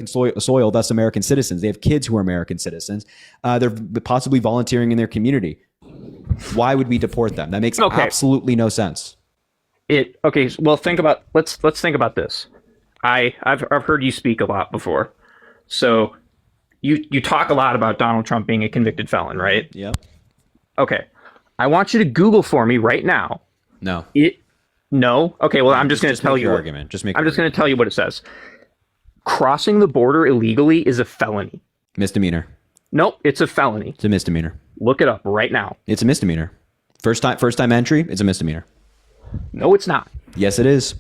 soil, thus American citizens. They have kids who are American citizens. They're possibly volunteering in their community. Why would we deport them? That makes absolutely no sense. Well, let's think about this. I've heard you speak a lot before. So you talk a lot about Donald Trump being a convicted felon, right? Yeah. Okay. I want you to Google for me right now. No. No? Okay, well, I'm just going to tell you. I'm just going to tell you what it says. Crossing the border illegally is a felony. Misdemeanor. Nope, it's a felony. It's a misdemeanor. Look it up right now. It's a misdemeanor. First time entry, it's a misdemeanor. No, it's not. Yes, it is.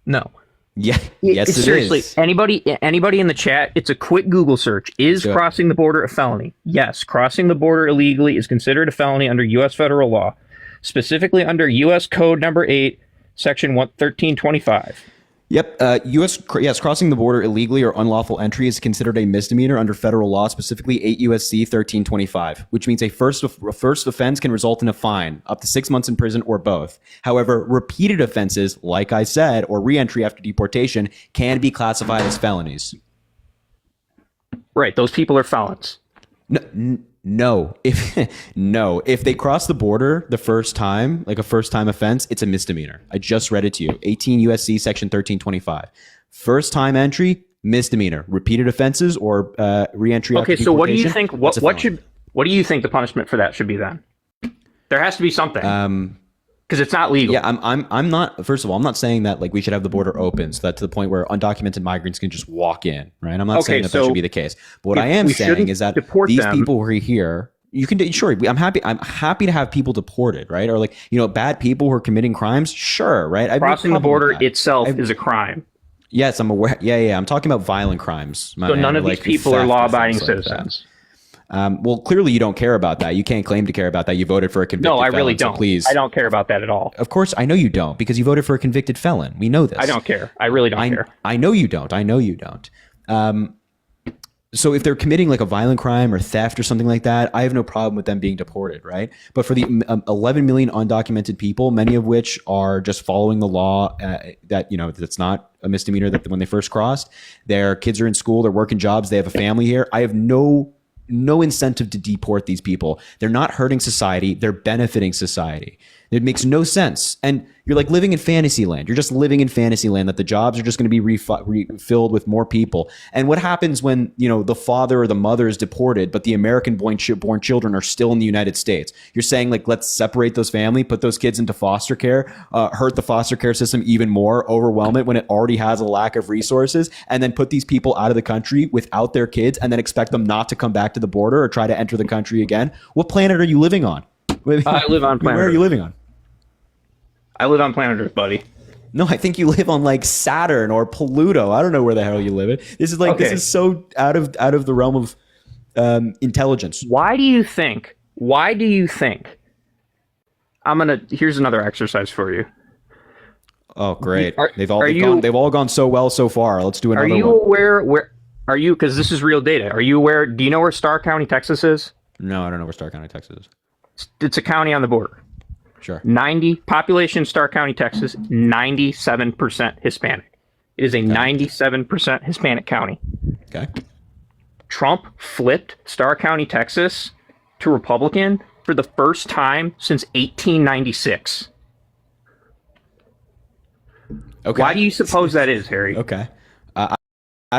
No. Yeah. Yes, it seriously, is. Seriously, anybody in the chat, it's a quick Google search. Is crossing the border a felony? Yes, crossing the border illegally is considered a felony under U.S. federal law, specifically under U.S. Code number 8, section 1325. Yep. Yes, crossing the border illegally or unlawful entry is considered a misdemeanor under federal law, specifically 8 U.S.C. 1325, which means a first offense can result in a fine, up to 6 months in prison or both. However, repeated offenses, like I said, or reentry after deportation can be classified as felonies. Right. Those people are felons. No. If they cross the border the first time, like a first-time offense, it's a misdemeanor. I just read it to you. 18 U.S.C. section 1325. First-time entry, misdemeanor. Repeated offenses or reentry. Okay, so what do you think? What do you think the punishment for that should be then? There has to be something. Because it's not legal. Yeah, I'm not. First of all, I'm not saying that like we should have the border open so that to the point where undocumented migrants can just walk in, right? I'm not saying that should be the case. But what I am saying is that these people who are here, you can sure. I'm happy to have people deported, right? Or like bad people who are committing crimes, sure, right? Crossing the border itself is a crime. Yes, I'm aware. Yeah. I'm talking about violent crimes. So none of these people are law-abiding citizens. Well, clearly you don't care about that. You can't claim to care about that. You voted for a convicted felon. No, I really don't. So please. I don't care about that at all. Of course, I know you don't because you voted for a convicted felon. We know this. I don't care. I really don't care. I know you don't. So if they're committing like a violent crime or theft or something like that, I have no problem with them being deported, right? But for the 11 million undocumented people, many of which are just following the law, that's not a misdemeanor that when they first crossed, their kids are in school, they're working jobs, they have a family here. I have no incentive to deport these people. They're not hurting society. They're benefiting society. It makes no sense. And you're like living in fantasy land. You're just living in fantasy land that the jobs are just going to be refilled with more people. And what happens when, the father or the mother is deported, but the American-born children are still in the United States? You're saying like, let's separate those family, put those kids into foster care, hurt the foster care system even more, overwhelm it when it already has a lack of resources, and then put these people out of the country without their kids and then expect them not to come back to the border or try to enter the country again. What planet are you living on? I live on planet Where are you living on? I live on planet Earth, buddy. No, I think you live on like Saturn or Pluto. I don't know where the hell you live in. This is so out of the realm of intelligence. Why do you think? Here's another exercise for you. Oh, great. They've all gone so well so far. Let's do another one. Are you aware because this is real data. Are you aware? Do you know where Starr County, Texas is? No, I don't know where Starr County, Texas is. It's a county on the border. Sure. Population Starr County, Texas, 97% Hispanic. It is a 97% Hispanic county. Okay. Trump flipped Starr County, Texas to Republican for the first time since 1896. Okay. Why do you suppose that is, Harry? Okay. I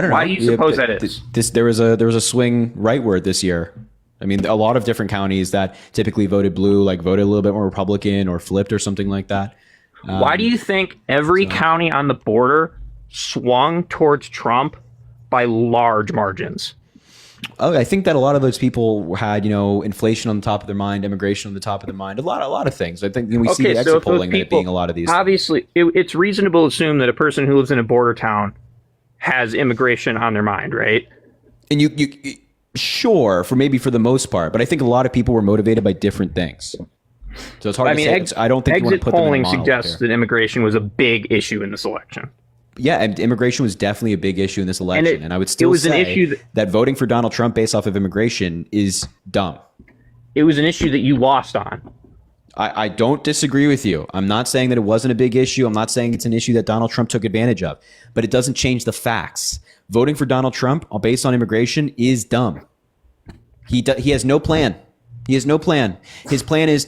don't know. Why do you suppose that is? There was a swing rightward this year. I mean, a lot of different counties that typically voted blue, like voted a little bit more Republican or flipped or something like that. Why do you think every county on the border swung towards Trump by large margins? Oh, I think that a lot of those people had, inflation on the top of their mind, immigration on the top of their mind, a lot of things. I think we see the exit polling that being a lot of these. Obviously, it's reasonable to assume that a person who lives in a border town has immigration on their mind, right? And you sure, for the most part, but I think a lot of people were motivated by different things. So it's hard to say. I don't think you want to put them in a exit polling suggests that immigration was a big issue in this election. Yeah, and immigration was definitely a big issue in this election. And I would still say that voting for Donald Trump based off of immigration is dumb. It was an issue that you lost on. I don't disagree with you. I'm not saying that it wasn't a big issue. I'm not saying it's an issue that Donald Trump took advantage of. But it doesn't change the facts Voting for Donald Trump based on immigration is dumb. He has no plan. He has no plan. His plan is,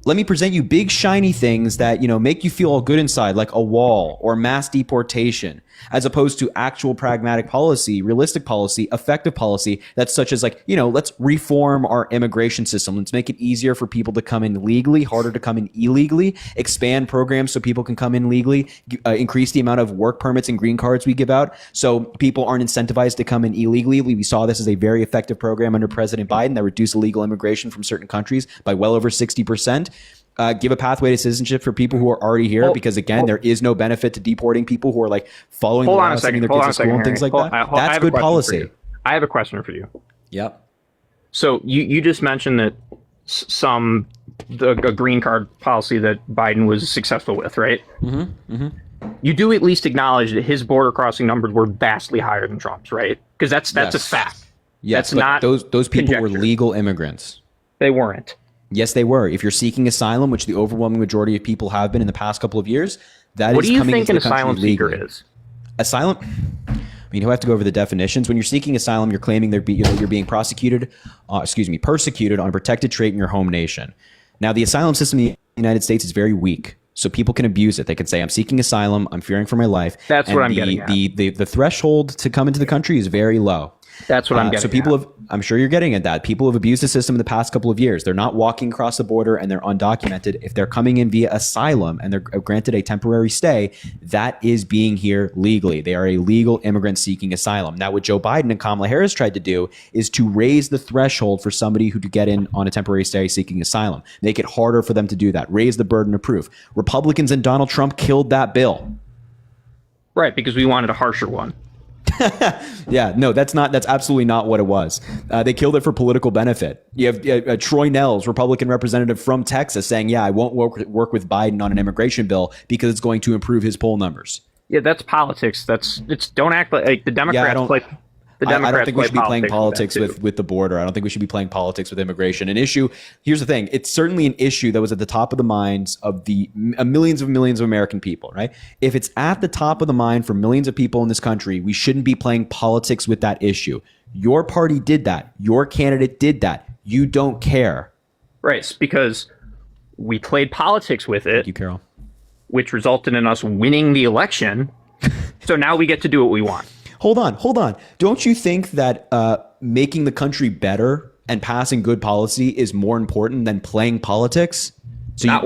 let me present you big shiny things that, make you feel all good inside, like a wall or mass deportation, as opposed to actual pragmatic policy, realistic policy, effective policy that's such as let's reform our immigration system. Let's make it easier for people to come in legally, harder to come in illegally, expand programs so people can come in legally, increase the amount of work permits and green cards we give out so people aren't incentivized to come in illegally. We saw this as a very effective program under President Biden that reduced illegal immigration from certain countries by well over 60%. Give a pathway to citizenship for people who are already here, because again, there is no benefit to deporting people who are like following the law, sending their kids to school and things like that. That's good policy. I have a question for you. Yep. So you just mentioned that a green card policy that Biden was successful with, right? Mm-hmm. Mm-hmm. You do at least acknowledge that his border crossing numbers were vastly higher than Trump's, right? Because that's a fact. Yes, that's not those people were conjecture. legal immigrants. They weren't. Yes, they were. If you're seeking asylum, which the overwhelming majority of people have been in the past couple of years, that what is do you coming think into an the country asylum seeker legally. is? Asylum. I mean, he'll have to go over the definitions. When you're seeking asylum, you're claiming you're being persecuted on a protected trait in your home nation. Now, the asylum system in the United States is very weak, so people can abuse it. They can say, "I'm seeking asylum. I'm fearing for my life." That's what I'm getting at. The threshold to come into the country is very low. That's what I'm getting. So people have, I'm sure you're getting at that. People have abused the system in the past couple of years. They're not walking across the border and they're undocumented. If they're coming in via asylum and they're granted a temporary stay, that is being here legally. They are a legal immigrant seeking asylum. Now, what Joe Biden and Kamala Harris tried to do is to raise the threshold for somebody who to get in on a temporary stay seeking asylum, make it harder for them to do that, raise the burden of proof. Republicans and Donald Trump killed that bill. Right, because we wanted a harsher one. Yeah, no, that's absolutely not what it was. They killed it for political benefit. You have Troy Nehls, Republican representative from Texas, saying, yeah, I won't work with Biden on an immigration bill because it's going to improve his poll numbers. Yeah, that's politics. Don't act like the Democrats play. I don't think we should be playing politics with the border. I don't think we should be playing politics with immigration. Here's the thing. It's certainly an issue that was at the top of the minds of the millions of American people, right? If it's at the top of the mind for millions of people in this country, we shouldn't be playing politics with that issue. Your party did that. Your candidate did that. You don't care. Right, it's because we played politics with it. Thank you, Carol. Which resulted in us winning the election. So now we get to do what we want. Hold on. Don't you think that making the country better and passing good policy is more important than playing politics? Not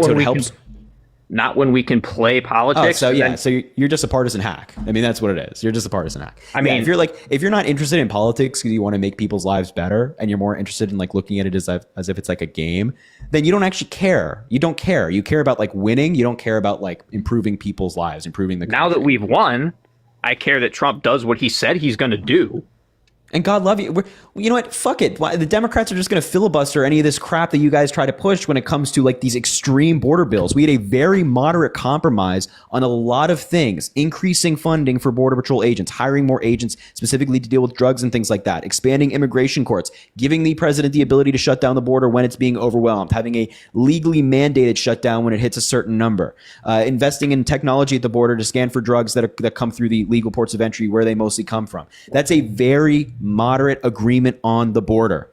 when we can play politics. So you're just a partisan hack. I mean, that's what it is. You're just a partisan hack. I mean, if you're not interested in politics because you want to make people's lives better, and you're more interested in like looking at it as if it's like a game, then you don't actually care. You don't care. You care about like winning. You don't care about like improving people's lives, improving the country. Now that we've won, I care that Trump does what he said he's going to do. And God love you. You know what? Fuck it. The Democrats are just going to filibuster any of this crap that you guys try to push when it comes to like these extreme border bills. We had a very moderate compromise on a lot of things, increasing funding for Border Patrol agents, hiring more agents specifically to deal with drugs and things like that, expanding immigration courts, giving the president the ability to shut down the border when it's being overwhelmed, having a legally mandated shutdown when it hits a certain number, investing in technology at the border to scan for drugs that come through the legal ports of entry where they mostly come from. That's a very moderate agreement on the border.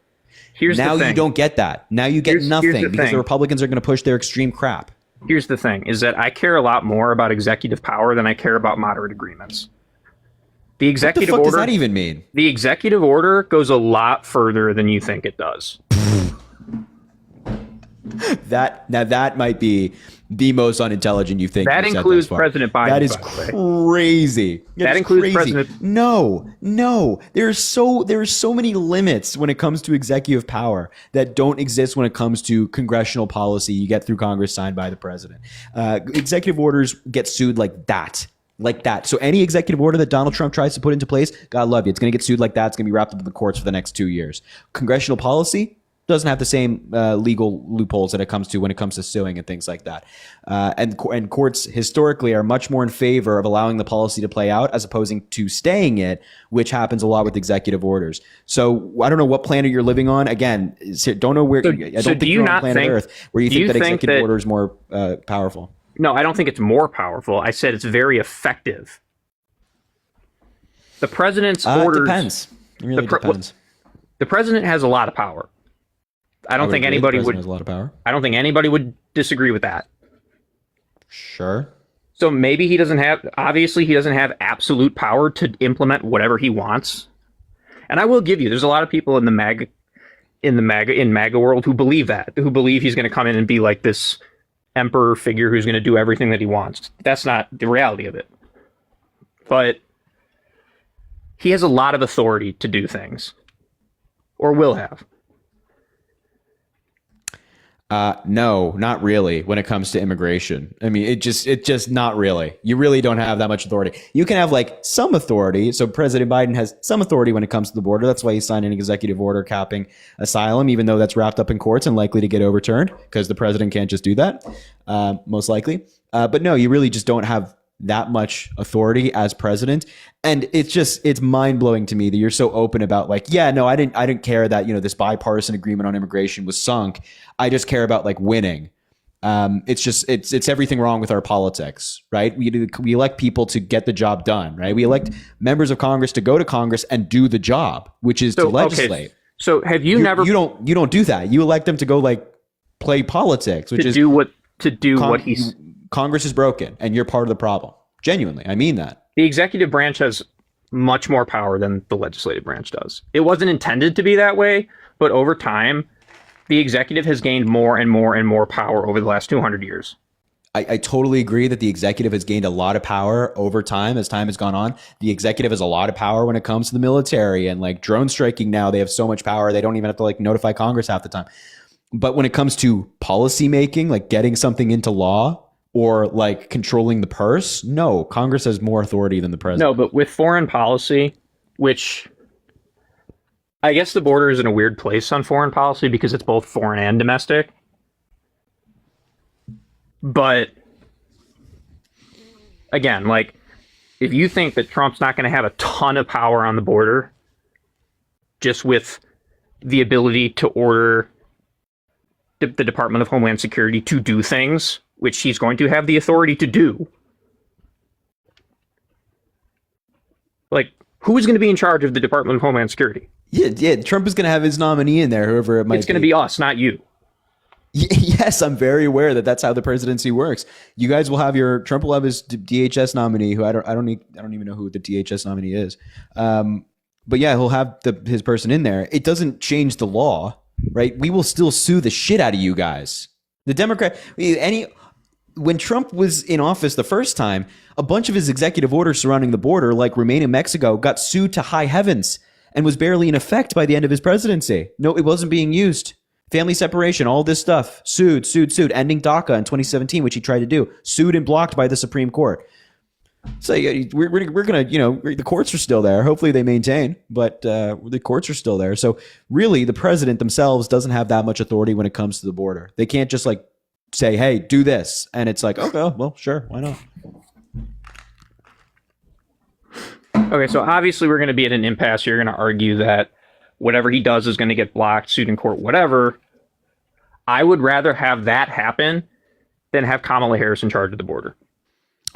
Now you don't get that. Now you get nothing because the Republicans are going to push their extreme crap. Here's the thing, is that I care a lot more about executive power than I care about moderate agreemts. The executive what the fuck order, does that even mean? The executive order goes a lot further than you think it does. That might be the most unintelligent you think. That includes President Biden. That is crazy. That includes President. No. There's so many limits when it comes to executive power that don't exist when it comes to congressional policy you get through Congress signed by the president. Executive orders get sued like that. So any executive order that Donald Trump tries to put into place, God love you, it's going to get sued like that. It's going to be wrapped up in the courts for the next 2 years. Congressional policy doesn't have the same legal loopholes that it comes to when it comes to suing and things like that. And courts historically are much more in favor of allowing the policy to play out as opposing to staying it, which happens a lot with executive orders. So I don't know what planet you're living on. Again, don't know where. I don't think you're on planet Earth where you think that executive order is more powerful. No, I don't think it's more powerful. I said it's very effective. The president's It orders. depends. It really depends. The president has a lot of power. I don't think anybody would. Has a lot of power. I don't think anybody would disagree with that. Sure. So maybe he doesn't have. Obviously, he doesn't have absolute power to implement whatever he wants. And I will give you, there's a lot of people in MAGA world who believe that, who believe he's going to come in and be like this emperor figure who's going to do everything that he wants. That's not the reality of it. But he has a lot of authority to do things, or will have. No, not really when it comes to immigration. I mean, it just not really. You really don't have that much authority. You can have like some authority. So President Biden has some authority when it comes to the border. That's why he signed an executive order capping asylum, even though that's wrapped up in courts and likely to get overturned because the president can't just do that, most likely. But no, you really just don't have that much authority as president. And it's mind blowing to me that you're so open about like, yeah, no, I didn't care that, this bipartisan agreement on immigration was sunk. I just care about like winning. It's everything wrong with our politics, right? We elect people to get the job done, right? We elect members of Congress to go to Congress and do the job, which is to legislate. Okay. So have you never? You don't do that. You elect them to go like play politics, which is what he's. Congress is broken, and you're part of the problem. Genuinely, I mean that. The executive branch has much more power than the legislative branch does. It wasn't intended to be that way, but over time, the executive has gained more and more and more power over the last 200 years. I totally agree that the executive has gained a lot of power over time as time has gone on. The executive has a lot of power when it comes to the military and like drone striking now. They have so much power, they don't even have to like notify Congress half the time. But when it comes to policy making, like getting something into law, or like controlling the purse, no, Congress has more authority than the president. No, but with foreign policy, which I guess the border is in a weird place on foreign policy because it's both foreign and domestic. But again, like if you think that Trump's not going to have a ton of power on the border, just with the ability to order the Department of Homeland Security to do things, which he's going to have the authority to do. Like, who is going to be in charge of the Department of Homeland Security? Yeah. Trump is going to have his nominee in there, whoever it might be. It's going to be us, not you. Yes, I'm very aware that that's how the presidency works. You guys will have Trump will have his DHS nominee, who I don't even know who the DHS nominee is. But yeah, he'll have his person in there. It doesn't change the law, right? We will still sue the shit out of you guys. When Trump was in office the first time, a bunch of his executive orders surrounding the border, like remain in Mexico, got sued to high heavens and was barely in effect by the end of his presidency. No, it wasn't being used. Family separation, all this stuff, sued. Ending DACA in 2017, which he tried to do, sued and blocked by the Supreme Court. So we're gonna, the courts are still there. Hopefully they maintain, but the courts are still there. So really, the president themselves doesn't have that much authority when it comes to the border. They can't just like say, hey, do this. And it's like, okay, well, sure, why not? Okay, so obviously we're going to be at an impasse. You're going to argue that whatever he does is going to get blocked, sued in court, whatever. I would rather have that happen than have Kamala Harris in charge of the border.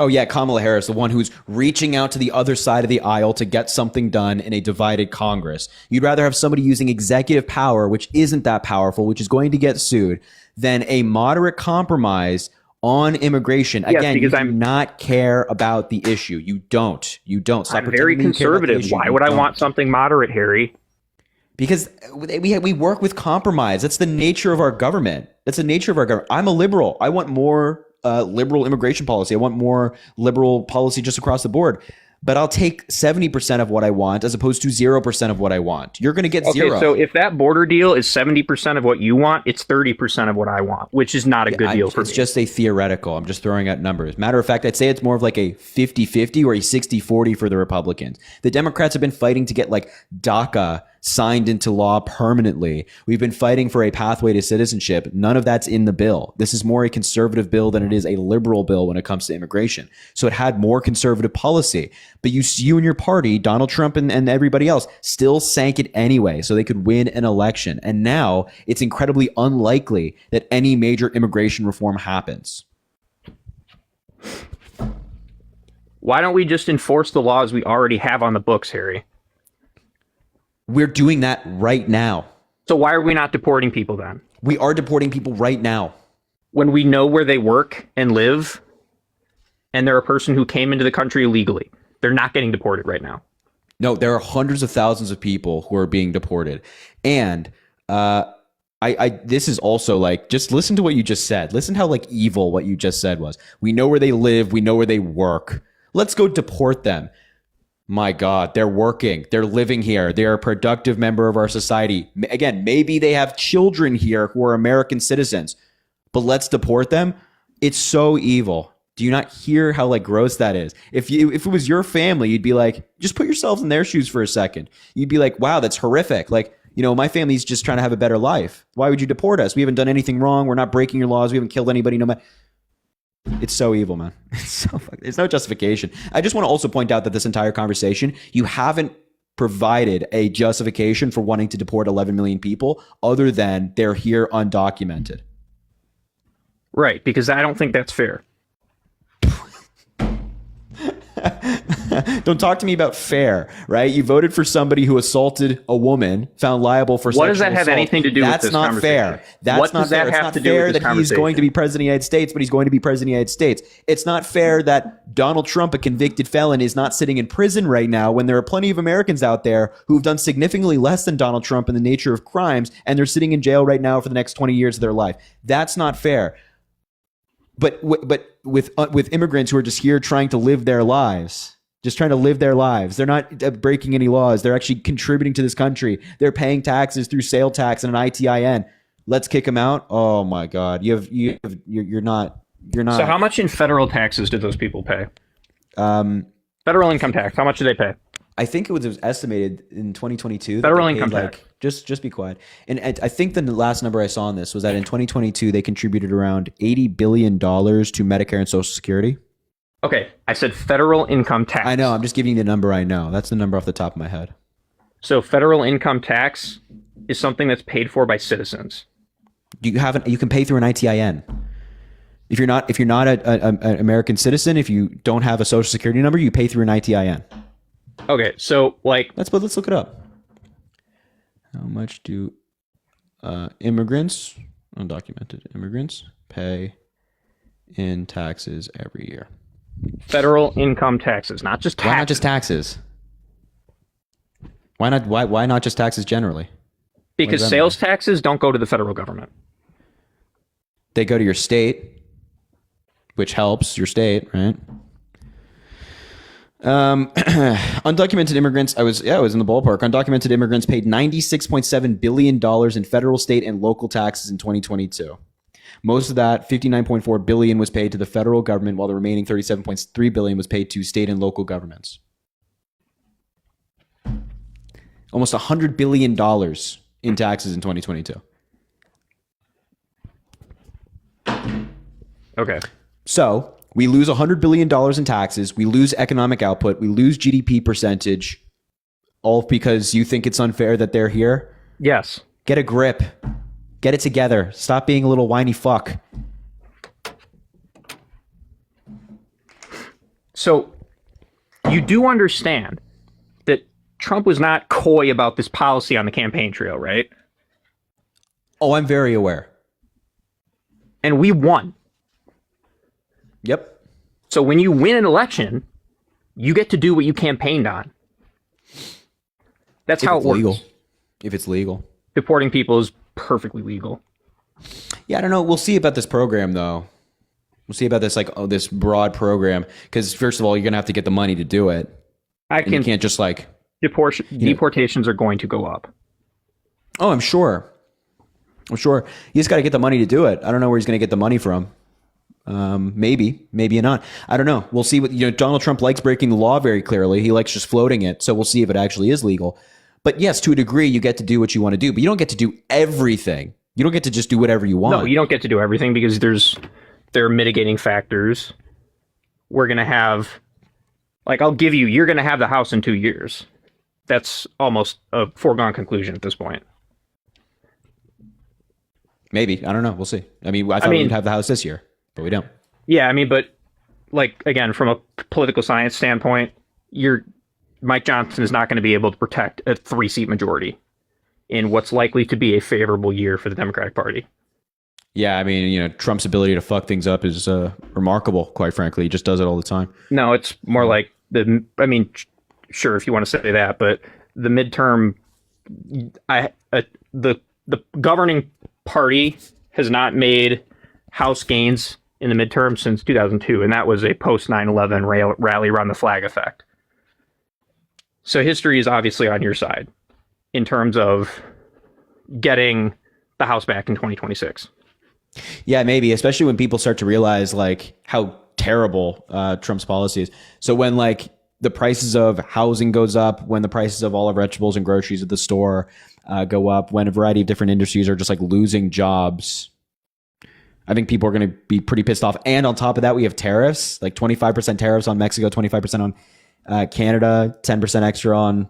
Oh, yeah, Kamala Harris, the one who's reaching out to the other side of the aisle to get something done in a divided Congress. You'd rather have somebody using executive power, which isn't that powerful, which is going to get sued, than a moderate compromise on immigration. Yes, again, you do not care about the issue. You don't. Stop. I'm very conservative. Why would I want something moderate, Harry? Because we work with compromise. That's the nature of our government. I'm a liberal. I want more liberal immigration policy. I want more liberal policy just across the board. But I'll take 70% of what I want as opposed to 0% of what I want. You're going to get zero. So if that border deal is 70% of what you want, it's 30% of what I want, which is not a good deal for me. It's just a theoretical. I'm just throwing out numbers. Matter of fact, I'd say it's more of like a 50-50 or a 60-40 for the Republicans. The Democrats have been fighting to get like DACA signed into law permanently. We've been fighting for a pathway to citizenship. None of that's in the bill. This is more a conservative bill than it is a liberal bill when it comes to immigration. So it had more conservative policy. But you and your party, Donald Trump and everybody else, still sank it anyway so they could win an election. And now it's incredibly unlikely that any major immigration reform happens. Why don't we just enforce the laws we already have on the books, Harry? We're doing that right now. So why are we not deporting people then? We are deporting people right now. When we know where they work and live, and they're a person who came into the country illegally, they're not getting deported right now. No, there are hundreds of thousands of people who are being deported. And this is also like, just listen to what you just said. Listen how like evil what you just said was. We know where they live. We know where they work. Let's go deport them. My God, they're working. They're living here. They're a productive member of our society. Again, maybe they have children here who are American citizens, but let's deport them. It's so evil. Do you not hear how like gross that is? If it was your family, you'd be like, just put yourself in their shoes for a second. You'd be like, wow, that's horrific. Like, you know, my family's just trying to have a better life. Why would you deport us? We haven't done anything wrong. We're not breaking your laws. We haven't killed anybody. No matter. It's so evil, man. It's no justification. I just want to also point out that this entire conversation, you haven't provided a justification for wanting to deport 11 million people other than they're here undocumented. Right, because I don't think that's fair. Don't talk to me about fair, right? You voted for somebody who assaulted a woman, found liable for sexual assault. What does that have anything to do with this conversation? Fair. That's not fair. It's not fair that he's going to be president of the United States, but he's going to be president of the United States. It's not fair that Donald Trump, a convicted felon, is not sitting in prison right now when there are plenty of Americans out there who've done significantly less than Donald Trump in the nature of crimes, and they're sitting in jail right now for the next 20 years of their life. That's not fair. But with immigrants who are just here trying to live their lives, they're not breaking any laws. They're actually contributing to this country. They're paying taxes through sale tax and an ITIN. Let's kick them out. Oh my God, you're not. So how much in federal taxes did those people pay? Federal income tax. How much did they pay? I think it was estimated in 2022. Federal income tax. Just be quiet. And I think the last number I saw on this was that in 2022 they contributed around $80 billion to Medicare and Social Security. Okay, I said federal income tax. I know. I'm just giving you the number I know. That's the number off the top of my head. So federal income tax is something that's paid for by citizens. You can pay through an ITIN. If you're not an American citizen, if you don't have a Social Security number, you pay through an ITIN. Okay, so like let's look it up. How much do undocumented immigrants pay in taxes every year? Federal income taxes, not just taxes. Why not just taxes? Why not just taxes generally? Because sales taxes don't go to the federal government. They go to your state, which helps your state, right? Undocumented immigrants, I was in the ballpark. Undocumented immigrants paid $96.7 billion in federal, state, and local taxes in 2022. Most of that, $59.4 billion, was paid to the federal government, while the remaining $37.3 billion was paid to state and local governments. Almost $100 billion in taxes in 2022. Okay. So we lose $100 billion in taxes. We lose economic output. We lose GDP percentage, all because you think it's unfair that they're here? Yes. Get a grip. Get it together. Stop being a little whiny fuck. So you do understand that Trump was not coy about this policy on the campaign trail, right? Oh, I'm very aware. And we won. Yep. So when you win an election, you get to do what you campaigned on. That's how it works. Legal. If it's legal. Deporting people is perfectly legal. Yeah, I don't know. We'll see about this program, though. We'll see about this, this broad program. Because first of all, you're gonna have to get the money to do it. You can't just deportations are going to go up. Oh, I'm sure. You just got to get the money to do it. I don't know where he's going to get the money from. Maybe not. I don't know. We'll see. Donald Trump likes breaking the law very clearly. He likes just floating it. So we'll see if it actually is legal. But yes, to a degree, you get to do what you want to do, but you don't get to do everything. You don't get to just do whatever you want. No, you don't get to do everything because there are mitigating factors. We're going to have, you're going to have the house in 2 years. That's almost a foregone conclusion at this point. Maybe. I don't know. We'll see. I thought we'd have the house this year, but we don't. Yeah, but like, again, from a political science standpoint, Mike Johnson is not going to be able to protect a 3-seat majority in what's likely to be a favorable year for the Democratic Party. Yeah, I mean, Trump's ability to fuck things up is remarkable, quite frankly. He just does it all the time. No, it's more like sure, if you want to say that, but the midterm, the governing party has not made House gains in the midterm since 2002, and that was a post 9/11 rally around the flag effect. So history is obviously on your side in terms of getting the House back in 2026. Yeah, maybe, especially when people start to realize like how terrible Trump's policy is. So when like the prices of housing goes up, when the prices of all of vegetables and groceries at the store go up, when a variety of different industries are just like losing jobs, I think people are going to be pretty pissed off. And on top of that, we have tariffs, like 25% tariffs on Mexico, 25% on Canada, 10% extra on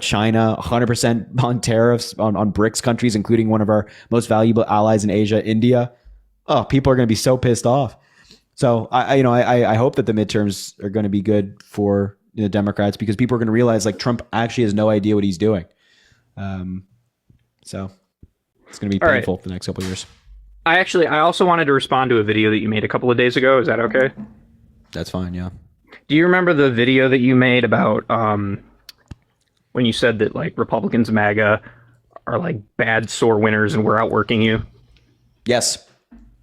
China, 100% on tariffs on BRICS countries, including one of our most valuable allies in Asia, India. Oh, people are going to be so pissed off. So I hope that the midterms are going to be good for the Democrats, because people are going to realize like Trump actually has no idea what he's doing. So it's going to be painful for the next couple of years. I also wanted to respond to a video that you made a couple of days ago. Is that okay? That's fine. Yeah. Do you remember the video that you made about when you said that like Republicans, MAGA, are like bad sore winners and we're outworking you? Yes.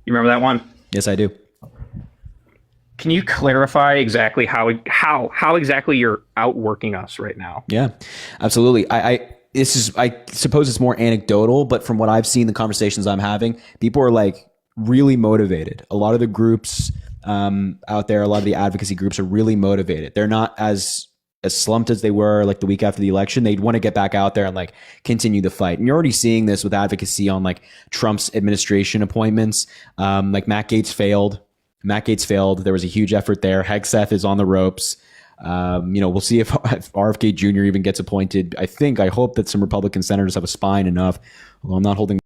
You remember that one? Yes, I do. Can you clarify exactly how exactly you're outworking us right now? Yeah, absolutely. I suppose it's more anecdotal, but from what I've seen, the conversations I'm having, people are like really motivated. A lot of the groups out there, a lot of the advocacy groups are really motivated. They're not as slumped as they were like the week after the election. They'd want to get back out there and like continue the fight. And you're already seeing this with advocacy on like Trump's administration appointments. Like Matt Gaetz failed. There was a huge effort there. Hegseth is on the ropes. We'll see if RFK Jr. even gets appointed. I hope that some Republican senators have a spine enough. Although I'm not holding.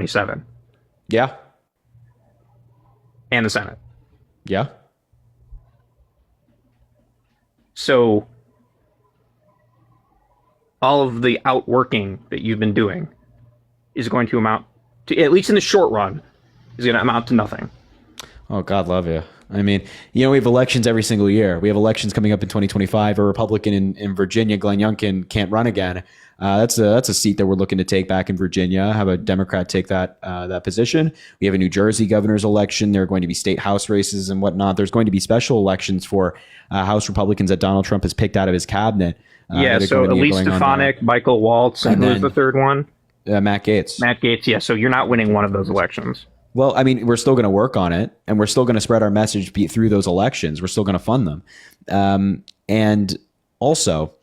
Seven. Yeah. And the Senate. Yeah. So all of the outworking that you've been doing is going to amount to, at least in the short run, is going to amount to nothing. Oh, God love you. I mean, we have elections every single year. We have elections coming up in 2025. A Republican in Virginia, Glenn Youngkin, can't run again. That's a seat that we're looking to take back in Virginia. Have a Democrat take that position. We have a New Jersey governor's election. There are going to be state House races and whatnot. There's going to be special elections for House Republicans that Donald Trump has picked out of his cabinet. So Elise Stefanik, Michael Waltz, and who's the third one? Matt Gaetz. Matt Gaetz, yeah. So you're not winning one of those elections. Well, I mean, we're still going to work on it, and we're still going to spread our message through those elections. We're still going to fund them. And also,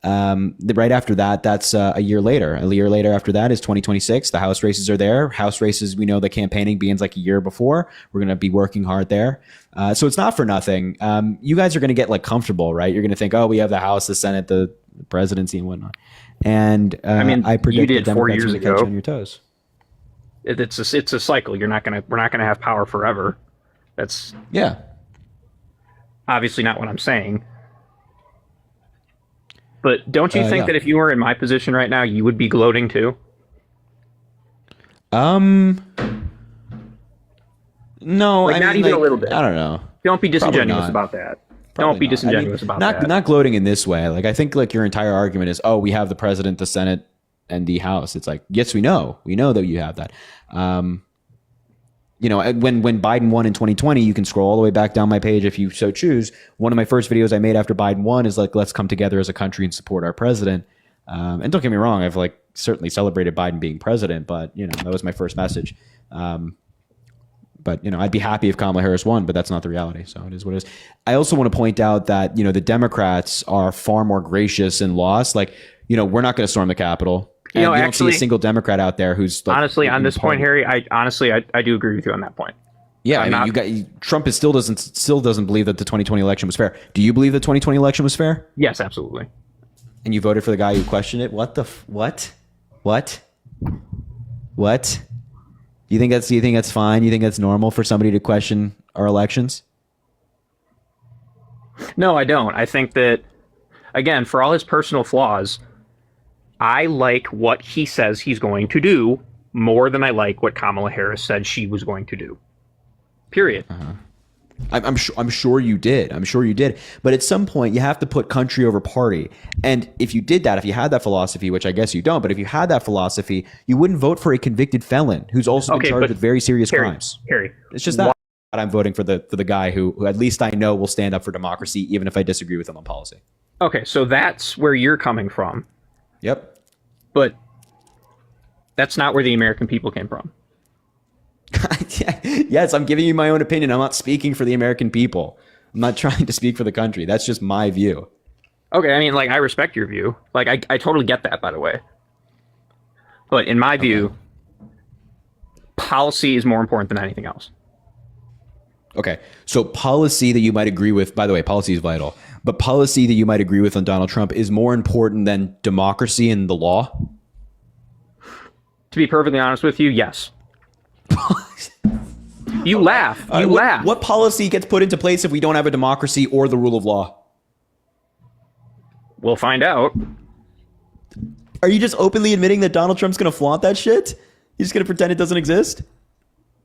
right after that, that's a year later. A year later after that is 2026. The House races are there. House races, we know the campaigning begins like a year before. We're going to be working hard there. So it's not for nothing. You guys are going to get like comfortable, right? You're going to think, oh, we have the House, the Senate, the presidency, and whatnot. And I predict you did the 4 Democrats years will ago. catch you on your toes. It's a cycle. We're not gonna have power forever. That's obviously not what I'm saying. But don't you think that if you were in my position right now, you would be gloating too? No, like, not even a little bit. I don't know. Don't be disingenuous about that. Don't be disingenuous about that. Not gloating in this way. Like, I think like your entire argument is, oh, we have the president, the Senate, and the House. It's like, yes, we know that you have that. When Biden won in 2020, you can scroll all the way back down my page if you so choose. One of my first videos I made after Biden won is like, let's come together as a country and support our president. And don't get me wrong, I've like certainly celebrated Biden being president, but that was my first message. But, I'd be happy if Kamala Harris won, but that's not the reality. So it is what it is. I also want to point out that, the Democrats are far more gracious in loss. Like, we're not going to storm the Capitol. And you don't see a single Democrat out there who's like, honestly, on this point, Harry, I do agree with you on that point. Yeah, Trump still doesn't believe that the 2020 election was fair. Do you believe the 2020 election was fair? Yes, absolutely. And you voted for the guy who questioned it? What? You think that's fine? You think that's normal for somebody to question our elections? No, I don't. I think that, again, for all his personal flaws, I like what he says he's going to do more than I like what Kamala Harris said she was going to do. Period. I'm sure you did. I'm sure you did. But at some point, you have to put country over party. And if you did that, if you had that philosophy, which I guess you don't, but if you had that philosophy, you wouldn't vote for a convicted felon who's also been charged with very serious crimes. Harry, it's just that I'm voting for the guy who at least I know will stand up for democracy, even if I disagree with him on policy. Okay, so that's where you're coming from. Yep. But that's not where the American people came from. Yes, I'm giving you my own opinion. I'm not speaking for the American people. I'm not trying to speak for the country. That's just my view. Okay, I mean, I respect your view. I totally get that, by the way. But in my view, policy is more important than anything else. Okay, so policy that you might agree with, by the way, policy is vital, but policy that you might agree with on Donald Trump is more important than democracy and the law? To be perfectly honest with you, yes. You laugh. Laugh. What policy gets put into place if we don't have a democracy or the rule of law? We'll find out. Are you just openly admitting that Donald Trump's going to flaunt that shit? He's just going to pretend it doesn't exist?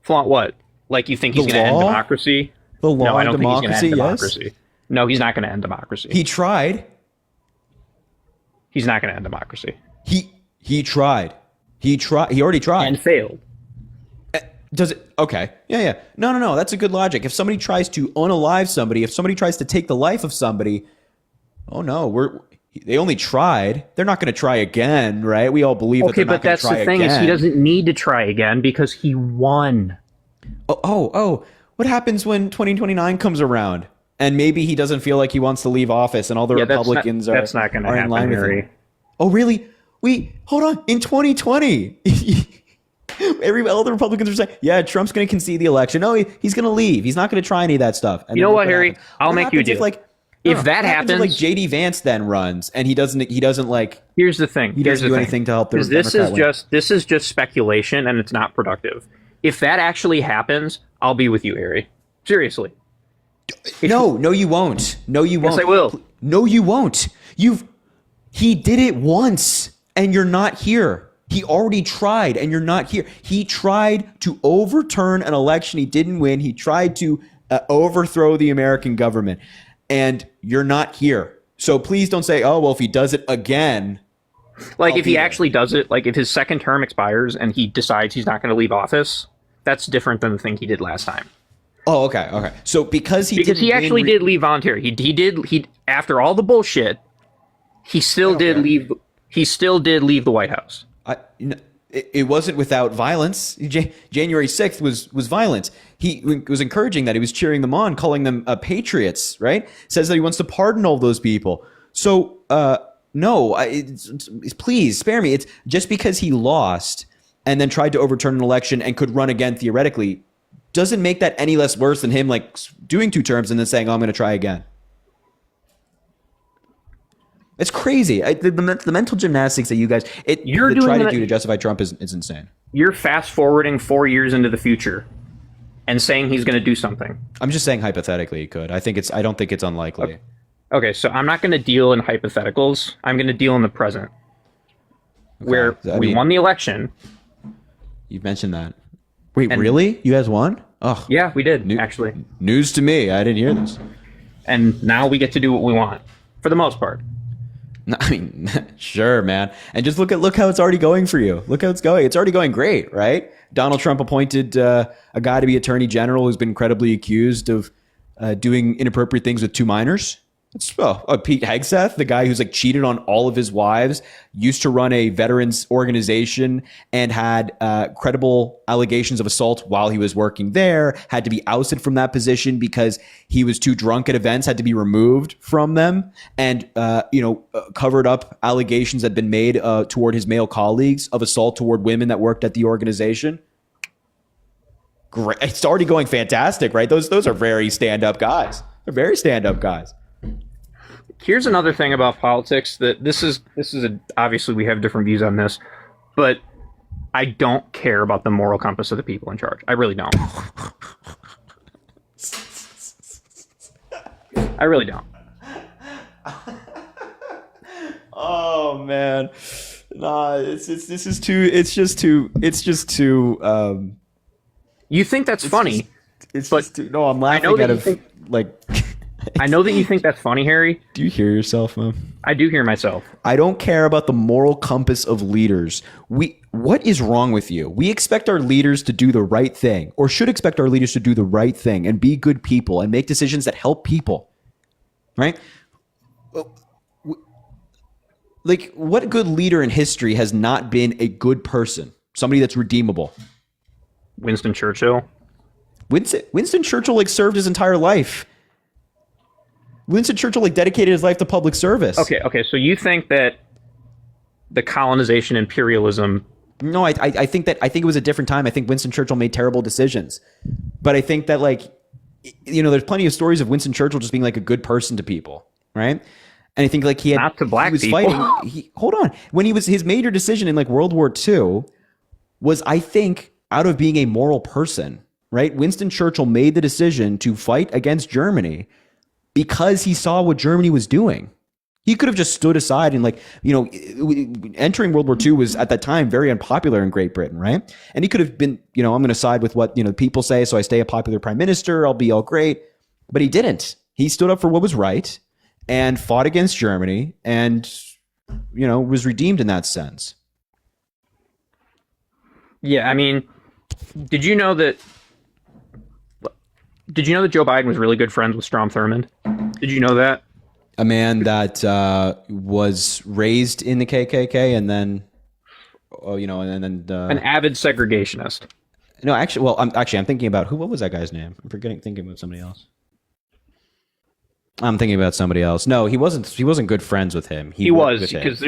Flaunt what? Like you think he's going to end democracy? The law, no, I don't think he's going to end yes. democracy. No, he's not going to end democracy. He tried. He's not going to end democracy. He tried. He already tried. And failed. Does it? Okay. Yeah. No. That's a good logic. If somebody tries to unalive somebody, if somebody tries to take the life of somebody, oh no, they only tried. They're not going to try again, right? We all believe that they're not going to try again. Okay, but that's the thing is he doesn't need to try again because he won. Oh. What happens when 2029 comes around and maybe he doesn't feel like he wants to leave office and all the Republicans that's not going to happen, Harry. Oh, really? Hold on. In 2020, all the Republicans are saying, yeah, Trump's going to concede the election. No, he's going to leave. He's not going to try any of that stuff. And you know what, Harry? I'll make you a deal. If that happens, if JD Vance then runs and he doesn't like. Here's the thing. He doesn't do anything to help the Democrat this is just speculation and it's not productive. If that actually happens, I'll be with you, Harry. Seriously. No, you won't. No, you won't. Yes, I will. No, you won't. He did it once and you're not here. He already tried and you're not here. He tried to overturn an election he didn't win. He tried to overthrow the American government and you're not here. So please don't say, oh, well, if he does it again. Like if he actually does it, like if his second term expires and he decides he's not going to leave office, that's different than the thing he did last time. Oh, okay. So because he actually did leave voluntarily. He after all the bullshit, he still did leave. He still did leave the White House. It wasn't without violence. January 6th was violent. He was encouraging that. He was cheering them on, calling them patriots, right? Says that he wants to pardon all those people. So, please spare me. It's just because he lost and then tried to overturn an election and could run again theoretically doesn't make that any less worse than him like doing 2 terms and then saying, oh, I'm going to try again. It's crazy. The mental gymnastics that you guys try to do to justify Trump is insane. You're fast forwarding 4 years into the future and saying he's going to do something. I'm just saying hypothetically he could. I don't think it's unlikely. Okay, so I'm not going to deal in hypotheticals. I'm going to deal in the present. Okay. Where we won the election. You've mentioned that. Wait, really? You guys won? Oh, yeah, we did, actually. News to me. I didn't hear this. And now we get to do what we want, for the most part. I mean, sure, man. And just look how it's already going for you. Look how it's going. It's already going great, right? Donald Trump appointed a guy to be attorney general who's been credibly accused of doing inappropriate things with 2 minors. Pete Hegseth, the guy who's like cheated on all of his wives, used to run a veterans organization and had credible allegations of assault while he was working there, had to be ousted from that position because he was too drunk at events, had to be removed from them, and covered up allegations that had been made toward his male colleagues of assault toward women that worked at the organization. Great. It's already going fantastic, right? Those are very stand-up guys. They're very stand-up guys. Here's another thing about politics that obviously we have different views on this, but I don't care about the moral compass of the people in charge. I really don't. I really don't. Oh man, nah. It's just too. You think that's funny? No, I'm laughing at it. Like. I know that you think that's funny, Harry. Do you hear yourself, man? I do hear myself. I don't care about the moral compass of leaders. What is wrong with you? We expect our leaders to do the right thing, or should expect our leaders to do the right thing and be good people and make decisions that help people, right? Like, what good leader in history has not been a good person? Somebody that's redeemable. Winston Churchill. Winston Churchill like served his entire life. Winston Churchill like dedicated his life to public service. Okay. So you think that the colonization imperialism? No, I think it was a different time. I think Winston Churchill made terrible decisions, but I think that there's plenty of stories of Winston Churchill just being like a good person to people, right? And I think like he had not to black he was people. Fighting. Hold on, when his major decision in like World War II was, I think, out of being a moral person, right? Winston Churchill made the decision to fight against Germany because he saw what Germany was doing. He could have just stood aside and entering World War II was at that time very unpopular in Great Britain, right? And he could have been, I'm going to side with what, people say, so I stay a popular prime minister, I'll be all great. But he didn't. He stood up for what was right and fought against Germany and, was redeemed in that sense. Yeah, I mean, did you know that Joe Biden was really good friends with Strom Thurmond? Did you know that? A man that was raised in the KKK and then, an avid segregationist. No, actually, I'm thinking about what was that guy's name? I'm thinking about somebody else. I'm thinking about somebody else. No, he wasn't good friends with him. He was, because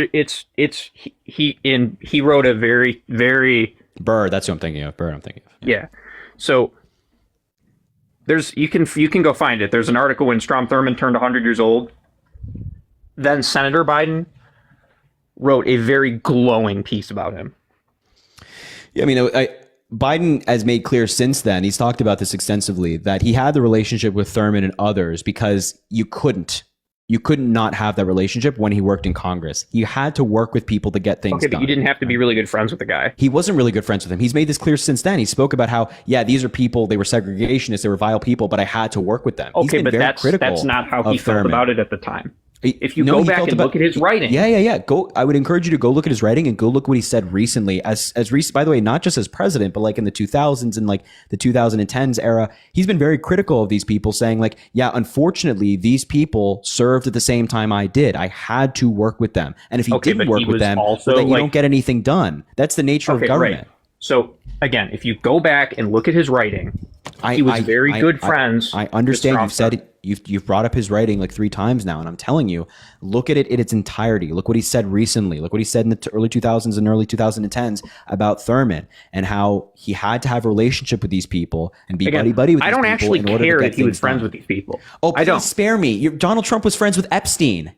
he wrote a very, very Burr. That's who I'm thinking of. Yeah. So you can go find it. There's an article when Strom Thurmond turned 100 years old. Then Senator Biden wrote a very glowing piece about him. Yeah, I mean, Biden has made clear since then, he's talked about this extensively, that he had the relationship with Thurmond and others because you couldn't not have that relationship when he worked in Congress. You had to work with people to get things done. But you didn't have to be really good friends with the guy. He wasn't really good friends with him. He's made this clear since then. He spoke about how, these are people, they were segregationists, they were vile people, but I had to work with them. Okay, but that's not how he felt about it at the time. If you go back and look at his writing. Yeah. I would encourage you to go look at his writing and go look what he said recently. As recent, by the way, not just as president, but like in the 2000s and like the 2010s era, he's been very critical of these people, saying like, unfortunately, these people served at the same time I did. I had to work with them. And if you didn't work with them, then you don't get anything done. That's the nature of government. Right. So again, if you go back and look at his writing, he was very good friends. I understand. You've said it. You've brought up his writing like 3 times now, and I'm telling you, look at it in its entirety. Look what he said recently. Look what he said in the early 2000s and early 2010s about Thurmond and how he had to have a relationship with these people and be buddy with these people. I don't actually care that he was friends with these people. Oh, please spare me. Donald Trump was friends with Epstein.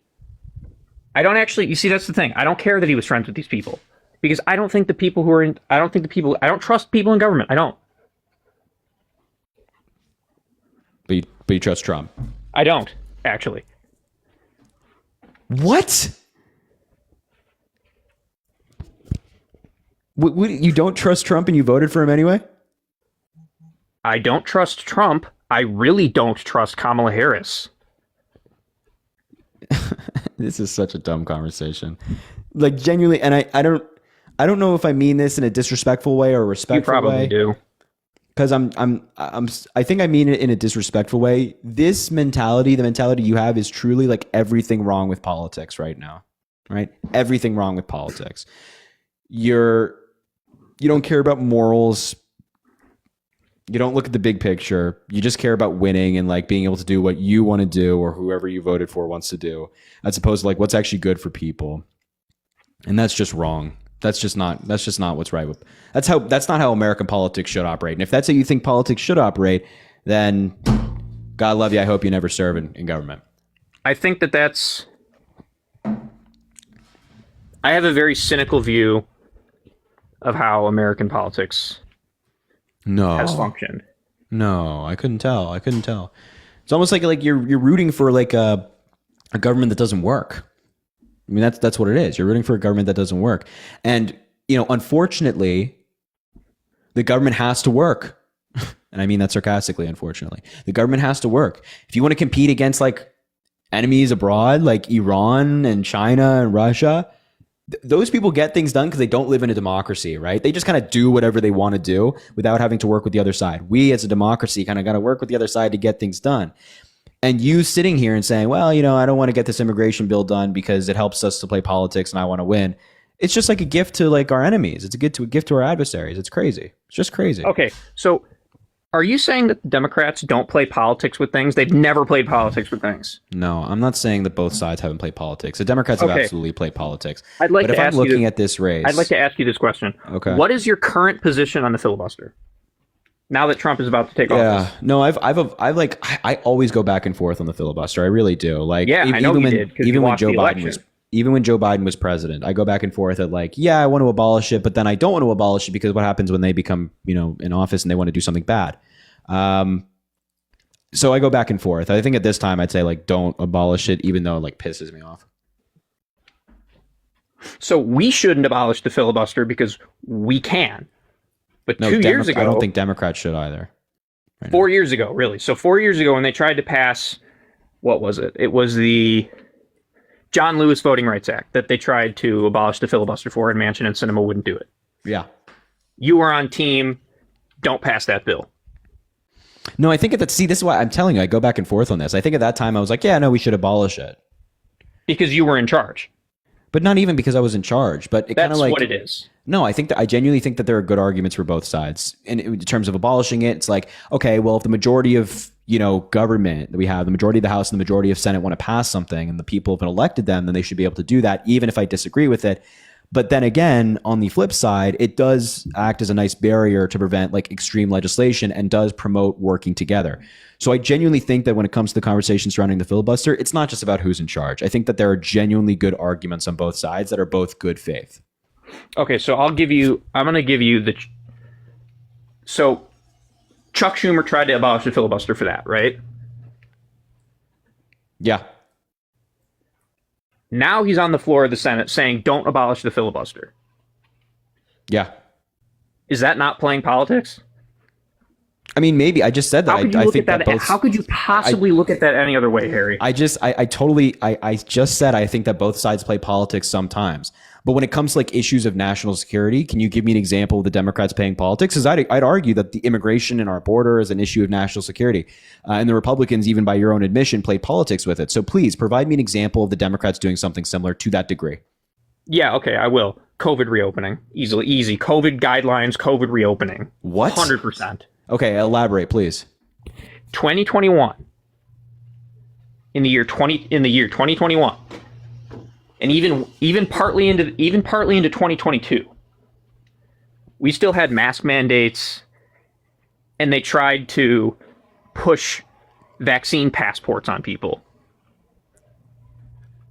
I don't actually. You see, that's the thing. I don't care that he was friends with these people because I don't think the people who are in. I don't trust people in government. I don't. But you trust Trump? I don't, actually. What? You don't trust Trump and you voted for him anyway? I don't trust Trump. I really don't trust Kamala Harris. This is such a dumb conversation. Like, genuinely, and I don't know if I mean this in a disrespectful way or a respectful way. You probably do. because I think I mean it in a disrespectful way. This mentality, the mentality you have, is truly like everything wrong with politics right now, right? Everything wrong with politics. You don't care about morals. You don't look at the big picture. You just care about winning and like being able to do what you want to do or whoever you voted for wants to do, as opposed to like what's actually good for people. And that's just wrong. That's just not what's right. That's not how American politics should operate. And if that's how you think politics should operate, then God love you. I hope you never serve in government. I think I have a very cynical view of how American politics has functioned. No, I couldn't tell. It's almost like you're rooting for like a government that doesn't work. I mean, that's what it is. You're rooting for a government that doesn't work. And, unfortunately, the government has to work. And I mean that sarcastically, unfortunately. The government has to work. If you want to compete against like enemies abroad, like Iran and China and Russia, those people get things done because they don't live in a democracy, right? They just kind of do whatever they want to do without having to work with the other side. We as a democracy kind of got to work with the other side to get things done. And you sitting here and saying, well, I don't want to get this immigration bill done because it helps us to play politics and I want to win. It's just like a gift to like our enemies. It's a gift to our adversaries. It's crazy. It's just crazy. Okay. So are you saying that the Democrats don't play politics with things? They've never played politics with things. No, I'm not saying that both sides haven't played politics. The Democrats have absolutely played politics. I'd like but to if ask I'm looking at this race, I'd like to ask you this question. Okay. What is your current position on the filibuster? Now that Trump is about to take office. Yeah, no, I always go back and forth on the filibuster. I really do. Like, I know you did, even when Joe Biden was president, I go back and forth at like, yeah, I want to abolish it, but then I don't want to abolish it because what happens when they become, in office and they want to do something bad. So I go back and forth. I think at this time I'd say like, don't abolish it, even though it like pisses me off. So we shouldn't abolish the filibuster because we can. But 2 years ago... I don't think Democrats should either. Right 4 years ago, really. So 4 years ago when they tried to pass... What was it? It was the John Lewis Voting Rights Act that they tried to abolish the filibuster for, and Manchin and Sinema wouldn't do it. Yeah. You were on team, don't pass that bill. No, I think this is why I'm telling you, I go back and forth on this. I think at that time I was like, yeah, no, we should abolish it. Because you were in charge. But not even because I was in charge. But it kind of like... That's what it is. No, I genuinely think that there are good arguments for both sides. And in terms of abolishing it, it's like, okay, well, if the majority of, government that we have, the majority of the House and the majority of Senate want to pass something and the people have elected them, then they should be able to do that, even if I disagree with it. But then again, on the flip side, it does act as a nice barrier to prevent like extreme legislation and does promote working together. So I genuinely think that when it comes to the conversation surrounding the filibuster, it's not just about who's in charge. I think that there are genuinely good arguments on both sides that are both good faith. Okay, so I'm going to give you so Chuck Schumer tried to abolish the filibuster for that, right? Yeah. Now he's on the floor of the Senate saying, don't abolish the filibuster. Yeah. Is that not playing politics? I mean, maybe. I just said that. How could you possibly look at that any other way, Harry? I just said I think that both sides play politics sometimes. But when it comes to like issues of national security, can you give me an example of the Democrats playing politics? Because I'd argue that the immigration in our border is an issue of national security. And the Republicans, even by your own admission, played politics with it. So please provide me an example of the Democrats doing something similar to that degree. Yeah, okay, I will. COVID reopening. Easy. COVID guidelines, COVID reopening. What? 100%. Okay, elaborate, please. 2021. In the year 2021. And even partly into 2022. We still had mask mandates, and they tried to push vaccine passports on people.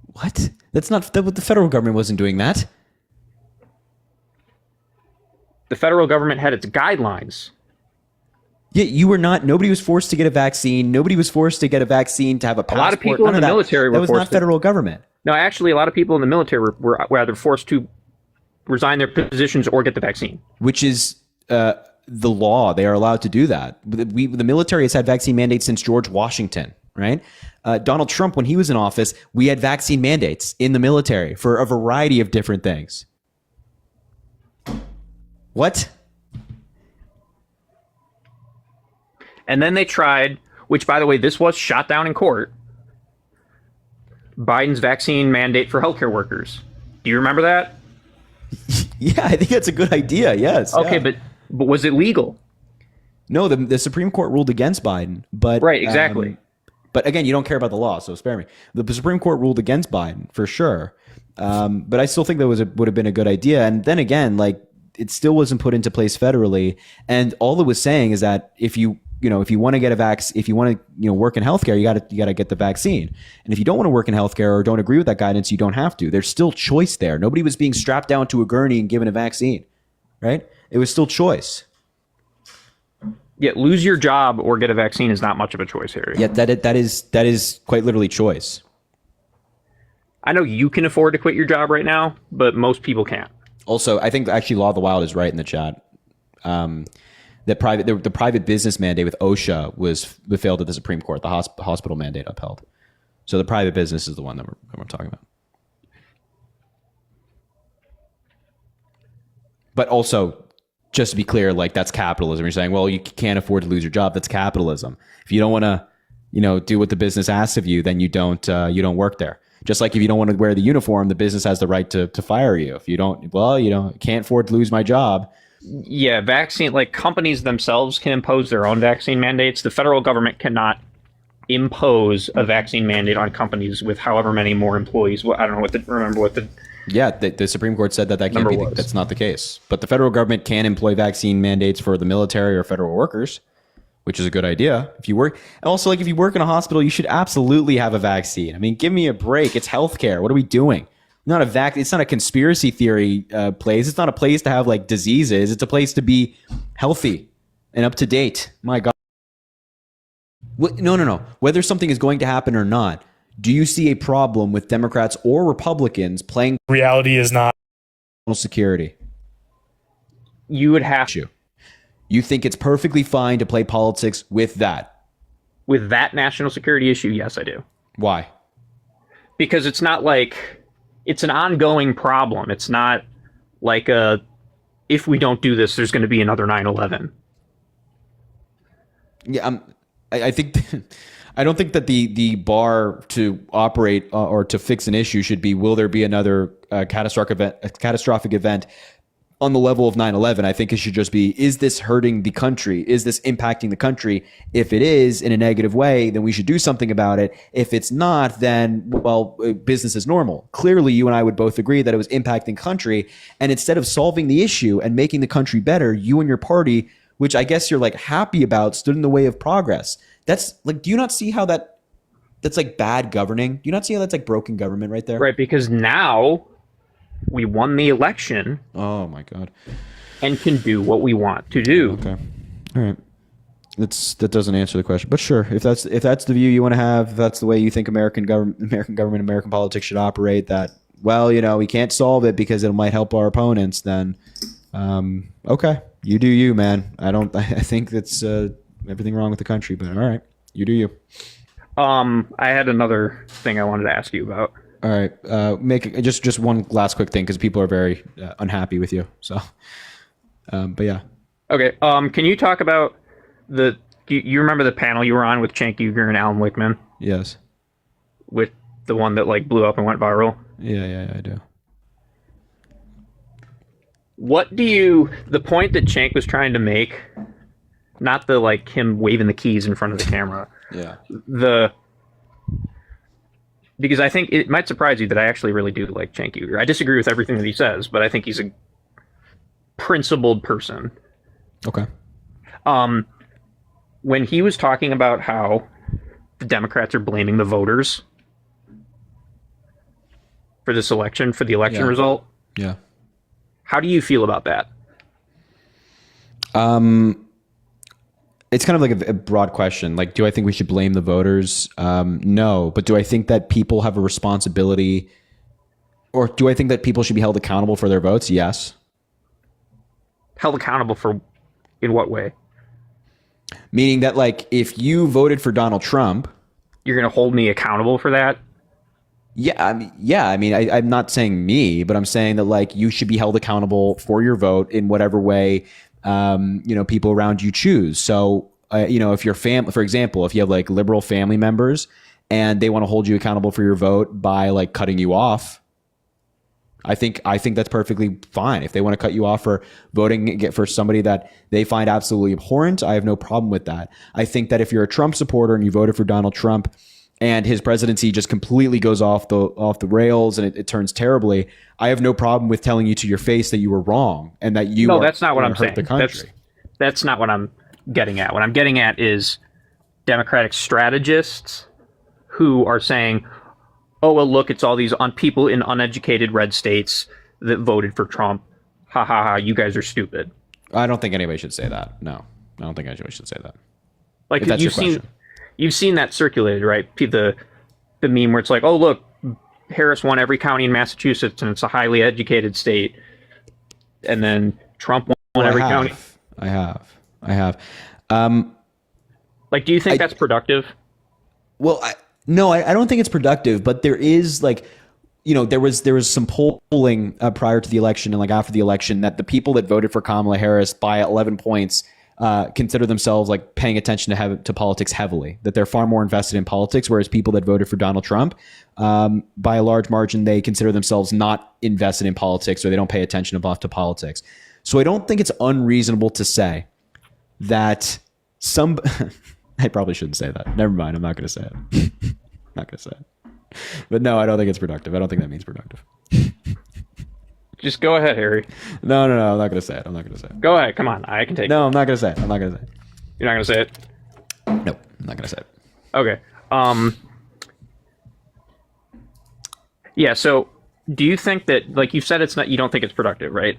What? That's not the federal government wasn't doing that. The federal government had its guidelines. Yeah, you were not. Nobody was forced to get a vaccine. Nobody was forced to get a vaccine to have a passport. A lot of people in the military were forced. That was not federal government. No, actually, a lot of people in the military were either forced to resign their positions or get the vaccine. Which is the law. They are allowed to do that. The military has had vaccine mandates since George Washington, right? Donald Trump, when he was in office, we had vaccine mandates in the military for a variety of different things. What? And then they tried, which, by the way, this was shot down in court, Biden's vaccine mandate for healthcare workers. Do you remember that? Yeah, I think that's a good idea. Yes. Okay, yeah. but was it legal? No, the Supreme Court ruled against Biden. But right, exactly. But again, you don't care about the law, so spare me. The Supreme Court ruled against Biden for sure. But I still think that would have been a good idea. And then again, like, it still wasn't put into place federally. And all it was saying is that if you want to get a if you want to work in healthcare, you got to get the vaccine. And if you don't want to work in healthcare or don't agree with that guidance, you don't have to. There's still choice there. Nobody was being strapped down to a gurney and given a vaccine, right? It was still choice. Yeah, lose your job or get a vaccine is not much of a choice, Harry. Yeah, that is quite literally choice. I know you can afford to quit your job right now, but most people can't. Also, I think actually Law of the Wild is right in the chat. The private business mandate with OSHA was failed at the Supreme Court. The hospital mandate upheld. So the private business is the one that we're talking about. But also, just to be clear, like, that's capitalism. You're saying, well, you can't afford to lose your job. That's capitalism. If you don't want to, do what the business asks of you, then you don't work there. Just like if you don't want to wear the uniform, the business has the right to fire you. If you don't, can't afford to lose my job. Yeah, vaccine, like, companies themselves can impose their own vaccine mandates. The federal government cannot impose a vaccine mandate on companies with however many more employees. Well, I don't know Yeah, the Supreme Court said that can't be. That's not the case. But the federal government can employ vaccine mandates for the military or federal workers, which is a good idea. If you work, and also, like, if you work in a hospital, you should absolutely have a vaccine. I mean, give me a break. It's healthcare. What are we doing? It's not a conspiracy theory place. It's not a place to have, like, diseases. It's a place to be healthy and up to date. My God. No. Whether something is going to happen or not, do you see a problem with Democrats or Republicans playing? Reality is not national security. You would have to. You think it's perfectly fine to play politics with that? With that national security issue, yes, I do. Why? Because it's not like it's an ongoing problem. It's not like if we don't do this, there's going to be another 9/11. Yeah, I think I don't think that the bar to operate or to fix an issue should be, will there be another catastrophic event on the level of 9/11. I think it should just be, is this hurting the country? Is this impacting the country? If it is in a negative way, then we should do something about it. If it's not, then, well, business as normal. Clearly, you and I would both agree that it was impacting country. And instead of solving the issue and making the country better, you and your party, which I guess you're, like, happy about, stood in the way of progress. That's like, do you not see how that's like bad governing? Do you not see how that's like broken government right there? Right, because now we won the election. Oh my God. And can do what we want to do. Okay. All right. That doesn't answer the question, but sure. If that's the view you want to have, if that's the way you think American government, American politics should operate, that, well, we can't solve it because it might help our opponents, then, okay, you do you, man. I think that's, everything wrong with the country, but all right, you do you. I had another thing I wanted to ask you about. All right, make just one last quick thing because people are very unhappy with you. So, but yeah. Okay. Can you talk about you remember the panel you were on with Cenk Uygur and Alan Wickman? Yes. With the one that, like, blew up and went viral? Yeah, I do. The point that Cenk was trying to make, not the, like, him waving the keys in front of the camera. Yeah. Because I think it might surprise you that I actually really do like Cenk Uygur. I disagree with everything that he says, but I think he's a principled person. Okay. When he was talking about how the Democrats are blaming the voters for this election, for the election result. Yeah. How do you feel about that? It's kind of like a broad question. Like, do I think we should blame the voters? No. But do I think that people have a responsibility, or do I think that people should be held accountable for their votes? Yes. Held accountable for, in what way? Meaning that, like, if you voted for Donald Trump, you're going to hold me accountable for that? Yeah. I mean, I'm not saying me, but I'm saying that, like, you should be held accountable for your vote in whatever way, people around you choose. So if your family, for example, if you have like liberal family members and they want to hold you accountable for your vote by like cutting you off, I think that's perfectly fine. If they want to cut you off for voting for somebody that they find absolutely abhorrent, I have no problem with that. I think that if you're a Trump supporter and you voted for Donald Trump and his presidency just completely goes off the rails and it turns terribly, I have no problem with telling you to your face that you were wrong and that you that's not what I'm saying. The country. That's not what I'm getting at. What I'm getting at is Democratic strategists who are saying, oh, well, look, it's all these people in uneducated red states that voted for Trump. Ha ha ha, you guys are stupid. I don't think anybody should say that. No, I don't think anybody should say that. Like, you've seen that circulated, right? The meme where it's like, oh, look, Harris won every county in Massachusetts and it's a highly educated state. And then Trump won every county. I have. Like, do you think that's productive? Well, no, I don't think it's productive, but there is like, there was some polling prior to the election and like after the election that the people that voted for Kamala Harris by 11 points consider themselves like paying attention to politics heavily, that they're far more invested in politics, whereas people that voted for Donald Trump, by a large margin, they consider themselves not invested in politics or they don't pay attention enough to politics. So I don't think it's unreasonable to say that I probably shouldn't say that. Never mind. I'm not going to say it. Not going to say it. But no, I don't think it's productive. I don't think that means productive. Just go ahead, Harry. No. I'm not going to say it. Go ahead. Come on. I can take it. No, I'm not going to say it. You're not going to say it? Nope. I'm not going to say it. Okay. Yeah, so do you think that, like you said, you don't think it's productive, right?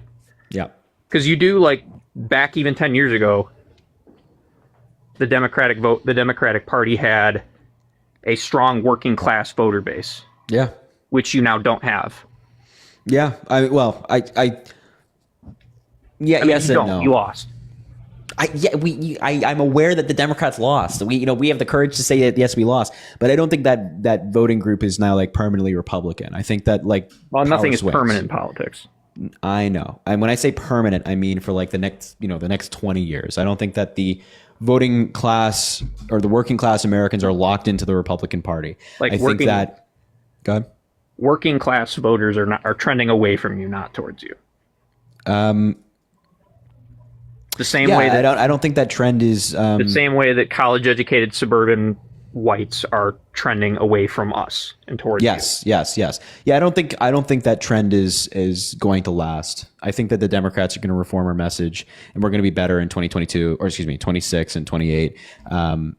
Yeah. Because you do, like, back even 10 years ago, the Democratic Party had a strong working class voter base. Yeah. Which you now don't have. Yeah. I mean, yes and no. You lost. I'm aware that the Democrats lost. We have the courage to say that yes, we lost, but I don't think that voting group is now like permanently Republican. I think that nothing is permanent in politics. I know. And when I say permanent, I mean for like the next 20 years. I don't think that the voting class or the working class Americans are locked into the Republican Party. Go ahead. Working class voters are trending away from you, not towards you. The same way that I don't think that trend is the same way that college educated suburban whites are trending away from us and towards you. Yes. Yeah, I don't think that trend is going to last. I think that the Democrats are going to reform our message and we're going to be better in 26 and 28.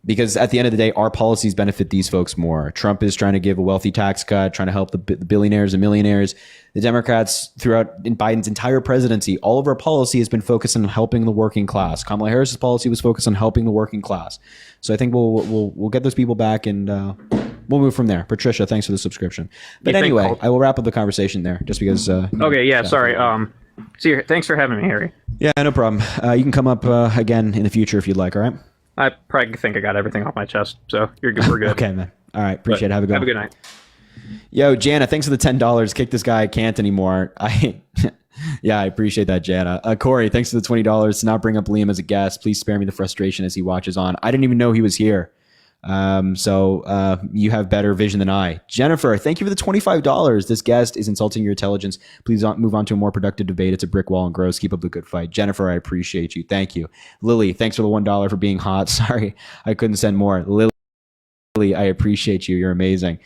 Because at the end of the day, our policies benefit these folks more. Trump is trying to give a wealthy tax cut, trying to help the billionaires and millionaires. The Democrats, in Biden's entire presidency, all of our policy has been focused on helping the working class. Kamala Harris's policy was focused on helping the working class. So I think we'll get those people back and we'll move from there. Patricia, thanks for the subscription. But anyway, I will wrap up the conversation there just because. Okay, yeah, sorry. See, thanks for having me, Harry. Yeah, no problem. You can come up again in the future if you'd like. All right. I probably think I got everything off my chest, so you're good. We're good. Okay, man. All right, appreciate it. Have a good night. Yo, Jana, thanks for the $10. Kick this guy. I can't anymore. Yeah, I appreciate that, Jana. Corey, thanks for the $20 to not bring up Liam as a guest. Please spare me the frustration as he watches on. I didn't even know he was here. So you have better vision than I. Jennifer, thank you for the $25. This guest is insulting your intelligence. Please move on to a more productive debate. It's a brick wall and gross. Keep up the good fight. Jennifer, I appreciate you. Thank you. Lily, thanks for the $1 for being hot. Sorry, I couldn't send more. Lily, I appreciate you. You're amazing.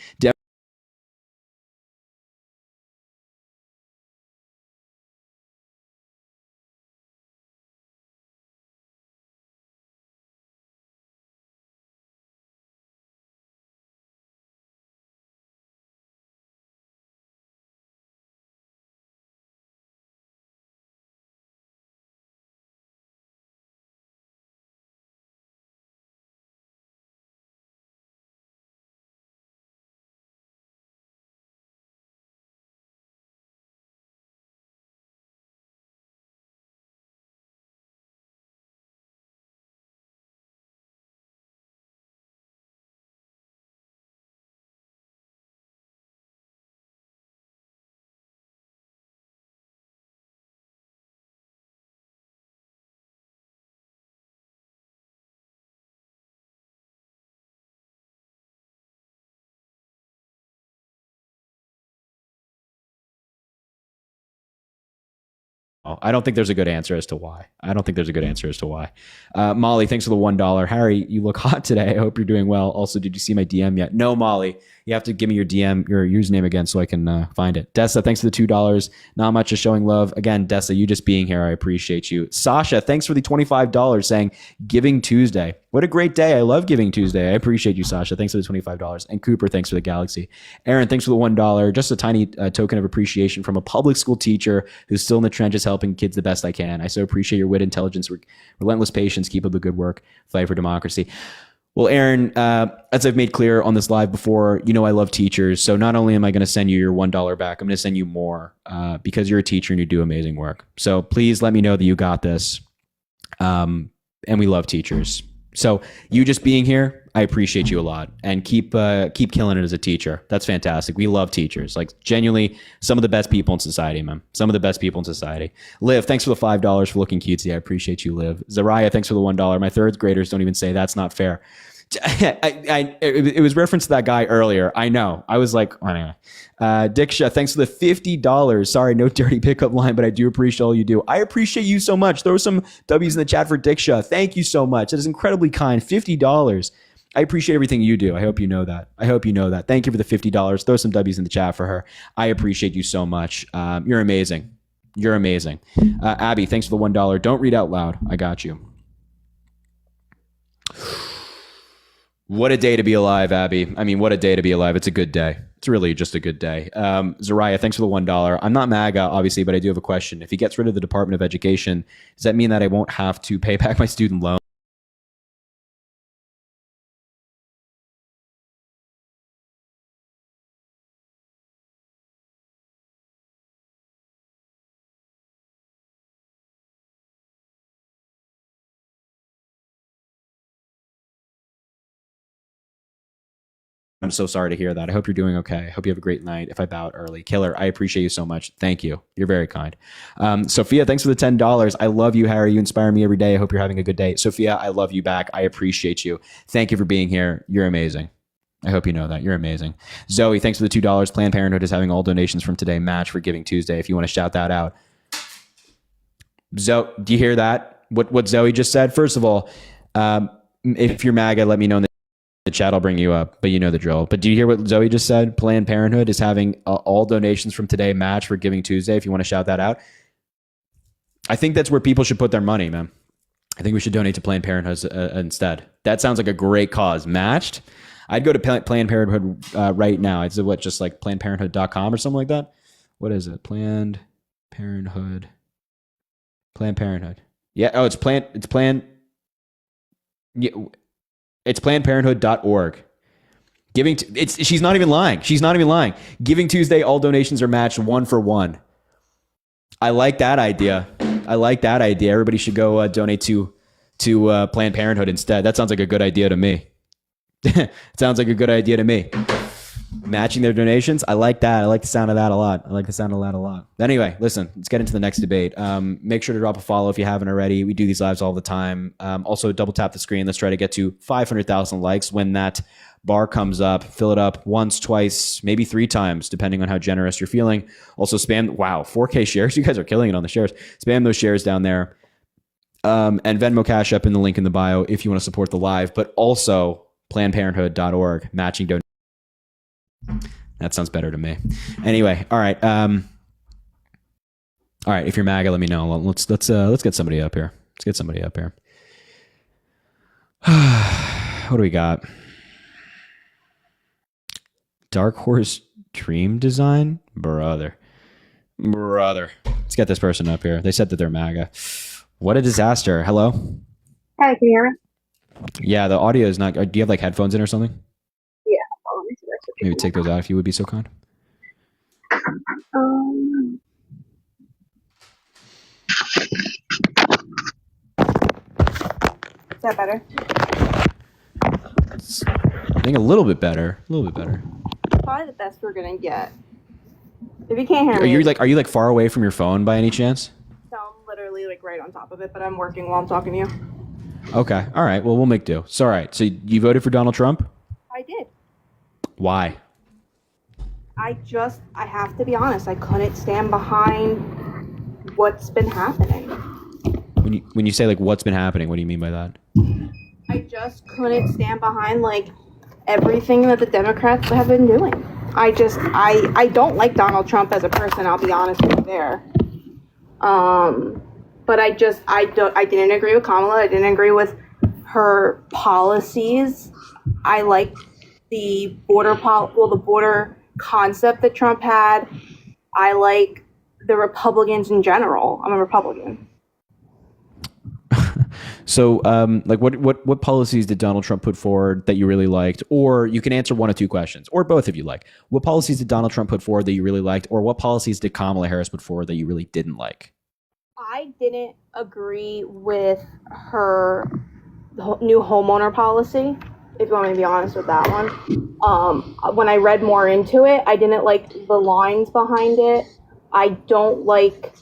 I don't think there's a good answer as to why. Molly, thanks for the $1. Harry, you look hot today. I hope you're doing well. Also, did you see my DM yet? No, Molly. You have to give me your DM, your username again so I can find it. Dessa, thanks for the $2. Not much is showing love. Again, Dessa, you just being here, I appreciate you. Sasha, thanks for the $25 saying Giving Tuesday. What a great day. I love Giving Tuesday. I appreciate you, Sasha. Thanks for the $25. And Cooper, thanks for the Galaxy. Aaron, thanks for the $1. Just a tiny token of appreciation from a public school teacher who's still in the trenches helping kids the best I can. I so appreciate your wit, intelligence, relentless patience. Keep up the good work. Fight for democracy. Well, Aaron, as I've made clear on this live before, you know I love teachers. So not only am I going to send you your $1 back, I'm going to send you more because you're a teacher and you do amazing work. So please let me know that you got this. And we love teachers. So you just being here, I appreciate you a lot, and keep killing it as a teacher. That's fantastic. We love teachers, like genuinely some of the best people in society, man. Some of the best people in society. Liv, thanks for the $5 for looking cutesy. I appreciate you, Liv. Zariah, thanks for the $1. My third graders don't even say that's not fair. It was reference to that guy earlier. I know. I was like, oh, anyway. Diksha, thanks for the $50. Sorry, no dirty pickup line, but I do appreciate all you do. I appreciate you so much. Throw some W's in the chat for Diksha. Thank you so much. That is incredibly kind. $50. I appreciate everything you do. I hope you know that. Thank you for the $50. Throw some W's in the chat for her. I appreciate you so much. You're amazing. Abby, thanks for the $1. Don't read out loud. I got you. What a day to be alive, Abby. I mean, what a day to be alive. It's a good day. It's really just a good day. Zariah, thanks for the $1. I'm not MAGA, obviously, but I do have a question. If he gets rid of the Department of Education, does that mean that I won't have to pay back my student loan? I'm so sorry to hear that. I hope you're doing okay. I hope you have a great night. If I bow out early, Killer, I appreciate you so much. Thank you. You're very kind. Sophia, thanks for the $10. I love you, Harry. You inspire me every day. I hope you're having a good day. Sophia, I love you back. I appreciate you. Thank you for being here. You're amazing. I hope you know that. You're amazing. Zoe, thanks for the $2. Planned Parenthood is having all donations from today match for Giving Tuesday. If you want to shout that out. Zoe, do you hear that? What Zoe just said? First of all, if you're MAGA, let me know in the chat, I'll bring you up, but you know the drill. But do you hear what Zoe just said? Planned Parenthood is having all donations from today match for Giving Tuesday. If you want to shout that out, I think that's where people should put their money, man. I think we should donate to Planned Parenthood instead. That sounds like a great cause. Matched. I'd go to Planned Parenthood right now. It's what, just like PlannedParenthood.com or something like that. What is it? Planned Parenthood. Yeah. Oh, it's Planned. Yeah. It's PlannedParenthood.org. She's not even lying. Giving Tuesday, all donations are matched 1 for 1. I like that idea. Everybody should go donate to Planned Parenthood instead. That sounds like a good idea to me. Matching their donations. I like that. I like the sound of that a lot. Anyway, listen, let's get into the next debate. Make sure to drop a follow if you haven't already. We do these lives all the time. Also, double tap the screen. Let's try to get to 500,000 likes when that bar comes up. Fill it up once, twice, maybe 3 times, depending on how generous you're feeling. Also, spam. Wow, 4K shares. You guys are killing it on the shares. Spam those shares down there. And Venmo Cash App in the link in the bio if you want to support the live, but also PlannedParenthood.org, matching donations. That sounds better to me. Anyway, all right. If you're MAGA, let me know. Let's get somebody up here. What do we got? Dark Horse Dream Design, brother. Let's get this person up here. They said that they're MAGA. What a disaster. Hello. Hi, can you hear me? Yeah, the audio is not. Do you have like headphones in or something? Yeah. Maybe take those out if you would be so kind. Is that better? I think a little bit better. Probably the best we're gonna get. If you can't hear me, are you like far away from your phone by any chance? No, I'm literally like right on top of it, but I'm working while I'm talking to you. Okay. All right. Well, we'll make do. So, all right. So you voted for Donald Trump? I did. Why? I have to be honest, I couldn't stand behind what's been happening. When you say like what's been happening, what do you mean by that? I just couldn't stand behind like everything that the Democrats have been doing. I don't like Donald Trump as a person, I'll be honest with you there. But I didn't agree with Kamala. I didn't agree with her policies. I like the border concept that Trump had. I like the Republicans in general. I'm a Republican. So, like, what policies did Donald Trump put forward that you really liked? Or you can answer one of two questions, or both if you like. What policies did Donald Trump put forward that you really liked, or what policies did Kamala Harris put forward that you really didn't like? I didn't agree with her new homeowner policy, if you want me to be honest with that one. When I read more into it, I didn't like the lines behind it. I don't like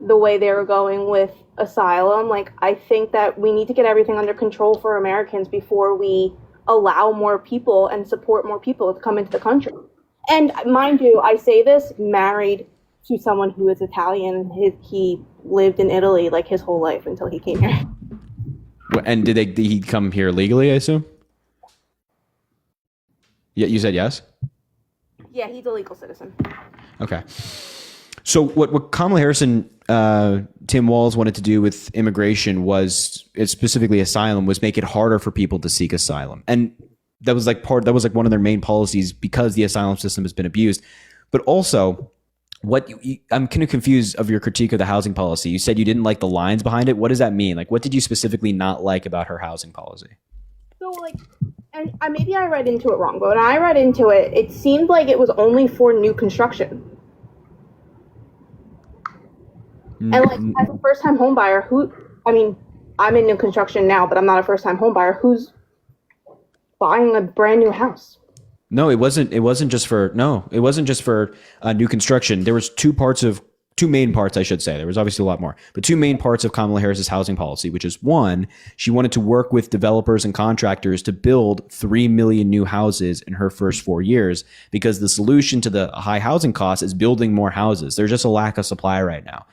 the way they were going with asylum. Like, I think that we need to get everything under control for Americans before we allow more people and support more people to come into the country. And mind you, I say this married to someone who is Italian. He lived in Italy like his whole life until he came here. And did he come here legally, I assume? Yeah, you said yes? Yeah, he's a legal citizen. Okay. So what Kamala Harris and Tim Walz wanted to do with immigration specifically asylum, was make it harder for people to seek asylum. And that was like one of their main policies because the asylum system has been abused. But also, I'm kind of confused of your critique of the housing policy. You said you didn't like the lines behind it. What does that mean? Like, what did you specifically not like about her housing policy? So, like, and maybe I read into it wrong, but when I read into it, it seemed like it was only for new construction. And like, as a first-time home buyer, I'm in new construction now, but I'm not a first-time home buyer. Who's buying a brand new house? No, it wasn't just for new construction. There was two main parts, I should say. There was obviously a lot more, but two main parts of Kamala Harris's housing policy, which is one, she wanted to work with developers and contractors to build 3 million new houses in her first 4 years, because the solution to the high housing costs is building more houses. There's just a lack of supply right now.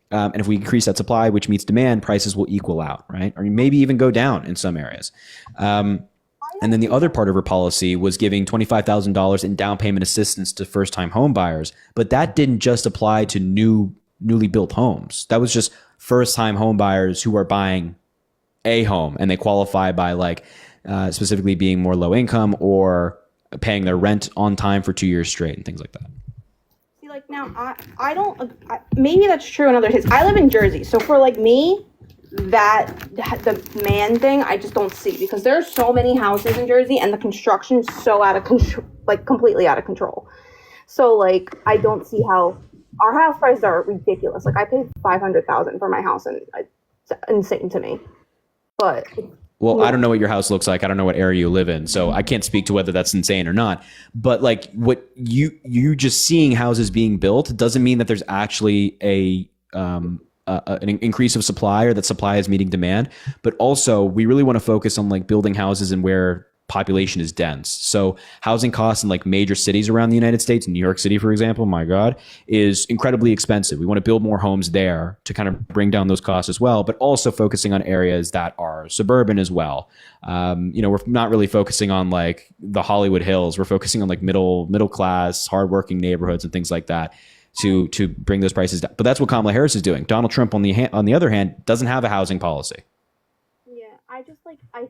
And if we increase that supply, which meets demand, prices will equal out, right? Or maybe even go down in some areas. And then the other part of her policy was giving $25,000 in down payment assistance to first-time home buyers. But that didn't just apply to newly built homes. That was just first-time home buyers who are buying a home, and they qualify by specifically being more low income or paying their rent on time for 2 years straight and things like that. See, like, now I don't. Maybe that's true in other cases. I live in Jersey, so for like me, the man thing I just don't see, because there are so many houses in Jersey and the construction's so out of control, like completely out of control. So like, I don't see how our house prices are ridiculous. Like, I paid $500,000 for my house, and it's insane to me. But well, I don't know what your house looks like. I don't know what area you live in, so I can't speak to whether that's insane or not. But like, what you just seeing houses being built doesn't mean that there's actually an increase of supply, or that supply is meeting demand. But also, we really want to focus on like building houses in where population is dense. So housing costs in like major cities around the United States, New York City, for example, my God, is incredibly expensive. We want to build more homes there to kind of bring down those costs as well, but also focusing on areas that are suburban as well. We're not really focusing on like the Hollywood Hills. We're focusing on like middle class, hardworking neighborhoods and things like that, to bring those prices down. But that's what Kamala Harris is doing. Donald Trump, on the other hand, doesn't have a housing policy. Yeah,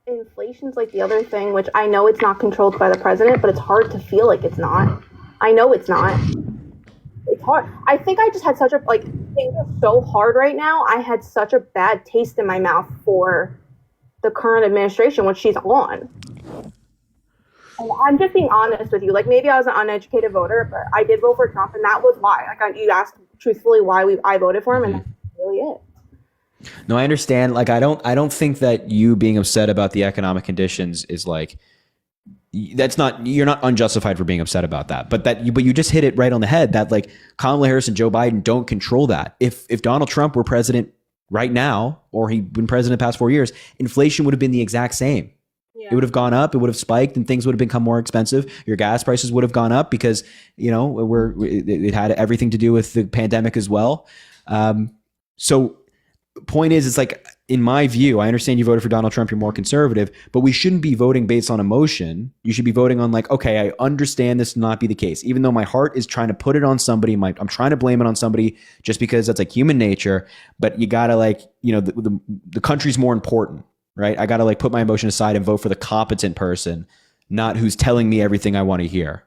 inflation's like the other thing, which I know it's not controlled by the president, but it's hard to feel like it's not. I know it's not. It's hard. I think I just had such things are so hard right now. I had such a bad taste in my mouth for the current administration, which she's on. And I'm just being honest with you. Like, maybe I was an uneducated voter, but I did vote for Trump, and that was why. Like, you asked truthfully why I voted for him, and that's really it. No, I understand. Like, I don't think that you being upset about the economic conditions is like, you're not unjustified for being upset about that. But you just hit it right on the head that like Kamala Harris and Joe Biden don't control that. If Donald Trump were president right now, or he'd been president the past 4 years, inflation would have been the exact same. Yeah. It would have gone up, it would have spiked, and things would have become more expensive. Your gas prices would have gone up because, it had everything to do with the pandemic as well. So point is, it's like, in my view, I understand you voted for Donald Trump, you're more conservative, but we shouldn't be voting based on emotion. You should be voting on like, okay, I understand this to not be the case, even though my heart is trying to put it on somebody. I'm trying to blame it on somebody just because that's like human nature. But you gotta the country's more important, right? I gotta put my emotion aside and vote for the competent person, not who's telling me everything I want to hear.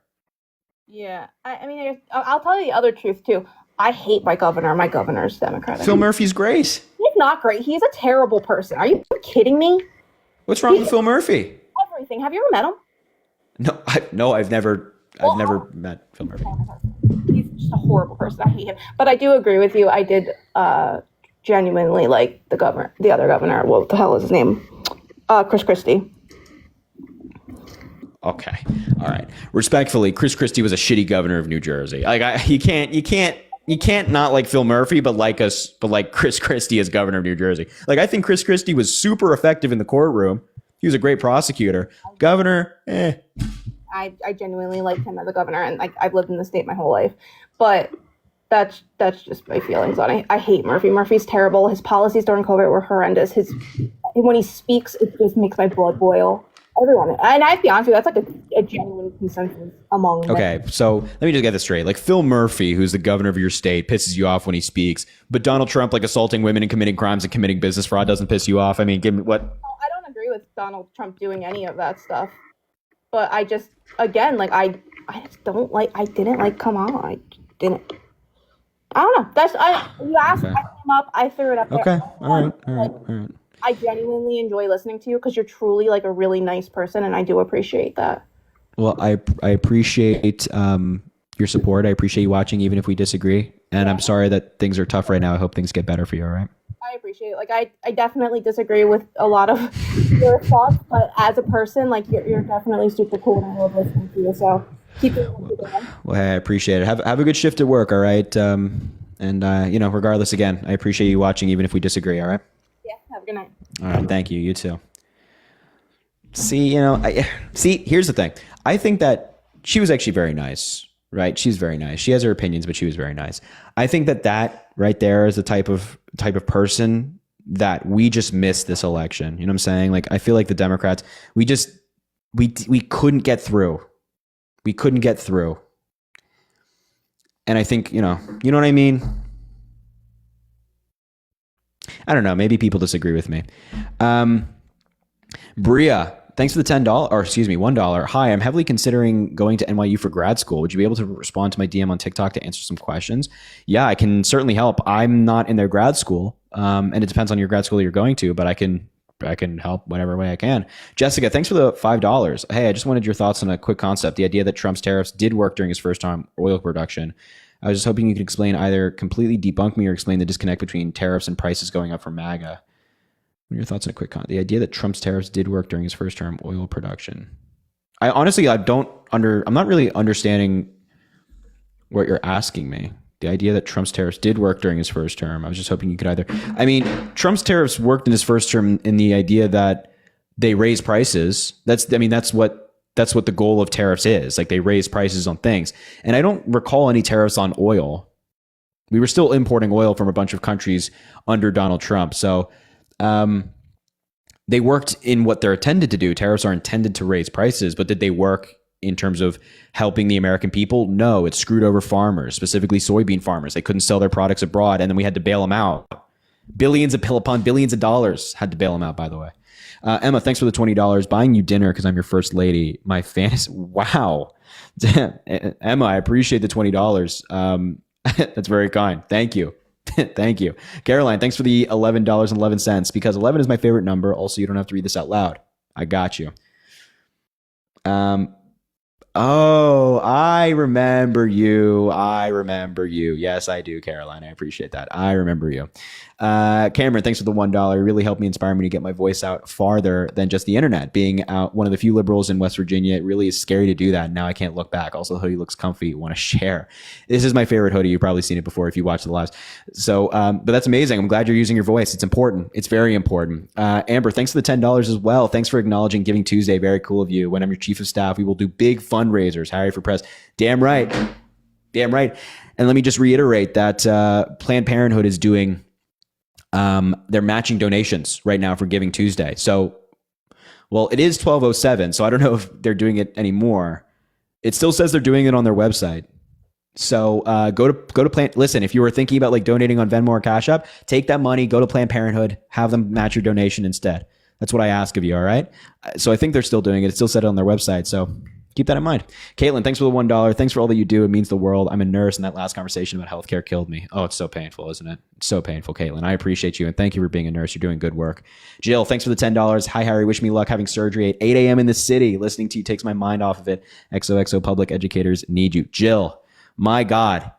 Yeah, I mean, I'll tell you the other truth too. I hate my governor. My governor's Democratic. Phil Murphy's great. He's not great. He's a terrible person. Are you kidding me? What's wrong with Phil Murphy? Everything. Have you ever met him? I've never met Phil Murphy. He's just a horrible person. I hate him. But I do agree with you. I did genuinely like the other governor. What the hell is his name? Chris Christie. Okay. All right. Respectfully, Chris Christie was a shitty governor of New Jersey. You can't not like Phil Murphy, but like Chris Christie as governor of New Jersey. I think Chris Christie was super effective in the courtroom. He was a great prosecutor. Governor, I genuinely like him as a governor, and I've lived in the state my whole life. But that's just my feelings on it. I hate Murphy. Murphy's terrible. His policies during COVID were horrendous. When he speaks, it just makes my blood boil. Everyone, and I have to be honest with you, that's a genuine consensus among them. Okay, so let me just get this straight. Phil Murphy, who's the governor of your state, pisses you off when he speaks, but Donald Trump, assaulting women and committing crimes and committing business fraud, doesn't piss you off. I mean, give me what? I don't agree with Donald Trump doing any of that stuff, but I just, again, I just don't like. I didn't like. Come on, I didn't. I don't know. You asked, okay. I came up, I threw it up there. Okay, all right. I genuinely enjoy listening to you because you're truly a really nice person, and I do appreciate that. Well, I appreciate your support. I appreciate you watching, even if we disagree. And yeah. I'm sorry that things are tough right now. I hope things get better for you, all right? I appreciate it. I definitely disagree with a lot of your thoughts, but as a person, you're definitely super cool, and I love listening to you. So keep it going. Well, hey, I appreciate it. Have a good shift at work, all right? Regardless, again, I appreciate you watching, even if we disagree, all right? Have a good night. All right. Thank you. You too. See, here's the thing. I think that she was actually very nice, right? She's very nice. She has her opinions, but she was very nice. I think that right there is the type of person that we just missed this election. You know what I'm saying? I feel like the Democrats, we couldn't get through. We couldn't get through. And I think, you know what I mean? I don't know. Maybe people disagree with me. Bria, thanks for the $1. Hi, I'm heavily considering going to NYU for grad school. Would you be able to respond to my DM on TikTok to answer some questions? Yeah, I can certainly help. I'm not in their grad school, and it depends on your grad school you're going to, but I can help whatever way I can. Jessica, thanks for the $5. Hey, I just wanted your thoughts on a quick concept. The idea that Trump's tariffs did work during his first time oil production. I was just hoping you could explain, either completely debunk me or explain the disconnect between tariffs and prices going up for MAGA. What are your thoughts on a quick comment? The idea that Trump's tariffs did work during his first term oil production. I'm not really understanding what you're asking me. The idea that Trump's tariffs did work during his first term. I was just hoping you could Trump's tariffs worked in his first term in the idea that they raise prices. That's what the goal of tariffs is. They raise prices on things. And I don't recall any tariffs on oil. We were still importing oil from a bunch of countries under Donald Trump. So they worked in what they're intended to do. Tariffs are intended to raise prices, but did they work in terms of helping the American people? No, it screwed over farmers, specifically soybean farmers. They couldn't sell their products abroad, and then we had to bail them out. Billions upon billions of dollars had to bail them out, by the way. Emma, thanks for the $20. Buying you dinner because I'm your first lady. My fantasy. Wow. Damn. Emma, I appreciate the $20. That's very kind. Thank you. Thank you. Caroline, thanks for the $11.11. Because 11 is my favorite number. Also, you don't have to read this out loud. I got you. Oh, I remember you. I remember you. Yes, I do, Caroline. I appreciate that. I remember you. Cameron, thanks for the $1. It really helped me, inspire me to get my voice out farther than just the internet. Being out one of the few liberals in West Virginia, it really is scary to do that. Now I can't look back. Also, the hoodie looks comfy. Want to share. This is my favorite hoodie. You've probably seen it before if you watch the lives. So, but that's amazing. I'm glad you're using your voice. It's important. It's very important. Amber, thanks for the $10 as well. Thanks for acknowledging Giving Tuesday. Very cool of you. When I'm your chief of staff, we will do big fundraisers. Harry for Press. Damn right. Damn right. And let me just reiterate that Planned Parenthood is doing, they're matching donations right now for Giving Tuesday. So, well, it is 12:07, so I don't know if they're doing it anymore. It still says they're doing it on their website. So go to Planned. Listen, if you were thinking about like donating on Venmo or Cash App, take that money, go to Planned Parenthood, have them match your donation instead. That's what I ask of you. All right. So I think they're still doing it. It still said it on their website. So keep that in mind. Caitlin, thanks for the $1. Thanks for all that you do. It means the world. I'm a nurse, and that last conversation about healthcare killed me. Oh, it's so painful, isn't it? It's so painful, Caitlin. I appreciate you, and thank you for being a nurse. You're doing good work. Jill, thanks for the $10. Hi, Harry. Wish me luck having surgery at 8 a.m. in the city. Listening to you takes my mind off of it. XOXO public educators need you. Jill, my God,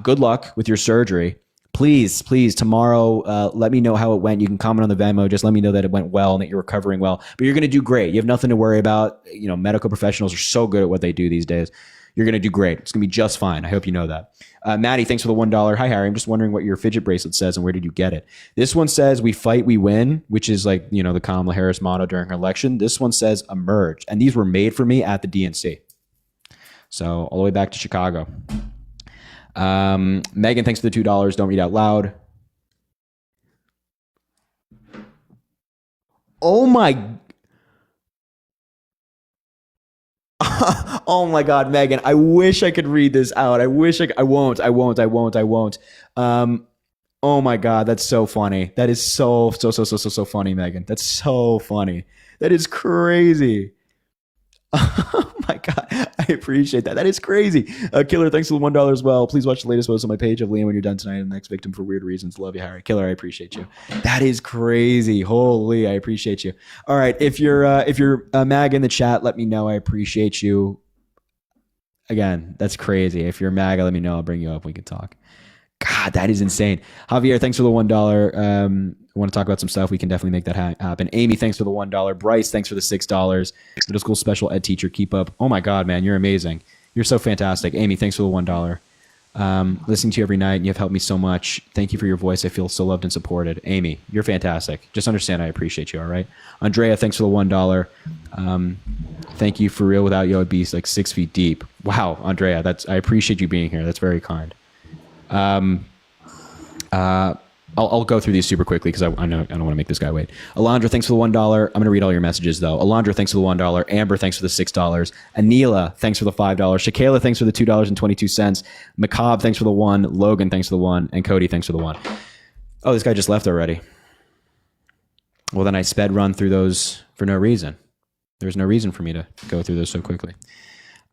good luck with your surgery. Please, tomorrow, let me know how it went. You can comment on the Venmo. Just let me know that it went well and that you're recovering well. But you're going to do great. You have nothing to worry about. You know, medical professionals are so good at what they do these days. You're going to do great. It's going to be just fine. I hope you know that. Maddie, thanks for the $1. Hi, Harry. I'm just wondering what your fidget bracelet says and where did you get it? This one says, "We fight, we win," which is like, you know, the Kamala Harris motto during her election. This one says, "Emerge." And these were made for me at the DNC. So all the way back to Chicago. Megan, thanks for the $2. Don't read out loud. Oh my. Oh my God, Megan. I wish I could read this out. I wish I won't. Oh my God. That's so funny. That is so funny, Megan. That's so funny. That is crazy. Oh my God. I appreciate that. That is crazy. Killer, thanks for the $1 as well. Please watch the latest post on my page of Liam when you're done tonight. And the next victim for weird reasons. Love you, Harry. Killer, I appreciate you. That is crazy. Holy, I appreciate you. All right. If you're mag in the chat, let me know. I appreciate you. Again, that's crazy. If you're mag, let me know. I'll bring you up. We can talk. God, that is insane. Javier, thanks for the $1. I want to talk about some stuff. We can definitely make that happen. Amy, thanks for the $1. Bryce, thanks for the $6. Middle school special ed teacher, keep up. Oh my God, man, you're amazing. You're so fantastic. Amy, thanks for the $1. Listening to you every night, and you've helped me so much. Thank you for your voice. I feel so loved and supported. Amy, you're fantastic. Just understand I appreciate you, all right? Andrea, thanks for the $1. Thank you for real. Without you, I'd be like 6 feet deep. Wow, Andrea, I appreciate you being here. That's very kind. I'll go through these super quickly because I know I don't want to make this guy wait. Alondra, thanks for the $1. I'm going to read all your messages though. Alondra, thanks for the $1. Amber, thanks for the $6. Anila, thanks for the $5. Shakayla, thanks for the $2.22. Macabre, thanks for the $1. Logan, thanks for the $1. And Cody, thanks for the $1. Oh, this guy just left already. Well, then I sped run through those for no reason. There's no reason for me to go through those so quickly.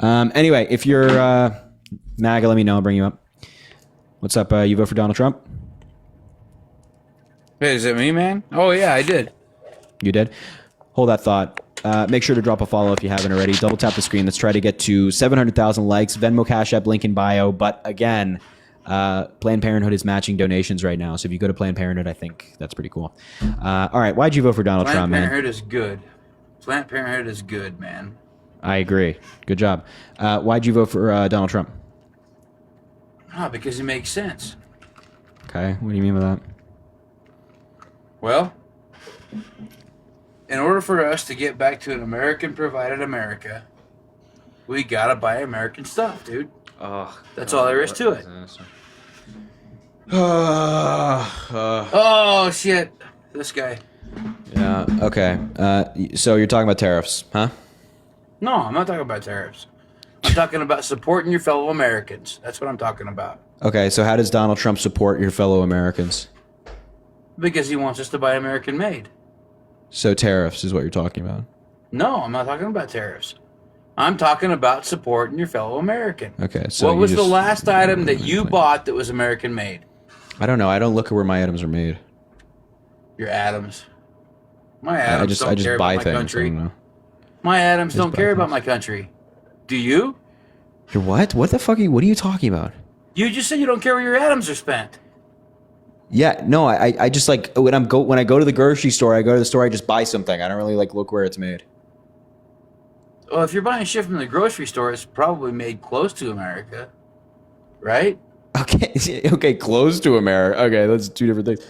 Anyway, if you're MAGA, let me know. I'll bring you up. What's up? You vote for Donald Trump? Hey, is it me, man? Oh, yeah, I did. You did? Hold that thought. Make sure to drop a follow if you haven't already. Double tap the screen. Let's try to get to 700,000 likes. Venmo, Cash App, link in bio. But again, Planned Parenthood is matching donations right now. So if you go to Planned Parenthood, I think that's pretty cool. All right. Why'd you vote for Donald Trump, man? Planned Parenthood is good. Planned Parenthood is good, man. I agree. Good job. Why'd you vote for Donald Trump? Ah, because it makes sense. Okay. What do you mean by that? Well, in order for us to get back to an American-provided America, we gotta buy American stuff, dude. Oh, that's all there is to it. Oh, shit. This guy. Yeah, okay. So you're talking about tariffs, huh? No, I'm not talking about tariffs. I'm talking about supporting your fellow Americans. That's what I'm talking about. Okay, so how does Donald Trump support your fellow Americans? Because he wants us to buy American-made. So tariffs is what you're talking about? No, I'm not talking about tariffs. I'm talking about supporting your fellow American. Okay, so what was the last item that you bought that was American-made? I don't know. I don't look at where my items are made. Your atoms. My atoms don't care about my country. I don't know. My atoms don't care about my country. Do you? You're what? What the fuck what are you talking about? You just said you don't care where your atoms are spent. Yeah, no, I just like when I go to the grocery store, I go to the store, I just buy something. I don't really like look where it's made. Well, if you're buying shit from the grocery store, it's probably made close to America, right? Okay, close to America. Okay, that's two different things.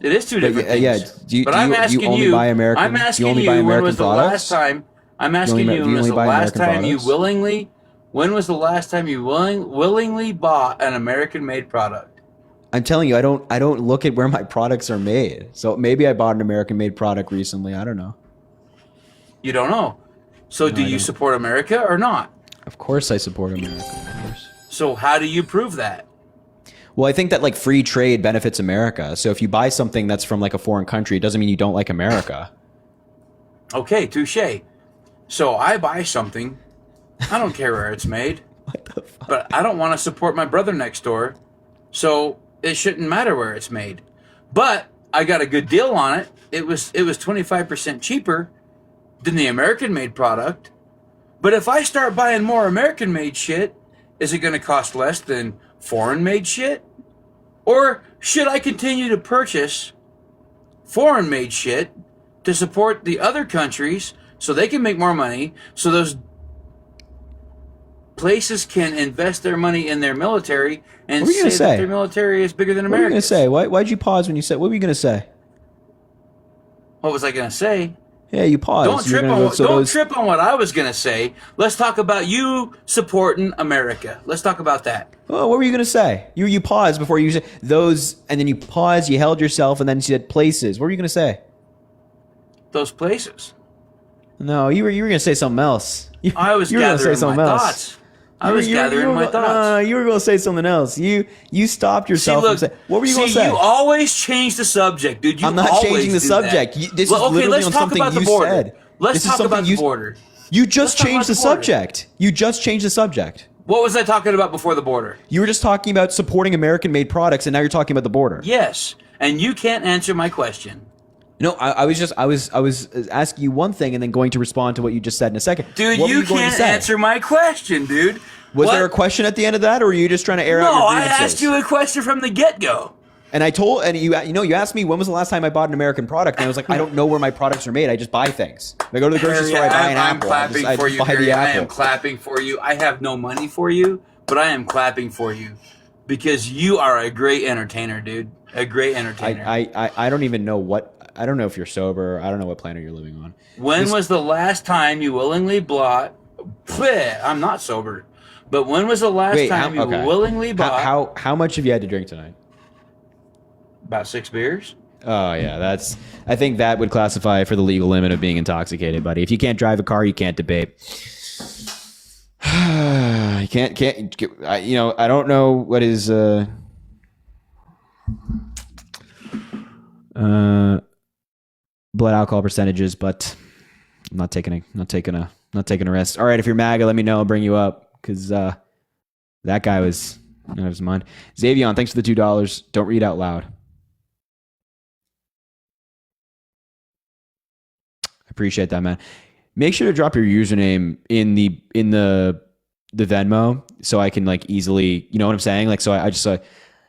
It is two different things. Yeah, but I'm asking you only buy American? I'm asking you only you buy American when was products? the last time? I'm asking you when was the last time you willingly? When was the last time you willingly bought an American-made product? I'm telling you, I don't look at where my products are made. So maybe I bought an American-made product recently. I don't know. You don't know. So do you support America or not? Of course I support America. Of course. So how do you prove that? Well, I think that like free trade benefits America. So if you buy something that's from like a foreign country, it doesn't mean you don't like America. Okay, touche. So I buy something. I don't care where it's made. What the fuck? But I don't want to support my brother next door. So it shouldn't matter where it's made. But I got a good deal on it. It was 25% cheaper than the American-made product. But if I start buying more American-made shit, is it going to cost less than foreign-made shit? Or should I continue to purchase foreign-made shit to support the other countries so they can make more money, so those places can invest their money in their military and say that their military is bigger than America's? What were you going to say? Why'd you pause when you said, what were you going to say? What was I going to say? Yeah, you paused. Don't trip on what I was going to say. Let's talk about you supporting America. Let's talk about that. Oh, what were you going to say? You paused before you said those, and then you paused, you held yourself, and then you said places. What were you going to say? Those places. No, you were going to say something else. I was gathering my thoughts. I was gathering my thoughts. No, you were going to say something else. You stopped yourself from saying, what were you going to say? You always change the subject, dude. I'm not changing the subject. This is literally on something you said. Let's talk about the border. You just changed the subject. You just changed the subject. What was I talking about before the border? You were just talking about supporting American-made products, and now you're talking about the border. Yes, and you can't answer my question. No, I was asking you one thing and then going to respond to what you just said in a second. Dude, you can't answer my question, dude. Was there a question at the end of that, or were you just trying to air out your grievances? No, I asked you a question from the get-go. And you asked me when was the last time I bought an American product, and I was like, I don't know where my products are made. I just buy things. I go to the grocery store, I buy an apple. I am clapping for you. I have no money for you, but I am clapping for you because you are a great entertainer, dude. A great entertainer. I don't even know what. I don't know if you're sober. I don't know what planet you're living on. When was the last time you willingly bought? I'm not sober. But when was the last time you willingly bought? How much have you had to drink tonight? About 6 beers. Oh yeah, I think that would classify for the legal limit of being intoxicated, buddy. If you can't drive a car, you can't debate. You can't. I don't know what is blood alcohol percentages, but I'm not taking a risk. All right, if you're MAGA, let me know. I'll bring you up because that guy was out of his mind. Xavion, thanks for the $2. Don't read out loud. I appreciate that, man. Make sure to drop your username in the Venmo so I can like easily, you know what I'm saying? Like, so I just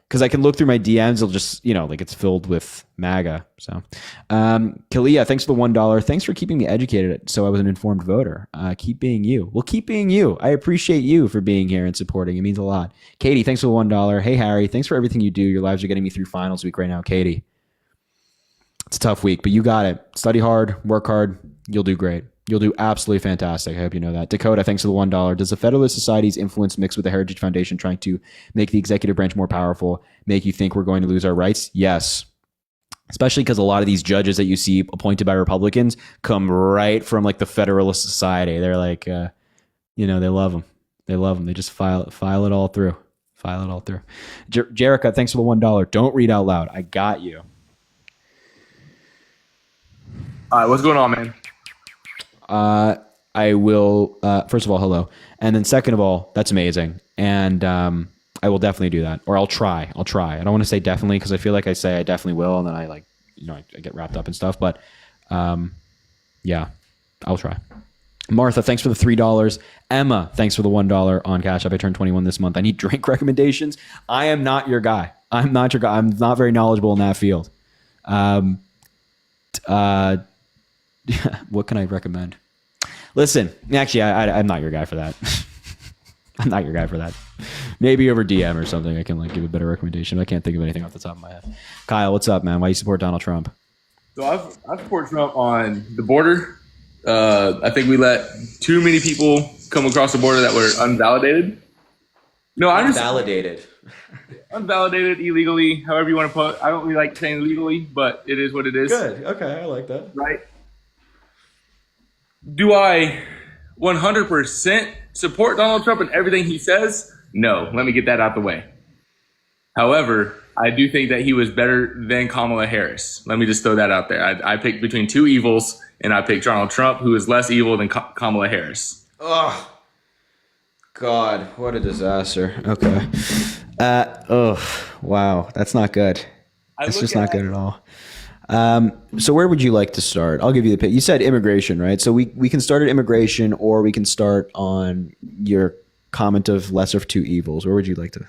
because I can look through my DMs, it'll just, like it's filled with MAGA. So, Kalia, thanks for the $1. Thanks for keeping me educated so I was an informed voter. Keep being you. Well, keep being you. I appreciate you for being here and supporting. It means a lot. Katie, thanks for the $1. Hey, Harry, thanks for everything you do. Your lives are getting me through finals week right now, Katie. It's a tough week, but you got it. Study hard, work hard. You'll do great. You'll do absolutely fantastic. I hope you know that. Dakota, thanks for the $1. Does the Federalist Society's influence mix with the Heritage Foundation trying to make the executive branch more powerful make you think we're going to lose our rights? Yes. Especially because a lot of these judges that you see appointed by Republicans come right from like the Federalist Society. They're like, they love them. They love them. They just file it all through. File it all through. Jerica, thanks for the $1. Don't read out loud. I got you. All right, what's going on, man? I will, first of all, hello. And then second of all, that's amazing. And I will definitely do that. Or I'll try. I don't want to say definitely because I feel like I say I definitely will. And then I get wrapped up in stuff. But yeah, I'll try. Martha, thanks for the $3. Emma, thanks for the $1 on Cash App. I turned 21 this month. I need drink recommendations. I am not your guy. I'm not your guy. I'm not very knowledgeable in that field. What can I recommend? Listen, actually, I'm not your guy for that. I'm not your guy for that. Maybe over DM or something, I can like give a better recommendation. I can't think of anything off the top of my head. Kyle, what's up, man? Why you support Donald Trump? So I support Trump on the border. I think we let too many people come across the border that were unvalidated. No, I'm just unvalidated, illegally, however you want to put. I don't really like saying legally, but it is what it is. Good. Okay, I like that. Right? Do I 100% support Donald Trump and everything he says? No. Let me get that out the way. However, I do think that he was better than Kamala Harris. Let me just throw that out there. I picked between two evils, and I picked Donald Trump, who is less evil than Kamala Harris. Oh, God, what a disaster. Okay. Wow, that's not good. It's just not good at all. So where would you like to start? I'll give you the pick. You said immigration, right? So we can start at immigration, or we can start on your comment of lesser of two evils. Where would you like to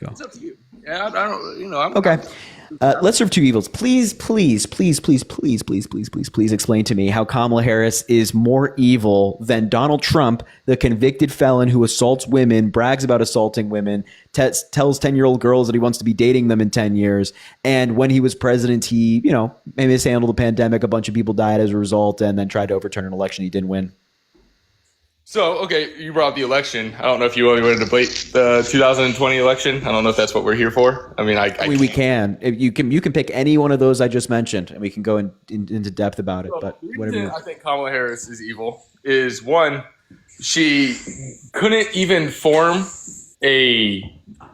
go? It's up to you. Yeah, I don't, I'm okay. Lesser of two evils. Please explain to me how Kamala Harris is more evil than Donald Trump, the convicted felon who assaults women, brags about assaulting women, tells 10-year-old girls that he wants to be dating them in 10 years. And when he was president, he, maybe mishandled the pandemic. A bunch of people died as a result, and then tried to overturn an election he didn't win. So, okay, you brought up the election. I don't know if you want to debate the 2020 election. I don't know if that's what we're here for. I mean, we can. You can pick any one of those I just mentioned, and we can go into depth about it. But whatever. I think Kamala Harris is evil is, one, she couldn't even form a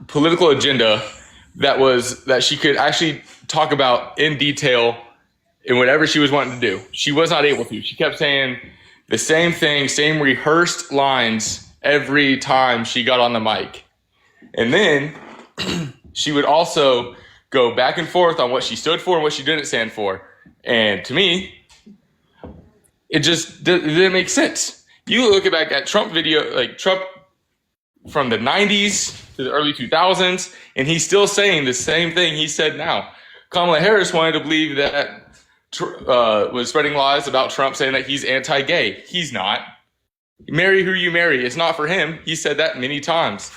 political agenda that she could actually talk about in detail in whatever she was wanting to do. She was not able to. She kept saying the same thing, same rehearsed lines every time she got on the mic. And then she would also go back and forth on what she stood for and what she didn't stand for. And to me, it just didn't make sense. You look back at Trump video, like Trump from the 90s to the early 2000s, and he's still saying the same thing he said now. Kamala Harris wanted to believe that was spreading lies about Trump, saying that he's anti-gay. He's not. Marry who you marry. It's not for him. He said that many times.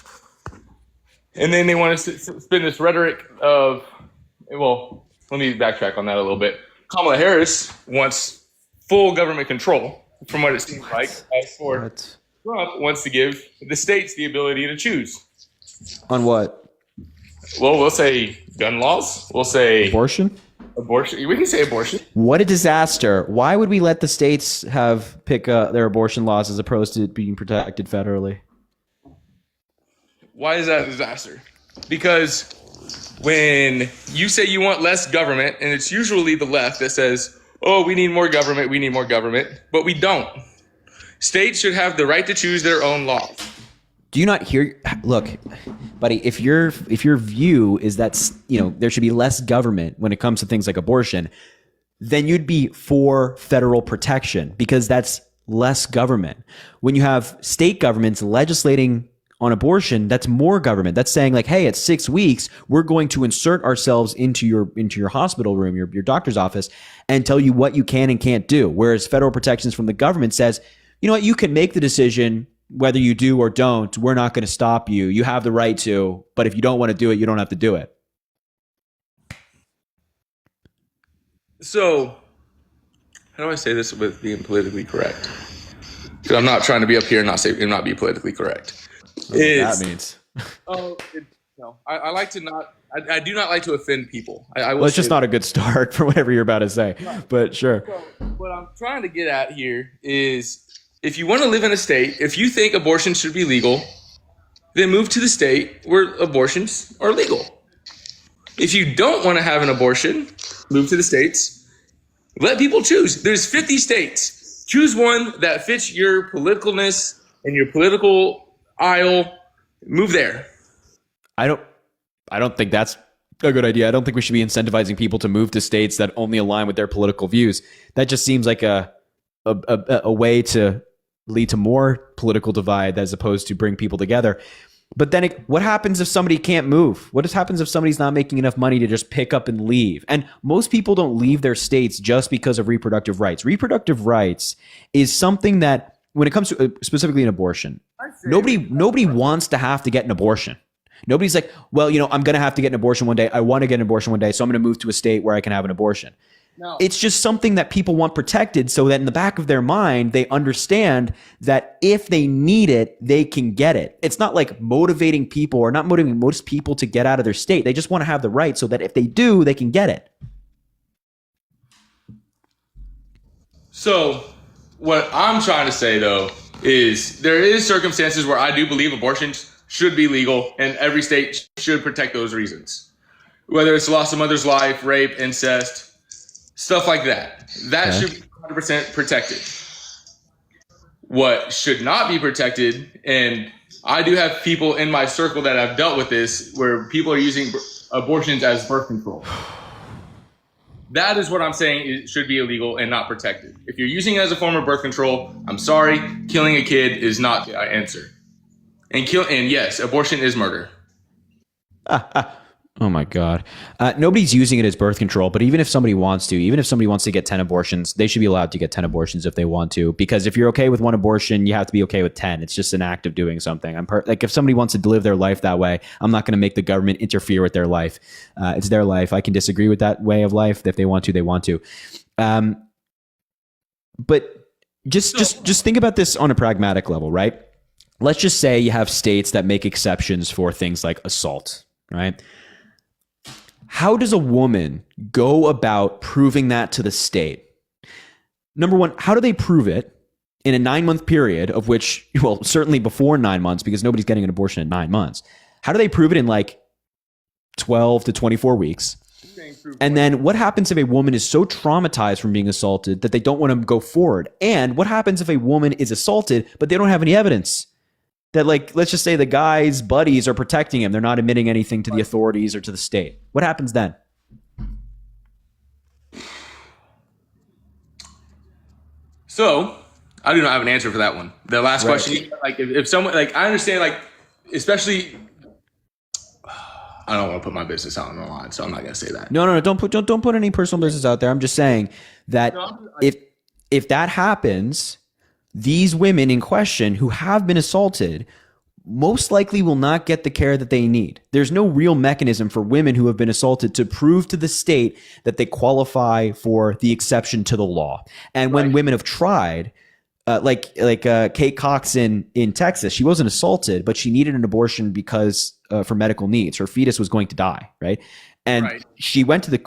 And then they want to spin this rhetoric of, well, let me backtrack on that a little bit. Kamala Harris wants full government control, from what it seems like. As for Trump wants to give the states the ability to choose. On what? Well, we'll say gun laws. We'll say abortion. We can say abortion. What a disaster. Why would we let the states pick their abortion laws as opposed to being protected federally? Why is that a disaster? Because when you say you want less government, and it's usually the left that says, oh, we need more government, but we don't. States should have the right to choose their own laws. Do you not hear? Look, buddy, if your view is that there should be less government when it comes to things like abortion, then you'd be for federal protection, because that's less government. When you have state governments legislating on abortion, that's more government. That's saying like, hey, at 6 weeks, we're going to insert ourselves into your hospital room, your doctor's office, and tell you what you can and can't do. Whereas federal protections from the government says, you know what, you can make the decision whether you do or don't. We're not going to stop you. You have the right to, but if you don't want to do it, you don't have to do it. So, how do I say this with being politically correct? Because I'm not trying to be up here and not be politically correct. That means. I like to not. I do not like to offend people. Well, it's just not a good start for whatever you're about to say. Right. But sure. So, what I'm trying to get at here is, if you want to live in a state, if you think abortion should be legal, then move to the state where abortions are legal. If you don't want to have an abortion, move to the states. Let people choose. There's 50 states. Choose one that fits your politicalness and your political aisle. Move there. I don't think that's a good idea. I don't think we should be incentivizing people to move to states that only align with their political views. That just seems like a way to lead to more political divide as opposed to bring people together. But then what happens if somebody can't move? What happens if somebody's not making enough money to just pick up and leave? And most people don't leave their states just because of reproductive rights. Reproductive rights is something that, when it comes to specifically an abortion, nobody wants to have to get an abortion. Nobody's like, well, I'm going to have to get an abortion one day. I want to get an abortion one day, so I'm going to move to a state where I can have an abortion. No. It's just something that people want protected so that in the back of their mind, they understand that if they need it, they can get it. It's not like motivating people or not motivating most people to get out of their state. They just want to have the right so that if they do, they can get it. So what I'm trying to say, though, is there is circumstances where I do believe abortions should be legal and every state should protect those reasons. Whether it's loss of mother's life, rape, incest, stuff like that. That should be 100% protected. What should not be protected, and I do have people in my circle that have dealt with this, where people are using abortions as birth control. That is what I'm saying, it should be illegal and not protected. If you're using it as a form of birth control, I'm sorry, killing a kid is not the answer. And yes, abortion is murder. Oh my God. Nobody's using it as birth control, but even if somebody wants to get 10 abortions, they should be allowed to get 10 abortions if they want to. Because if you're okay with one abortion, you have to be okay with 10. It's just an act of doing something. Like if somebody wants to live their life that way, I'm not going to make the government interfere with their life. It's their life. I can disagree with that way of life. If they want to, they want to. But just think about this on a pragmatic level, right? Let's just say you have states that make exceptions for things like assault, right? How does a woman go about proving that to the state? Number one, how do they prove it in a 9-month period of which, well, certainly before 9 months, because nobody's getting an abortion at 9 months. How do they prove it in like 12 to 24 weeks? And then what happens if a woman is so traumatized from being assaulted that they don't want to go forward? And what happens if a woman is assaulted, but they don't have any evidence? That, like, let's just say the guy's buddies are protecting him. They're not admitting anything to the authorities or to the state. What happens then? So, I do not have an answer for that one. The last question, like, if someone, like, I understand, like, especially, I don't want to put my business out on the line, so I'm not going to say that. No, don't put any personal business out there. I'm just saying that if that happens, these women in question who have been assaulted most likely will not get the care that they need. There's no real mechanism for women who have been assaulted to prove to the state that they qualify for the exception to the law. And when women have tried, like Kate Cox in Texas, she wasn't assaulted, but she needed an abortion because for medical needs. Her fetus was going to die, right? And she went to the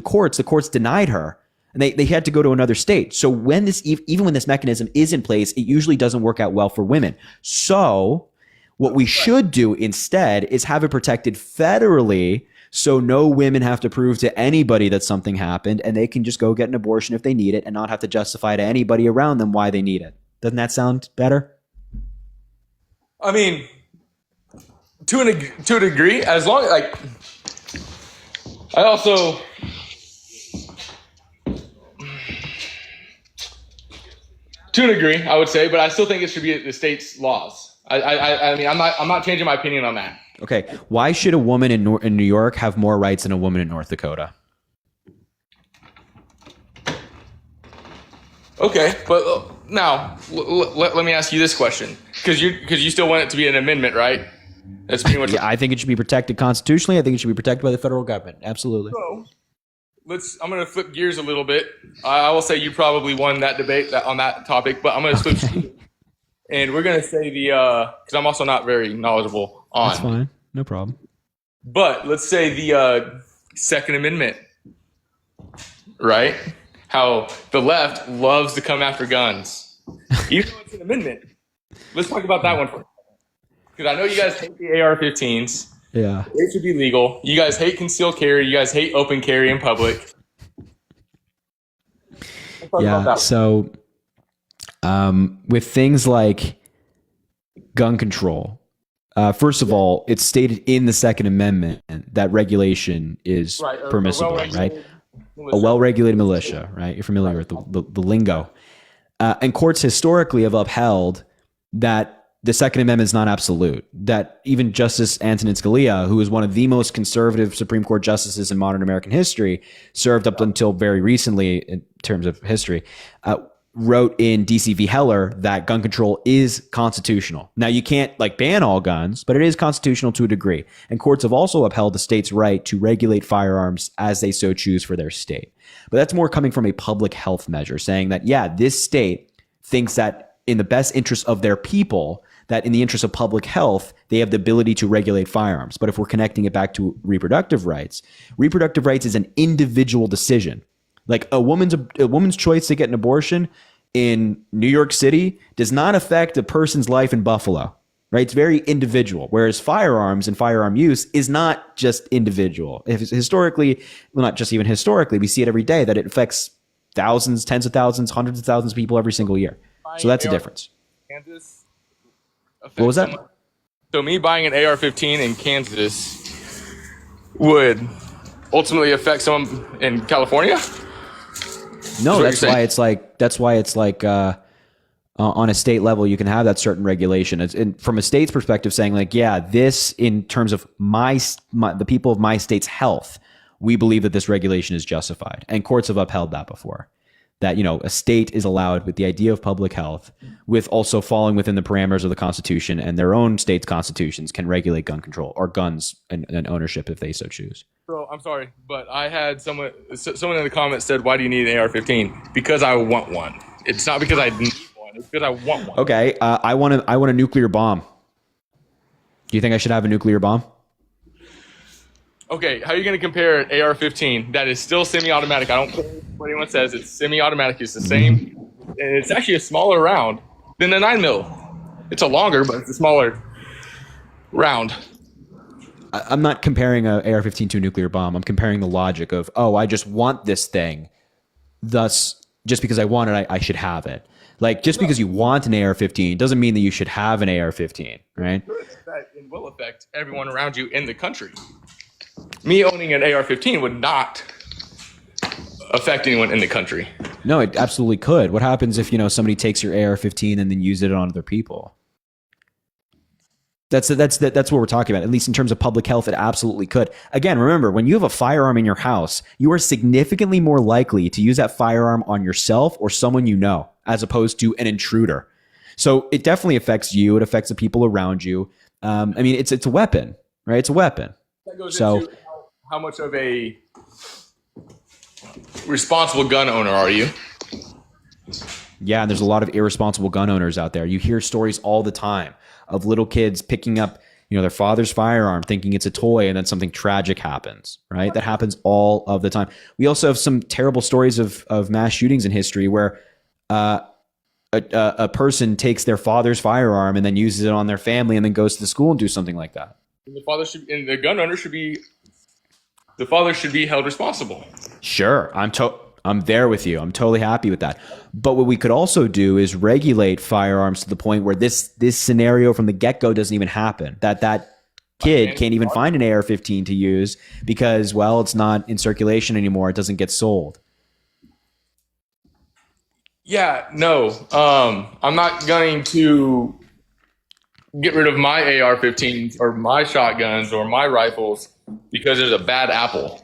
courts. The courts denied her. And they had to go to another state. So even when this mechanism is in place, it usually doesn't work out well for women. So what we should do instead is have it protected federally, so no women have to prove to anybody that something happened, and they can just go get an abortion if they need it and not have to justify to anybody around them why they need it. Doesn't that sound better? I mean, to a degree, as long as, like, I also... To a degree, I would say, but I still think it should be the state's laws. I mean, I'm not changing my opinion on that. Okay, why should a woman in New York have more rights than a woman in North Dakota? Okay, but now let me ask you this question, because you still want it to be an amendment, right? That's pretty much. Yeah, I think it should be protected constitutionally. I think it should be protected by the federal government. Absolutely. So, I'm going to flip gears a little bit. I will say you probably won that debate on that topic, but I'm going to switch. And we're going to say because I'm also not very knowledgeable on. That's fine. No problem. But let's say the Second Amendment, right? How the left loves to come after guns. Even though it's an amendment. Let's talk about that one first. Because I know you guys hate the AR-15s. Yeah. They should be legal. You guys hate concealed carry. You guys hate open carry in public. Yeah. So, with things like gun control, first of all, it's stated in the Second Amendment that regulation is permissible, right? A well-regulated militia, right? You're familiar with the lingo. And courts historically have upheld that the Second Amendment is not absolute, that even Justice Antonin Scalia, who is one of the most conservative Supreme Court justices in modern American history, served up until very recently in terms of history, wrote in DC v. Heller that gun control is constitutional. Now, you can't like ban all guns, but it is constitutional to a degree. And courts have also upheld the state's right to regulate firearms as they so choose for their state. But that's more coming from a public health measure, saying that, yeah, this state thinks that in the best interest of their people, that in the interest of public health, they have the ability to regulate firearms. But if we're connecting it back to reproductive rights is an individual decision. Like a woman's choice to get an abortion in New York City does not affect a person's life in Buffalo, right? It's very individual. Whereas firearms and firearm use is not just individual. If historically, well, not just even historically, we see it every day that it affects thousands, tens of thousands, hundreds of thousands of people every single year. So that's a difference. Kansas. What was that? So me buying an AR-15 in Kansas would ultimately affect someone in California? No, that's why it's like on a state level, you can have that certain regulation. And from a state's perspective, saying like, yeah, this in terms of the people of my state's health, we believe that this regulation is justified. And courts have upheld that before. That, you know, a state is allowed with the idea of public health, with also falling within the parameters of the Constitution, and their own state's constitutions can regulate gun control or guns and ownership if they so choose. Bro, I'm sorry, but I had someone in the comments said, why do you need an AR-15? Because I want one. It's not because I need one. It's because I want one. Okay, I want a nuclear bomb. Do you think I should have a nuclear bomb? Okay, how are you going to compare an AR-15 that is still semi-automatic? I don't care what anyone says. It's semi-automatic. It's the same. And it's actually a smaller round than the 9mm. It's a longer, but it's a smaller round. I'm not comparing a AR-15 to a nuclear bomb. I'm comparing the logic of, oh, I just want this thing. Thus, just because I want it, I should have it. Like, just because you want an AR-15 doesn't mean that you should have an AR-15, right? That it will affect everyone around you in the country. Me owning an AR-15 would not affect anyone in the country. No, it absolutely could. What happens if, you know, somebody takes your AR-15 and then uses it on other people? That's what we're talking about. At least in terms of public health, it absolutely could. Again, remember, when you have a firearm in your house, you are significantly more likely to use that firearm on yourself or someone you know, as opposed to an intruder. So it definitely affects you. It affects the people around you. I mean, it's a weapon, right? It's a weapon. That goes into how much of a responsible gun owner are you? Yeah, and there's a lot of irresponsible gun owners out there. You hear stories all the time of little kids picking up, you know, their father's firearm, thinking it's a toy, and then something tragic happens, right? That happens all of the time. We also have some terrible stories of mass shootings in history where a person takes their father's firearm and then uses it on their family and then goes to the school and do something like that. And the gun owner should be, the father should be held responsible. Sure, I'm there with you. I'm totally happy with that. But what we could also do is regulate firearms to the point where this scenario from the get-go doesn't even happen. That kid can't even find an AR-15 to use because, well, it's not in circulation anymore. It doesn't get sold. Yeah, no. I'm not going to get rid of my AR-15s or my shotguns or my rifles because there's a bad apple.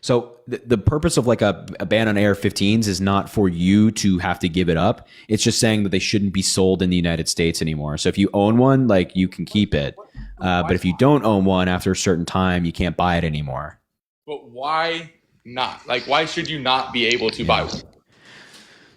So the purpose of like a ban on AR-15s is not for you to have to give it up. It's just saying that they shouldn't be sold in the United States anymore. So if you own one, like you can keep it. But if you don't own one after a certain time, you can't buy it anymore. But why not? Like, why should you not be able to buy one?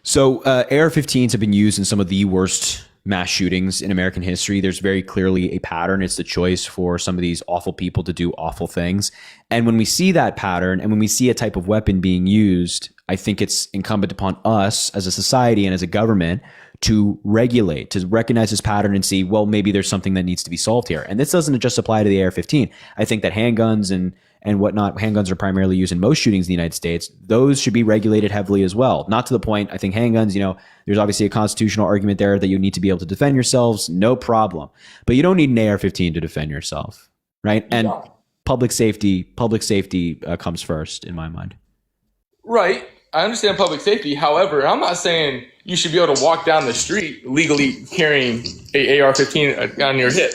So AR-15s have been used in some of the worst mass shootings in American history. There's very clearly a pattern. It's the choice for some of these awful people to do awful things. And when we see that pattern and when we see a type of weapon being used, I think it's incumbent upon us as a society and as a government to regulate, to recognize this pattern and see, well, maybe there's something that needs to be solved here. And this doesn't just apply to the AR-15. I think that handguns and whatnot, handguns are primarily used in most shootings in the United States. Those should be regulated heavily as well. Not to the point, I think handguns, you know, there's obviously a constitutional argument there that you need to be able to defend yourselves, no problem. But you don't need an AR-15 to defend yourself, right? And public safety comes first in my mind. Right. understand public safety. However, I'm not saying you should be able to walk down the street legally carrying a AR-15 on your hip.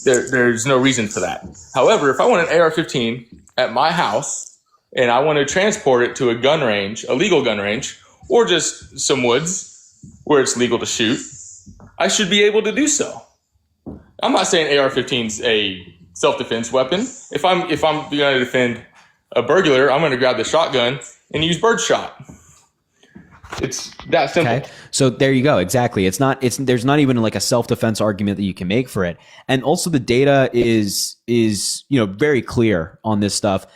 There's no reason for that. However, if I want an AR-15 at my house and I want to transport it to a gun range, a legal gun range, or just some woods where it's legal to shoot, I should be able to do so. I'm not saying AR-15's a self-defense weapon. If I'm going to defend a burglar, I'm going to grab the shotgun and use birdshot. It's that simple. Okay. So there you go. Exactly. There's not even like a self-defense argument that you can make for it. And also the data is, very clear on this stuff.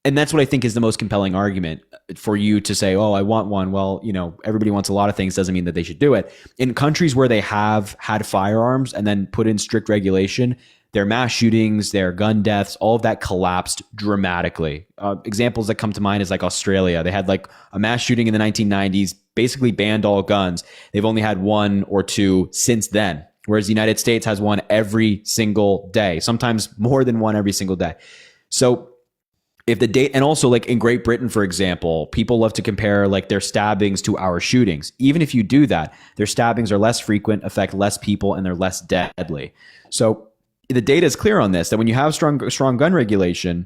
And that's what I think is the most compelling argument for you to say, oh, I want one. Well, everybody wants a lot of things, doesn't mean that they should do it. In countries where they have had firearms and then put in strict regulation, their mass shootings, their gun deaths, all of that collapsed dramatically. Examples that come to mind is like Australia. They had like a mass shooting in the 1990s, basically banned all guns. They've only had one or two since then, whereas the United States has one every single day, sometimes more than one every single day. So if the date, and also like in Great Britain, for example, people love to compare like their stabbings to our shootings. Even if you do that, their stabbings are less frequent, affect less people, and they're less deadly. So the data is clear on this, that when you have strong gun regulation,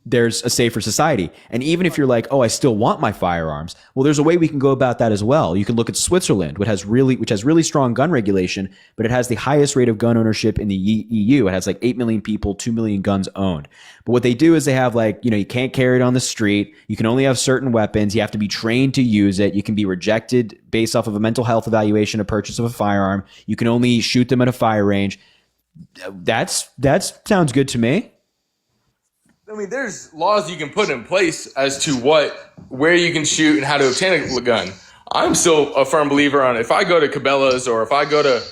there's a safer society. And even if you're like, oh, I still want my firearms, well, there's a way we can go about that as well. You can look at Switzerland, which has really strong gun regulation, but it has the highest rate of gun ownership in the EU. It has like 8 million people, 2 million guns owned. But what they do is they have like, you can't carry it on the street. You can only have certain weapons. You have to be trained to use it. You can be rejected based off of a mental health evaluation, a purchase of a firearm. You can only shoot them at a fire range. That sounds good to me. I mean, there's laws you can put in place as to where you can shoot and how to obtain a gun. I'm still a firm believer on if I go to Cabela's or if I go to,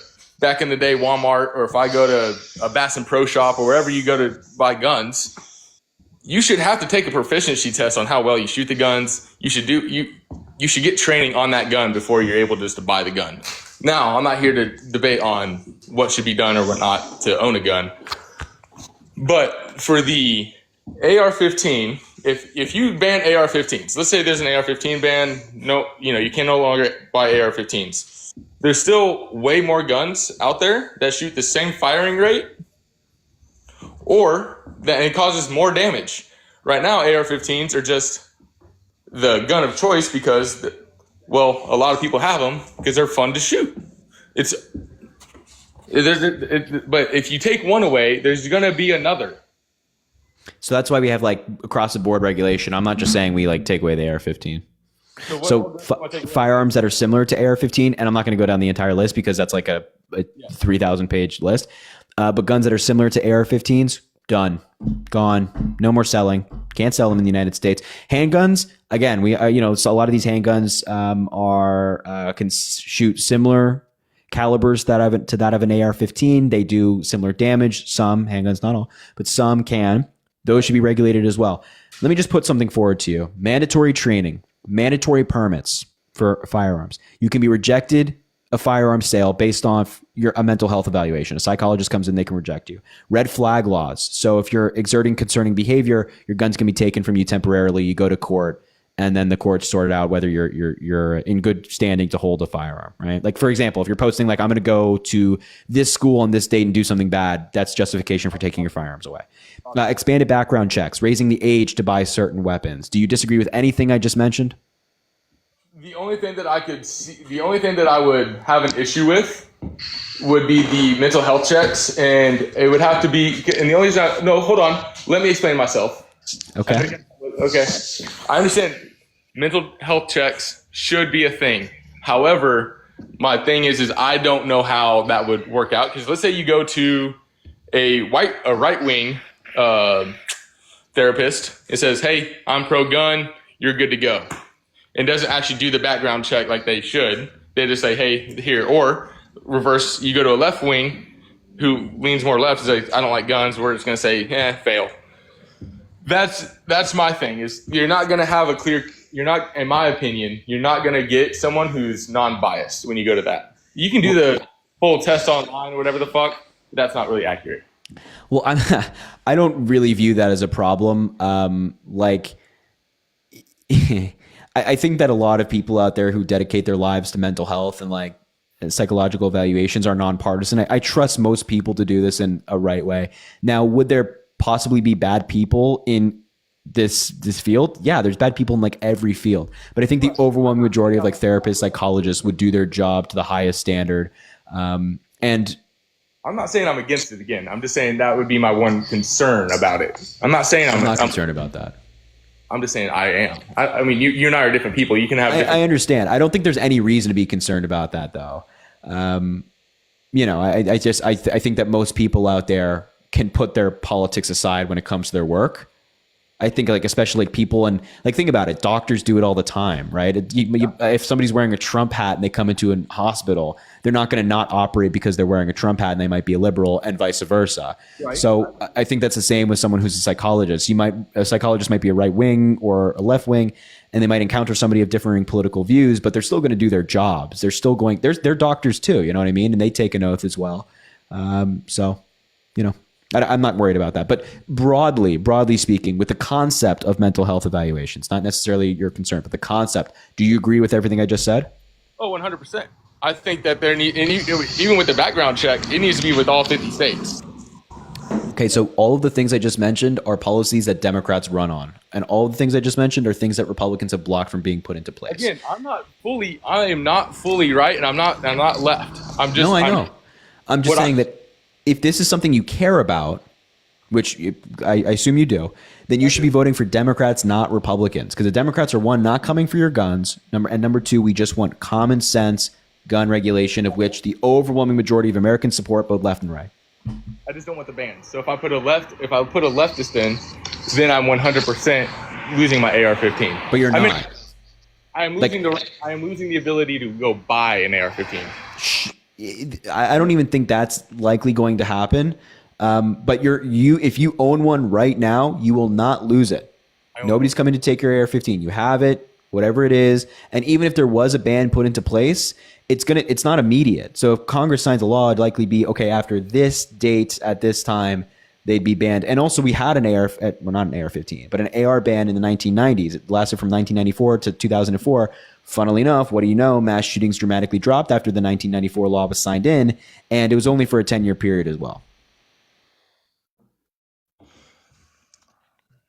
back in the day, Walmart, or if I go to a Bass and Pro Shop or wherever you go to buy guns, you should have to take a proficiency test on how well you shoot the guns. You should get training on that gun before you're able just to buy the gun. Now, I'm not here to debate on what should be done or what not to own a gun. But for the AR-15, if you ban AR-15s, let's say there's an AR-15 ban, you can no longer buy AR-15s. There's still way more guns out there that shoot the same firing rate, or that it causes more damage. Right now, AR-15s are just the gun of choice because, a lot of people have them because they're fun to shoot. But if you take one away, there's going to be another. So that's why we have like across the board regulation. I'm not just saying we like take away the AR-15. Firearms that are similar to AR-15, and I'm not going to go down the entire list because that's like a 3,000 page list. But guns that are similar to AR-15s, done, gone, no more selling. Can't sell them in the United States. Handguns, again, so a lot of these handguns can shoot similar calibers to that of an AR-15. They do similar damage. Some handguns, not all, but some can. Those should be regulated as well. Let me just put something forward to you. Mandatory training, mandatory permits for firearms. You can be rejected a firearm sale based off a mental health evaluation. A psychologist comes in, they can reject you. Red flag laws. So if you're exerting concerning behavior, your guns can be taken from you temporarily. You go to court, and then the courts sort it out whether you're in good standing to hold a firearm, right? Like, for example, if you're posting like, I'm going to go to this school on this date and do something bad, that's justification for taking your firearms away. Expanded background checks, raising the age to buy certain weapons. Do you disagree with anything I just mentioned? The only thing that I would have an issue with would be the mental health checks, and it would have to be, and the only reason hold on, let me explain myself. Okay. I understand mental health checks should be a thing. However, my thing is I don't know how that would work out, because let's say you go to a right-wing therapist. It says, hey, I'm pro-gun, you're good to go. And doesn't actually do the background check like they should. They just say, hey, here. Or reverse, you go to a left wing who leans more left and says, I don't like guns. We're just going to say, fail. That's my thing, is you're not going to have in my opinion, you're not going to get someone who's non-biased when you go to that. You can do the full test online or whatever the fuck, but that's not really accurate. Well, I don't really view that as a problem. I think that a lot of people out there who dedicate their lives to mental health and like psychological evaluations are nonpartisan. I trust most people to do this in a right way. Now, would there possibly be bad people in this field? Yeah, there's bad people in like every field. But I think the overwhelming majority of like therapists, psychologists would do their job to the highest standard. And I'm not saying I'm against it again. I'm just saying that would be my one concern about it. I'm not saying I'm not concerned about that. I'm just saying I am. I mean, you and I are different people. You can have. I understand. I don't think there's any reason to be concerned about that, though. You know, I think that most people out there can put their politics aside when it comes to their work. I think like especially like people and like think about it. Doctors do it all the time, right? If somebody's wearing a Trump hat and they come into a hospital, they're not going to not operate because they're wearing a Trump hat and they might be a liberal and vice versa. Right. So I think that's the same with someone who's a psychologist. A psychologist might be a right wing or a left wing, and they might encounter somebody of differing political views, but they're still going to do their jobs. They're still going. They're doctors too. You know what I mean? And they take an oath as well. So, you know. I'm not worried about that. But broadly speaking, with the concept of mental health evaluations, not necessarily your concern, but the concept, do you agree with everything I just said? Oh, 100%. I think that even with the background check, it needs to be with all 50 states. Okay, so all of the things I just mentioned are policies that Democrats run on. And all of the things I just mentioned are things that Republicans have blocked from being put into place. Again, I am not fully right, and I'm not left. I know. I'm just saying that if this is something you care about, which I assume you do, then you should be voting for Democrats, not Republicans. Because the Democrats are, one, not coming for your guns, and number two, we just want common sense gun regulation, of which the overwhelming majority of Americans support, both left and right. I just don't want the ban. So if I put a leftist in, then I'm 100% losing my AR-15. But you're not. I am losing the ability to go buy an AR-15. I don't even think that's likely going to happen. But if you own one right now, you will not lose it. Nobody's coming to take your AR-15. You have it, whatever it is. And even if there was a ban put into place, it's not immediate. So if Congress signs a law, it'd likely be okay after this date at this time, they'd be banned. And also we had not an AR-15, but an AR ban in the 1990s. It lasted from 1994 to 2004. Funnily enough, what do you know? Mass shootings dramatically dropped after the 1994 law was signed in, and it was only for a 10-year period as well.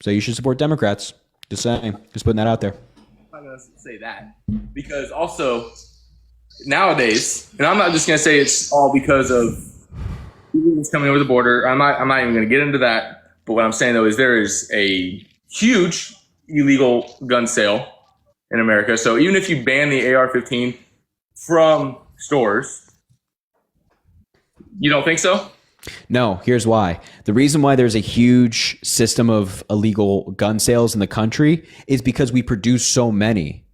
So you should support Democrats. Just saying. Just putting that out there. I'm not going to say that. Because also, nowadays, and I'm not just going to say it's all because of illegals coming over the border. I'm not even going to get into that. But what I'm saying, though, is there is a huge illegal gun sale in America. So even if you ban the AR-15 from stores, you don't think so? No, here's why. The reason why there's a huge system of illegal gun sales in the country is because we produce so many,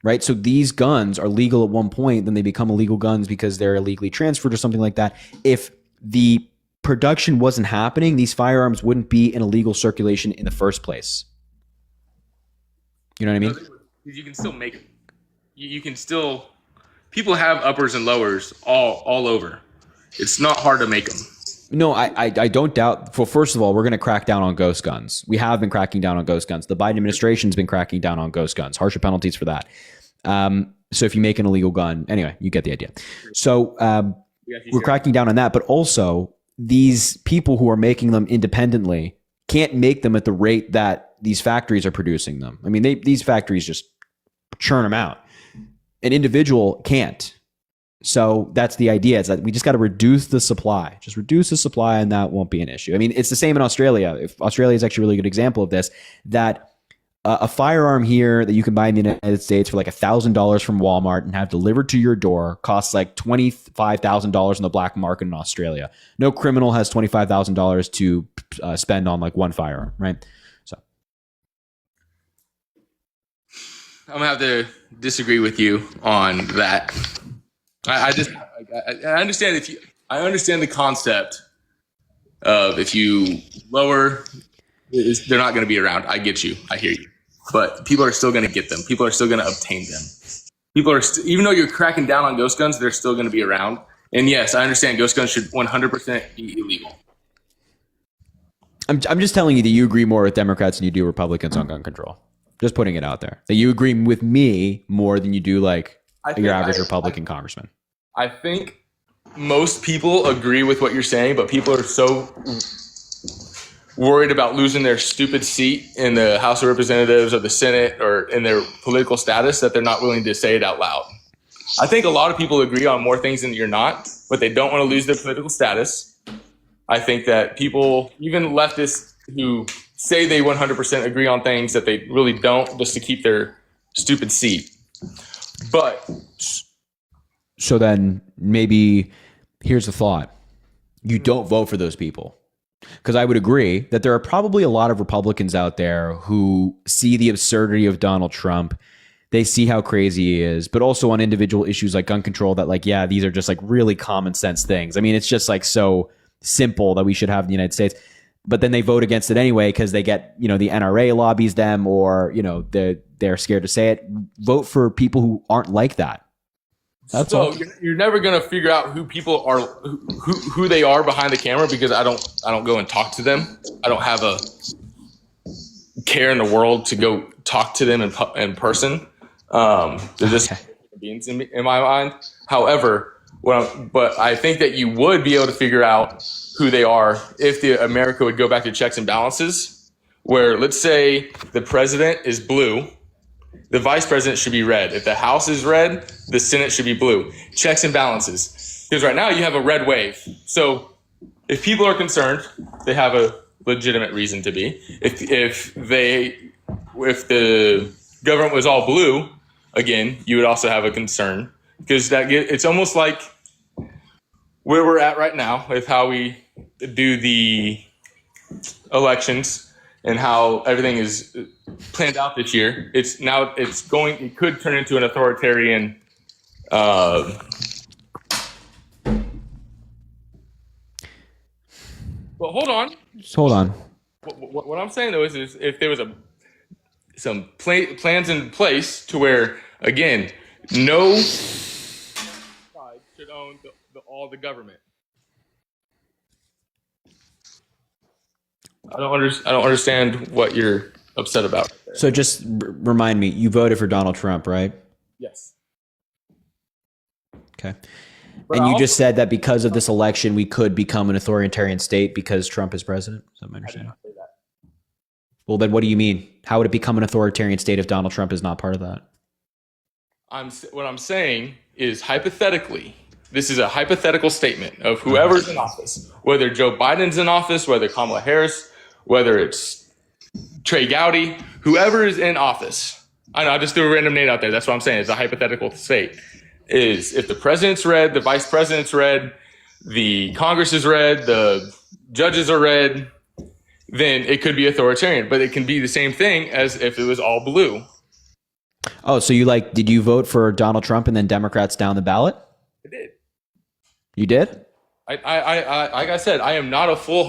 right? So these guns are legal at one point, then they become illegal guns because they're illegally transferred or something like that. If the production wasn't happening, these firearms wouldn't be in illegal circulation in the first place. You know what I mean? You can still make them. You can still. People have uppers and lowers all over. It's not hard to make them. No, I don't doubt. Well, first of all, we're going to crack down on ghost guns. We have been cracking down on ghost guns. The Biden administration's been cracking down on ghost guns. Harsher penalties for that. So if you make an illegal gun, anyway, you get the idea. So we're cracking down on that. But also, these people who are making them independently can't make them at the rate that these factories are producing them. I mean, these factories just churn them out. An individual can't. So that's the idea. It's that we just got to reduce the supply. Just reduce the supply, and that won't be an issue. I mean, it's the same in Australia. Australia is actually a really good example of this, that a firearm here that you can buy in the United States for like $1,000 from Walmart and have delivered to your door costs like $25,000 in the black market in Australia. No criminal has $25,000 to spend on like one firearm, right? So I'm gonna have to disagree with you on that. I understand I understand the concept of if you lower, they're not going to be around. I get you. I hear you. But people are still going to get them. People are still going to obtain them. People are even though you're cracking down on ghost guns, they're still going to be around. And yes, I understand ghost guns should 100% be illegal. I'm just telling you that you agree more with Democrats than you do Republicans on gun control. Just putting it out there. That you agree with me more than you do like your average Republican I, congressman. I think most people agree with what you're saying, but people are so worried about losing their stupid seat in the House of Representatives or the Senate or in their political status that they're not willing to say it out loud. I think a lot of people agree on more things than you're not, but they don't want to lose their political status. I think that people, even leftists who say they 100% agree on things that they really don't, just to keep their stupid seat. But so then maybe here's the thought. You don't vote for those people. Because I would agree that there are probably a lot of Republicans out there who see the absurdity of Donald Trump. They see how crazy he is, but also on individual issues like gun control that like, yeah, these are just like really common sense things. I mean, it's just like so simple that we should have in the United States. But then they vote against it anyway because they get, the NRA lobbies them or, they're scared to say it. Vote for people who aren't like that. That's all. You're never going to figure out who people are, who they are behind the camera because I don't go and talk to them. I don't have a care in the world to go talk to them in person. They're just beings in my mind. However, but I think that you would be able to figure out who they are if America would go back to checks and balances, where let's say the president is blue, the vice president should be red. If the House is red, the Senate should be blue. Checks and balances. Because right now you have a red wave. So if people are concerned, they have a legitimate reason to be. If the government was all blue, again, you would also have a concern. Because it's almost like where we're at right now with how we do the elections and how everything is planned out this year. It could turn into an authoritarian but hold on. Just hold on. What I'm saying though is if there was some plans in place to where, again, no side should own all the government. I don't understand what you're upset about. So just remind me, you voted for Donald Trump, right? Yes. Okay. And you just said that because of this election, we could become an authoritarian state because Trump is president? Is that my understanding? I did not say that. Well, then what do you mean? How would it become an authoritarian state if Donald Trump is not part of that? What I'm saying is hypothetically, this is a hypothetical statement of whoever's in office, whether Joe Biden's in office, whether Kamala Harris, whether it's Trey Gowdy, whoever is in office. I know, I just threw a random name out there. That's what I'm saying. It's a hypothetical state. Is if the president's red, the vice president's red, the Congress is red, the judges are red, then it could be authoritarian. But it can be the same thing as if it was all blue. Oh, so did you vote for Donald Trump and then Democrats down the ballot? I did. You did? I like I said, I am not a full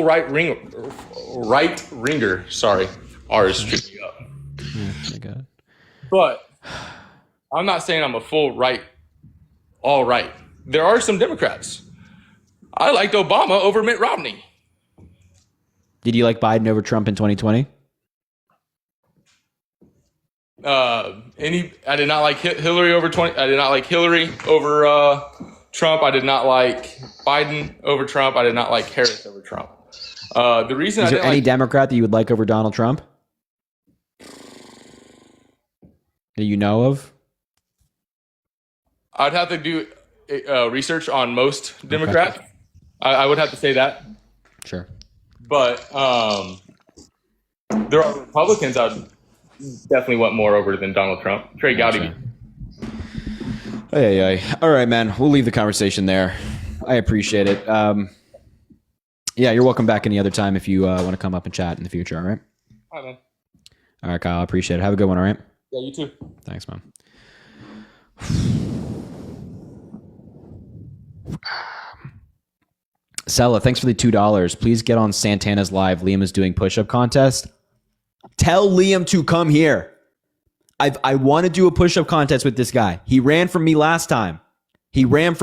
right ringer. Sorry, R is tripping up. Yeah, I got it. But I'm not saying I'm a full right, all right. There are some Democrats. I liked Obama over Mitt Romney. Did you like Biden over Trump in 2020? I did not like Hillary over I did not like Hillary over Trump. I did not like Biden over Trump. I did not like Harris over Trump. The reason is there any Democrat that you would like over Donald Trump that you know of? I'd have to do research on most Democrats. Okay. I would have to say that. Sure. But there are Republicans I'd definitely want more over than Donald Trump. Trey Gowdy. Hey. All right, man. We'll leave the conversation there. I appreciate it. Yeah, you're welcome back any other time if you want to come up and chat in the future, all right? All right, man. All right, Kyle. I appreciate it. Have a good one, all right? Yeah, you too. Thanks, man. Sella, thanks for the $2. Please get on Santana's live. Liam is doing push-up contest. Tell Liam to come here. I want to do a push-up contest with this guy. He ran from me last time. Liam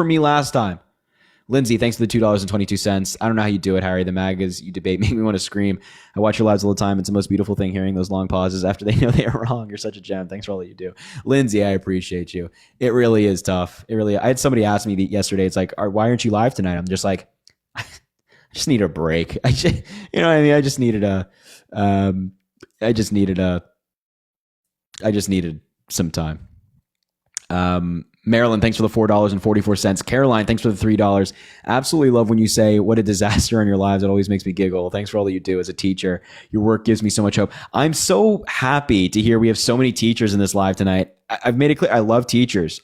Lindsay, thanks for the $2.22. I don't know how you do it, Harry. The magas you debate make me want to scream. I watch your lives all the time. It's the most beautiful thing hearing those long pauses after they know they are wrong. You're such a gem. Thanks for all that you do. Lindsay, I appreciate you. It really is tough. I had somebody ask me yesterday, it's like, why aren't you live tonight? I'm just like, I just need a break. I just needed some time. Marilyn, thanks for the $4.44. Caroline, thanks for the $3. Absolutely love when you say what a disaster in your lives. It always makes me giggle. Thanks for all that you do as a teacher. Your work gives me so much hope. I'm so happy to hear we have so many teachers in this live tonight. I've made it clear. I love teachers.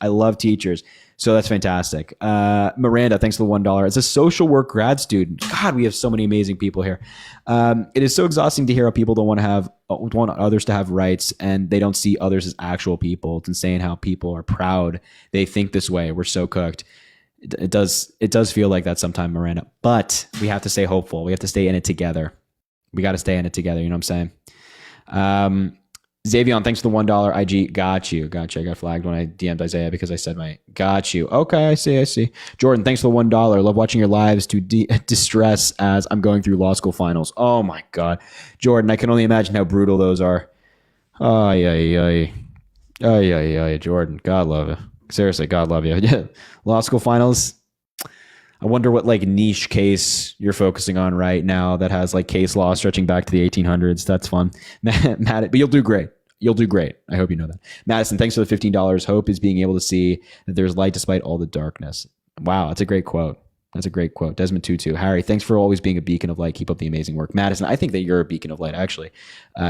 So that's fantastic. Miranda, thanks for the $1. It's a social work grad student. God, we have so many amazing people here. It is so exhausting to hear how people don't want others to have rights, and they don't see others as actual people. It's insane how people are proud. They think this way. We're so cooked. It does feel like that sometimes, Miranda. But we have to stay hopeful. We have to stay in it together. We got to stay in it together. You know what I'm saying? Xavion, thanks for the $1 IG. Got you. I got flagged when I DM'd Isaiah because I said my got you. Okay, I see. Jordan, thanks for the $1. Love watching your lives to distress as I'm going through law school finals. Oh my God. Jordan, I can only imagine how brutal those are. Ay, Jordan, God love you. Seriously, God love you. Law school finals. I wonder what like niche case you're focusing on right now that has like case law stretching back to the 1800s. That's fun. Matt, but you'll do great. I hope you know that. Madison, thanks for the $15. Hope is being able to see that there's light despite all the darkness. Wow, that's a great quote. Desmond Tutu. Harry, thanks for always being a beacon of light. Keep up the amazing work. Madison, I think that you're a beacon of light, actually.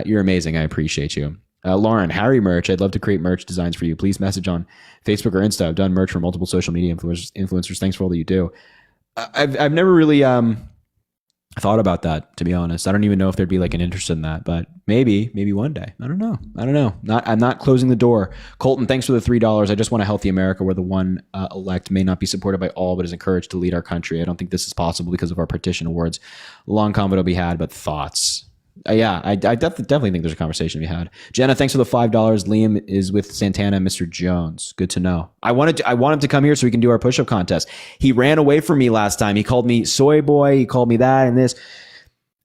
You're amazing. I appreciate you. Lauren, Harry merch. I'd love to create merch designs for you. Please message on Facebook or Insta. I've done merch for multiple social media influencers. Thanks for all that you do. I've never really thought about that, to be honest. I don't even know if there'd be like an interest in that, but maybe one day. I don't know. I'm not closing the door. Colton, thanks for the $3. I just want a healthy America where the one elect may not be supported by all, but is encouraged to lead our country. I don't think this is possible because of our partition awards. Long convo to be had, but thoughts. I definitely think there's a conversation to be had. Jenna, thanks for the $5. Liam is with Santana and Mr. Jones. Good to know. I want him to come here so we can do our push-up contest. He ran away from me last time. He called me soy boy. He called me that and this,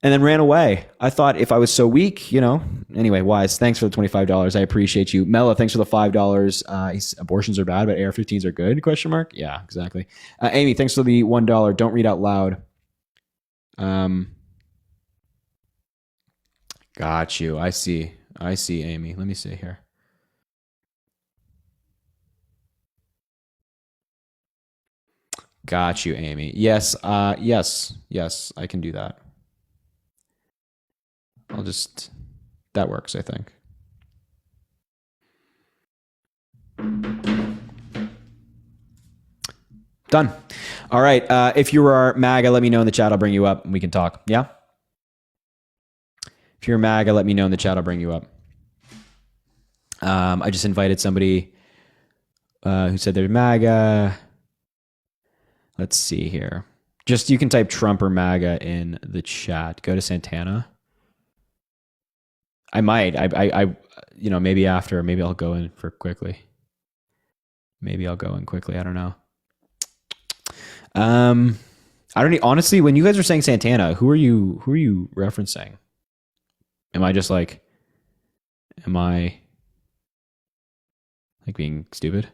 and then ran away. I thought if I was so weak, Anyway, Wise, thanks for the $25. I appreciate you. Mela, thanks for the $5. Abortions are bad, but AR-15s are good? ? Yeah, exactly. Amy, thanks for the $1. Don't read out loud. Got you. I see, Amy. Let me see here. Got you, Amy. Yes, yes, I can do that. That works, I think. Done. All right. If you are MAGA, let me know in the chat. I'll bring you up and we can talk. Yeah? If you're MAGA, let me know in the chat. I'll bring you up. I just invited somebody who said they're MAGA. Let's see here. Just you can type Trump or MAGA in the chat. Go to Santana. I might. I maybe after. Maybe I'll go in quickly. I don't know. I don't honestly. When you guys are saying Santana, who are you referencing? Am I like being stupid?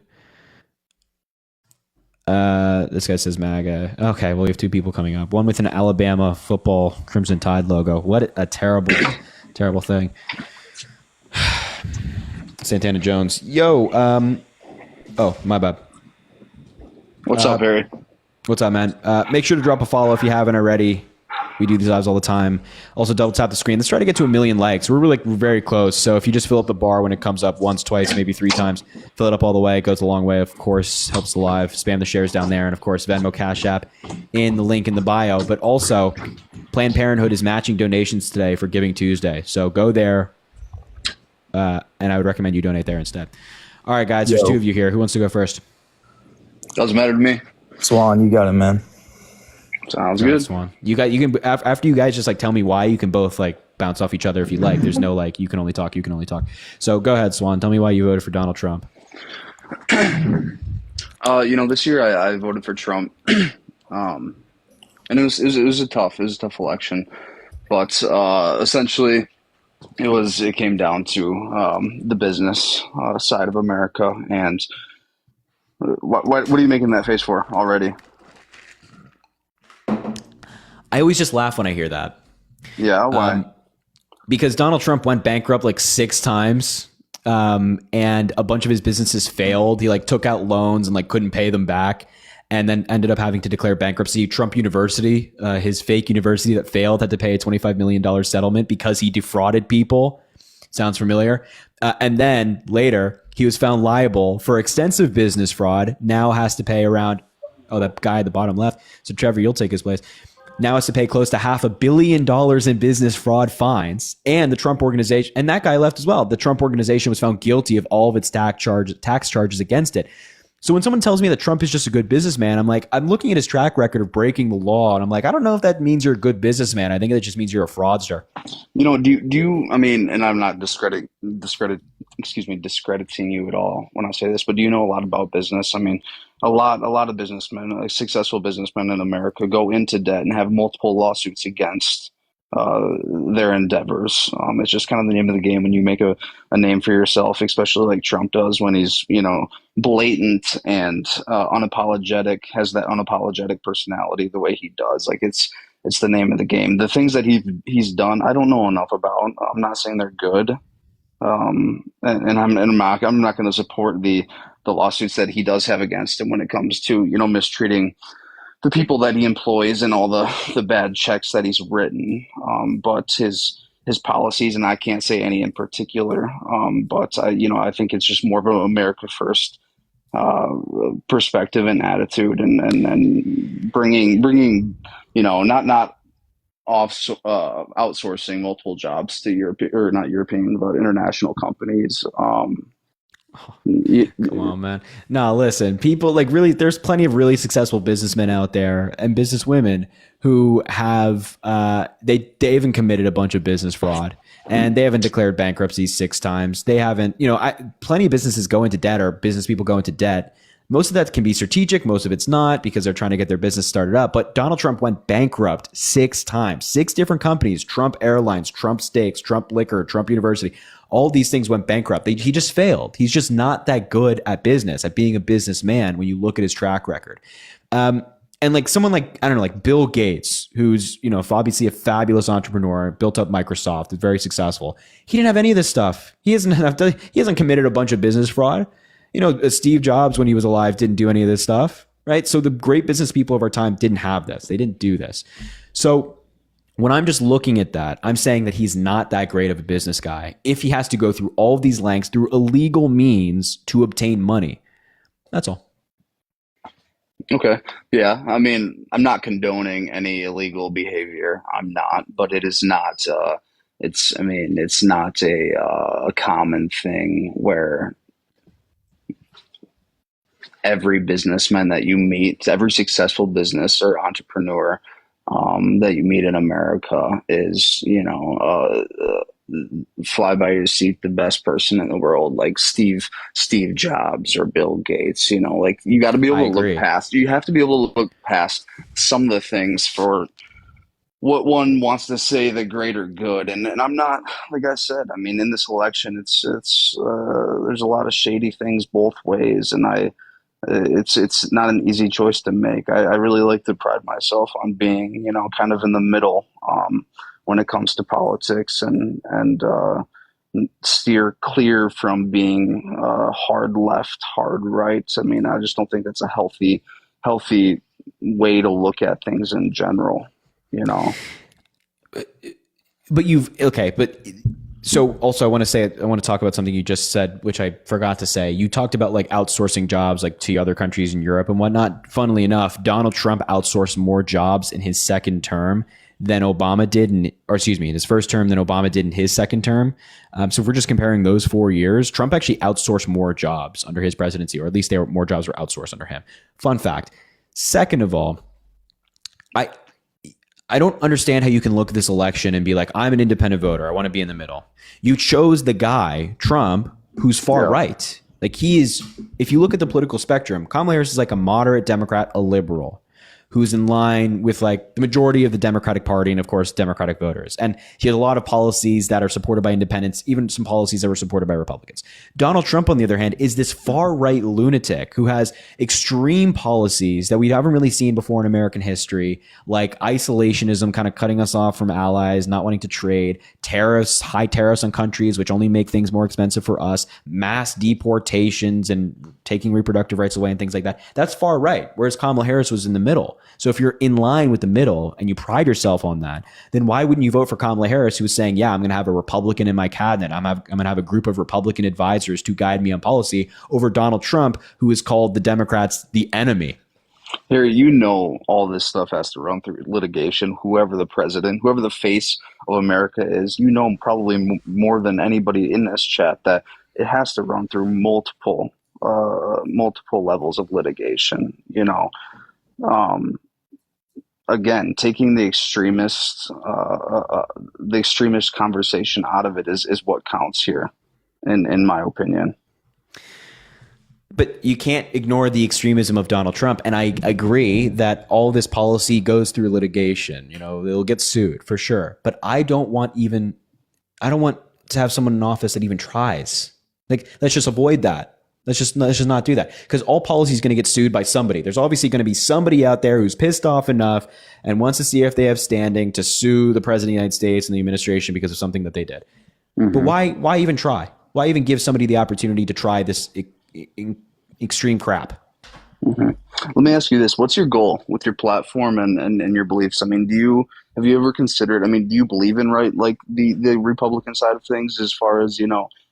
This guy says MAGA. Okay, well, we have two people coming up. One with an Alabama football Crimson Tide logo. What a terrible, terrible thing. Santana Jones. Yo, oh, my bad. What's up, Harry? What's up, man? Make sure to drop a follow if you haven't already. We do these lives all the time. Also, double tap the screen. Let's try to get to 1 million likes. We're very close. So if you just fill up the bar when it comes up once, twice, maybe 3 times, fill it up all the way. It goes a long way. Of course, helps the live. Spam the shares down there. And of course, Venmo, Cash App in the link in the bio. But also, Planned Parenthood is matching donations today for Giving Tuesday. So go there. And I would recommend you donate there instead. All right, guys. There's 2 of you here. Who wants to go first? Doesn't matter to me. Swan, you got it, man. Sounds good. Swan. You can after you guys just like tell me why, you can both like bounce off each other if you like. There's no like you can only talk. So go ahead, Swan. Tell me why you voted for Donald Trump. This year I voted for Trump And it was a tough election, but essentially it came down to the business side of America. And what are you making that face for already? I always just laugh when I hear that. Yeah, why? Because Donald Trump went bankrupt like 6 times, and a bunch of his businesses failed. He like took out loans and like couldn't pay them back, and then ended up having to declare bankruptcy. Trump University, his fake university that failed, had to pay a $25 million settlement because he defrauded people. Sounds familiar? And then later, he was found liable for extensive business fraud. Now has to pay around, that guy at the bottom left. So Trevor, you'll take his place. Now has to pay close to $500 million in business fraud fines. And the Trump organization, and that guy left as well. The Trump organization was found guilty of all of its tax charges against it. So when someone tells me that Trump is just a good businessman, I'm like, I'm looking at his track record of breaking the law, and I'm like, I don't know if that means you're a good businessman. I think that just means you're a fraudster. Do you, I mean, and I'm not discrediting you at all when I say this, but do you know a lot about business? I mean, a lot of businessmen, like successful businessmen in America, go into debt and have multiple lawsuits against their endeavors. It's just kind of the name of the game when you make a name for yourself, especially like Trump does when he's, blatant and unapologetic, has that unapologetic personality the way he does. Like it's the name of the game. The things that he's done, I don't know enough about. I'm not saying they're good. And I'm not going to support the lawsuits that he does have against him when it comes to, mistreating the people that he employs and all the bad checks that he's written. But his policies, and I can't say any in particular, but I think it's just more of an America first perspective and attitude, and bringing not outsourcing multiple jobs to international companies. Come on, man. No, listen, people like really, there's plenty of really successful businessmen out there and businesswomen who have, they even committed a bunch of business fraud, and they haven't declared bankruptcy 6 times. They haven't, plenty of businesses go into debt, or business people go into debt. Most of that can be strategic. Most of it's not, because they're trying to get their business started up. But Donald Trump went bankrupt 6 times, 6 different companies: Trump Airlines, Trump Steaks, Trump Liquor, Trump University. All these things went bankrupt. He just failed. He's just not that good at business, at being a businessman when you look at his track record. And like someone like, I don't know, like Bill Gates, who's, obviously a fabulous entrepreneur, built up Microsoft, is very successful. He didn't have any of this stuff. He hasn't committed a bunch of business fraud. Steve Jobs, when he was alive, didn't do any of this stuff, right? So the great business people of our time didn't have this. They didn't do this. So when I'm just looking at that, I'm saying that he's not that great of a business guy if he has to go through all of these lengths through illegal means to obtain money. That's all. Okay. Yeah. I mean, I'm not condoning any illegal behavior. I'm not, but it is not, it's not a common thing where every businessman that you meet, every successful business or entrepreneur that you meet in America is, fly by your seat, the best person in the world, like Steve Jobs or Bill Gates. Like you got to be able to look past. You have to be able to look past some of the things for what one wants to say the greater good. And I'm not, like I said, I mean, in this election, it's there's a lot of shady things both ways, and it's not an easy choice to make. I really like to pride myself on being, kind of in the middle when it comes to politics, and steer clear from being hard left, hard right. I mean, I just don't think that's a healthy way to look at things in general, So also I want to talk about something you just said, which I forgot to say. You talked about like outsourcing jobs like to other countries in Europe and whatnot. Funnily enough, Donald Trump outsourced more jobs in his second term than Obama did in his first term than Obama did in his second term. So if we're just comparing those 4 years, Trump actually outsourced more jobs under his presidency, or at least more jobs were outsourced under him. Fun fact. Second of all, I don't understand how you can look at this election and be like, I'm an independent voter. I want to be in the middle. You chose the guy, Trump, who's far right. Like he is, if you look at the political spectrum, Kamala Harris is like a moderate Democrat, a liberal. who's in line with like the majority of the Democratic Party and of course Democratic voters. And he had a lot of policies that are supported by independents, even some policies that were supported by Republicans. Donald Trump, on the other hand, is this far right lunatic who has extreme policies that we haven't really seen before in American history, like isolationism, kind of cutting us off from allies, not wanting to trade, tariffs, high tariffs on countries, which only make things more expensive for us, mass deportations and taking reproductive rights away and things like that. That's far right. Whereas Kamala Harris was in the middle. So if you're in line with the middle and you pride yourself on that, then why wouldn't you vote for Kamala Harris, who was saying, yeah, I'm going to have a Republican in my cabinet. I'm going to have a group of Republican advisors to guide me on policy, over Donald Trump, who is called the Democrats the enemy. Harry, all this stuff has to run through litigation. Whoever the president, whoever the face of America is, probably more than anybody in this chat that it has to run through multiple levels of litigation. Again, taking the extremist conversation out of it is what counts here, in my opinion. But you can't ignore the extremism of Donald Trump. And I agree that all this policy goes through litigation. It'll get sued for sure. But I don't want to have someone in office that even tries. Like, let's just avoid that. Let's just not do that, because all policy is going to get sued by somebody. There's obviously going to be somebody out there who's pissed off enough and wants to see if they have standing to sue the president of the United States and the administration because of something that they did. Mm-hmm. But why even try? Why even give somebody the opportunity to try this extreme crap? Mm-hmm. Let me ask you this. What's your goal with your platform and your beliefs? I mean, have you ever considered, do you believe in the Republican side of things as far as,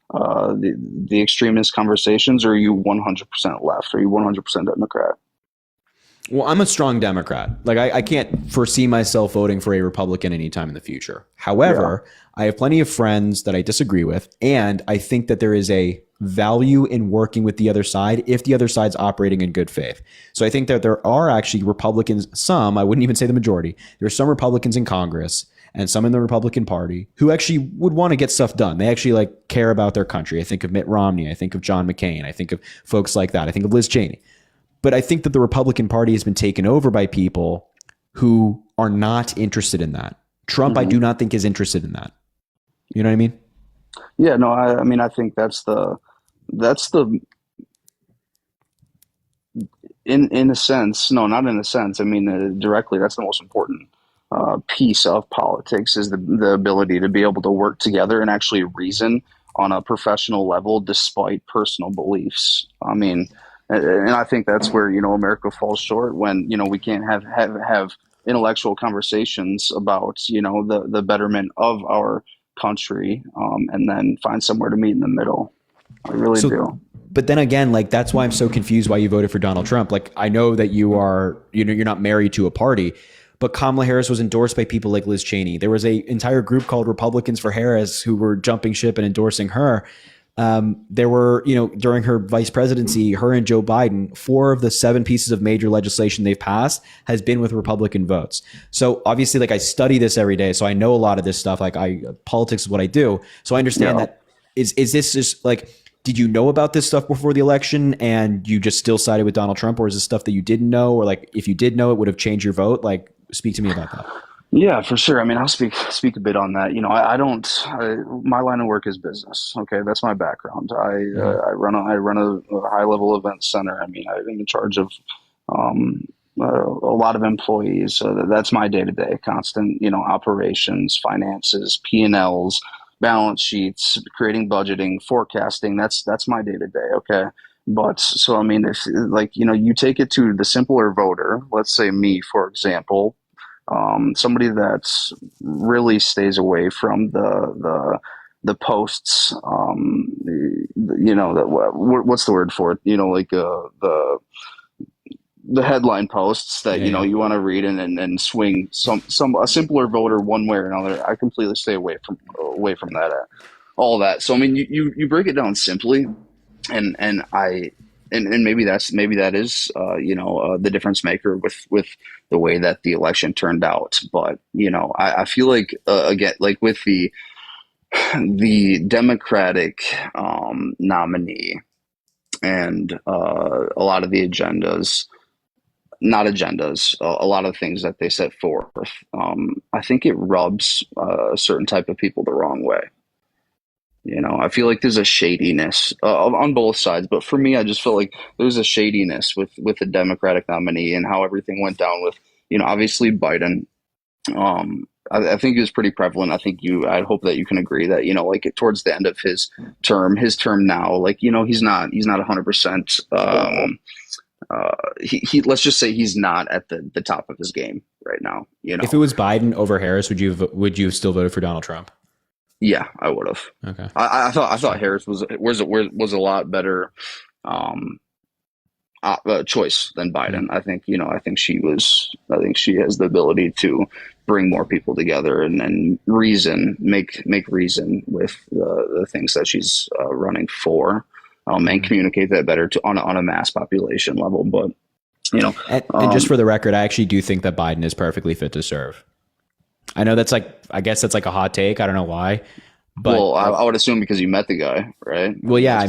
the extremist conversations, or are you 100% left? Are you 100% Democrat? Well, I'm a strong Democrat. Like, I can't foresee myself voting for a Republican anytime in the future. However, I have plenty of friends that I disagree with, and I think that there is a value in working with the other side if the other side's operating in good faith. So I think that there are actually Republicans, I wouldn't even say the majority, there are some Republicans in Congress and some in the Republican Party who actually would want to get stuff done. They actually care about their country. I think of Mitt Romney. I think of John McCain. I think of folks like that. I think of Liz Cheney. But I think that the Republican Party has been taken over by people who are not interested in that. Trump, I do not think, is interested in that. You know what I mean? Yeah, no, I think that's the in a sense, no, not in a sense. Directly, that's the most important piece of politics, is the ability to be able to work together and actually reason on a professional level despite personal beliefs. And I think that's where, America falls short when, we can't have intellectual conversations about, the betterment of our country, and then find somewhere to meet in the middle. I really do. But then again, that's why I'm so confused why you voted for Donald Trump. I know that you're not married to a party, but Kamala Harris was endorsed by people like Liz Cheney. There was an entire group called Republicans for Harris who were jumping ship and endorsing her. There were, during her vice presidency, her and Joe Biden, 4 of the 7 pieces of major legislation they've passed has been with Republican votes. So obviously, I study this every day, so I know a lot of this stuff. Politics is what I do. So I understand that. Is this just did you know about this stuff before the election and you just still sided with Donald Trump, or is this stuff that you didn't know, or if you did know, it would have changed your vote? Speak to me about that. Yeah, for sure. I'll speak a bit on that. My line of work is business. Okay, that's my background. I run a high level event center. I'm in charge of a lot of employees. So that's my day to day, constant operations, finances, P&Ls, balance sheets, creating budgeting, forecasting. That's my day to day. Okay. But so, if you take it to the simpler voter, let's say me, for example, somebody that really stays away from the posts, what's the word for it? The headline posts that, you want to read and swing a simpler voter one way or another. I completely stay away from that, all that. So, you break it down simply, and maybe that is the difference maker with the way that the election turned out. But I feel again, with the Democratic nominee and a lot of the agendas, not agendas, a lot of things that they set forth. I think it rubs a certain type of people the wrong way. I feel like there's a shadiness on both sides, but for me, I just feel like there's a shadiness with the Democratic nominee and how everything went down with, obviously Biden. I think it was pretty prevalent. I hope that you can agree that, like towards the end of his term now, like, he's not 100%. He let's just say he's not at the top of his game right now. If it was Biden over Harris, would you have still voted for Donald Trump? Yeah, I would have. Okay. I thought Harris was a lot better choice than Biden. I think she has the ability to bring more people together and make reason with the things that she's running for, and communicate that better on a mass population level. But and just for the record, I actually do think that Biden is perfectly fit to serve. I know I guess that's like a hot take. I don't know why, but I would assume because you met the guy, right? Well, yeah,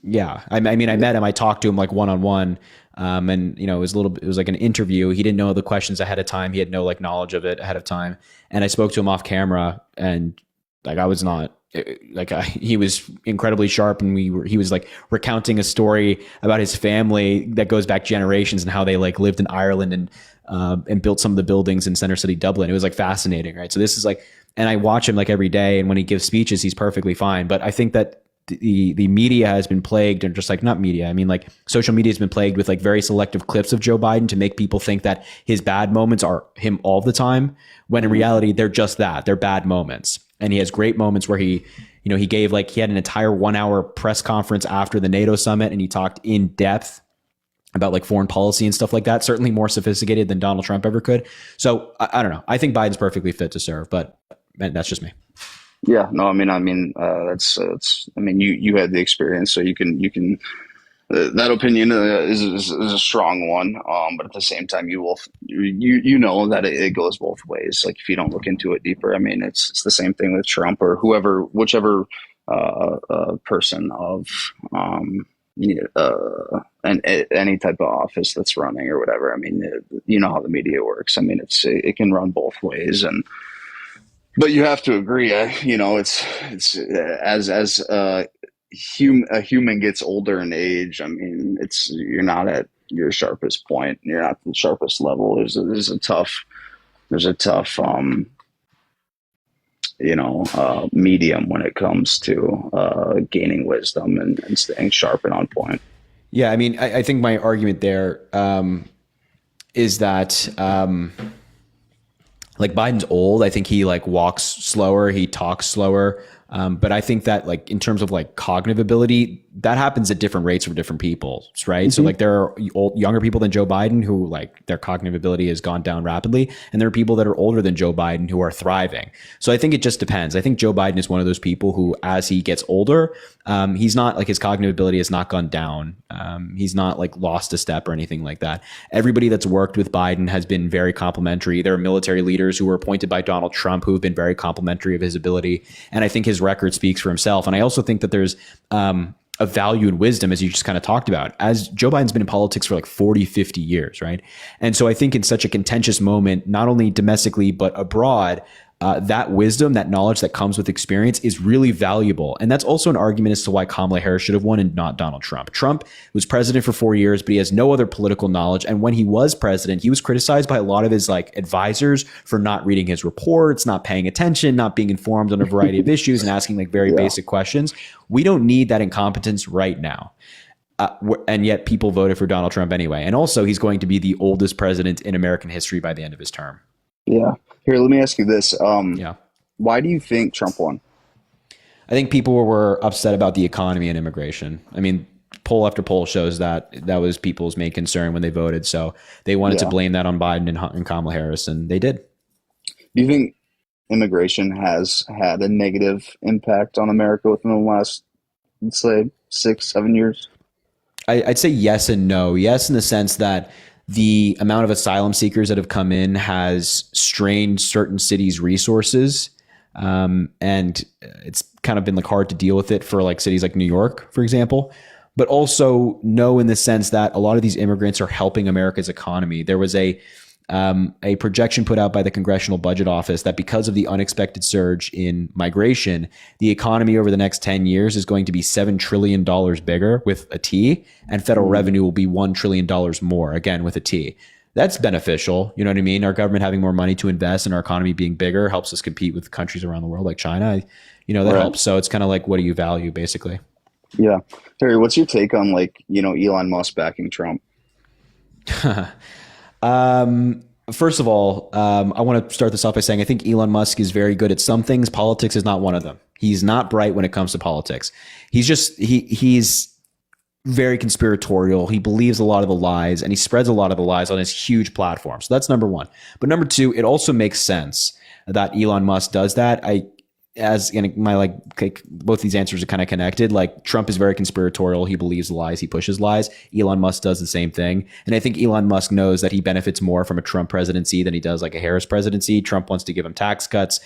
yeah, I mean, I met him. I talked to him like one-on-one, and it was like an interview. He didn't know the questions ahead of time. He had no like knowledge of it ahead of time. And I spoke to him off camera, and like I was not he was incredibly sharp, and he was like recounting a story about his family that goes back generations and how they like lived in Ireland and built some of the buildings in Center City, Dublin. It was like fascinating, right? So this is like, and I watch him like every day, and when he gives speeches, he's perfectly fine. But I think that the media has been plagued, and just like not media, I mean like social media has been plagued with like very selective clips of Joe Biden to make people think that his bad moments are him all the time, when in reality they're just that, they're bad moments. And he has great moments where he had an entire 1 hour press conference after the NATO summit, and he talked in depth about like foreign policy and stuff like that, certainly more sophisticated than Donald Trump ever could. So I don't know. I think Biden's perfectly fit to serve, but that's just me. Yeah, no, I mean, that's I mean, you had the experience, so you can that opinion is a strong one. But at the same time, you know that it goes both ways. Like if you don't look into it deeper, I mean, it's the same thing with Trump or whichever person of and any type of office that's running or whatever. I mean, you know how the media works. I mean, it can run both ways, but you have to agree. It's as a human gets older in age. I mean, you're not at your sharpest point. You're not at the sharpest level. There's a tough medium when it comes to gaining wisdom and staying sharp and on point. Yeah, I mean, I think my argument there is that like Biden's old. I think he like walks slower, he talks slower. But I think that like in terms of like cognitive ability, that happens at different rates for different people, right? Mm-hmm. So like there are younger people than Joe Biden who like their cognitive ability has gone down rapidly. And there are people that are older than Joe Biden who are thriving. So I think it just depends. I think Joe Biden is one of those people who, as he gets older, he's not like his cognitive ability has not gone down. He's not like lost a step or anything like that. Everybody that's worked with Biden has been very complimentary. There are military leaders who were appointed by Donald Trump who have been very complimentary of his ability. And I think his record speaks for himself. And I also think that there's a value in wisdom, as you just kind of talked about, as Joe Biden's been in politics for like 40, 50 years, right? And so I think in such a contentious moment, not only domestically, but abroad, that wisdom, that knowledge that comes with experience is really valuable. And that's also an argument as to why Kamala Harris should have won and not Donald Trump. Trump was president for 4 years, but he has no other political knowledge. And when he was president, he was criticized by a lot of his like advisors for not reading his reports, not paying attention, not being informed on a variety of issues and asking like very basic questions. We don't need that incompetence right now. And yet people voted for Donald Trump anyway. And also he's going to be the oldest president in American history by the end of his term. Yeah. Here, let me ask you this. Why do you think Trump won? I think people were upset about the economy and immigration. I mean, poll after poll shows that was people's main concern when they voted. So they wanted to blame that on Biden and Kamala Harris, and they did. Do you think immigration has had a negative impact on America within the last, let's say, 6-7 years? I'd say yes and no. Yes, in the sense that the amount of asylum seekers that have come in has strained certain cities' resources. And it's kind of been like hard to deal with it for like cities like New York, for example. but also no in the sense that a lot of these immigrants are helping America's economy. There was a projection put out by the Congressional Budget Office that because of the unexpected surge in migration, the economy over the next 10 years is going to be $7 trillion bigger with a T, and federal revenue will be $1 trillion more, again with a T. That's beneficial. You know what I mean? Our government having more money to invest and our economy being bigger helps us compete with countries around the world like China. That helps. So it's kind of like, what do you value, basically? Yeah. Harry, what's your take on Elon Musk backing Trump? First of all, I want to start this off by saying I think Elon Musk is very good at some things. Politics is not one of them. He's not bright when it comes to politics. He's very conspiratorial. He believes a lot of the lies, and he spreads a lot of the lies on his huge platform. So that's number one. But number two, it also makes sense that Elon Musk does that. Both these answers are kind of connected. Like, Trump is very conspiratorial. He believes lies. He pushes lies. Elon Musk does the same thing. And I think Elon Musk knows that he benefits more from a Trump presidency than he does like a Harris presidency. Trump wants to give him tax cuts,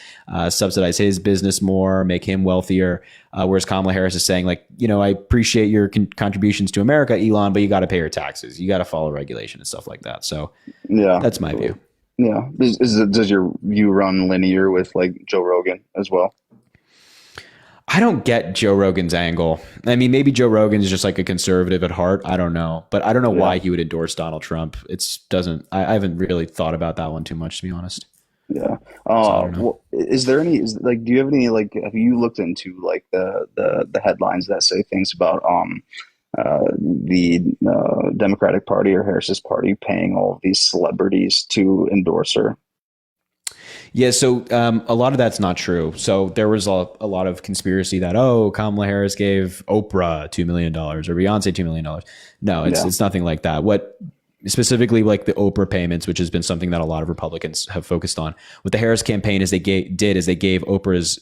subsidize his business more, make him wealthier. Whereas Kamala Harris is saying, like, I appreciate your contributions to America, Elon, but you got to pay your taxes. You got to follow regulation and stuff like that. So yeah, that's my view. Yeah. Does your view run linear with like Joe Rogan as well? I don't get Joe Rogan's angle. I mean, maybe Joe Rogan is just like a conservative at heart. I don't know, but I don't know why he would endorse Donald Trump. I haven't really thought about that one too much, to be honest. Yeah. Is there any, do you have any, have you looked into like the headlines that say things about, the Democratic Party or Harris's party paying all of these celebrities to endorse her? Yeah, so a lot of that's not true. So there was a lot of conspiracy that, Kamala Harris gave Oprah $2 million or Beyonce $2 million. No, it's nothing like that. What specifically like the Oprah payments, which has been something that a lot of Republicans have focused on. What the Harris campaign they gave Oprah's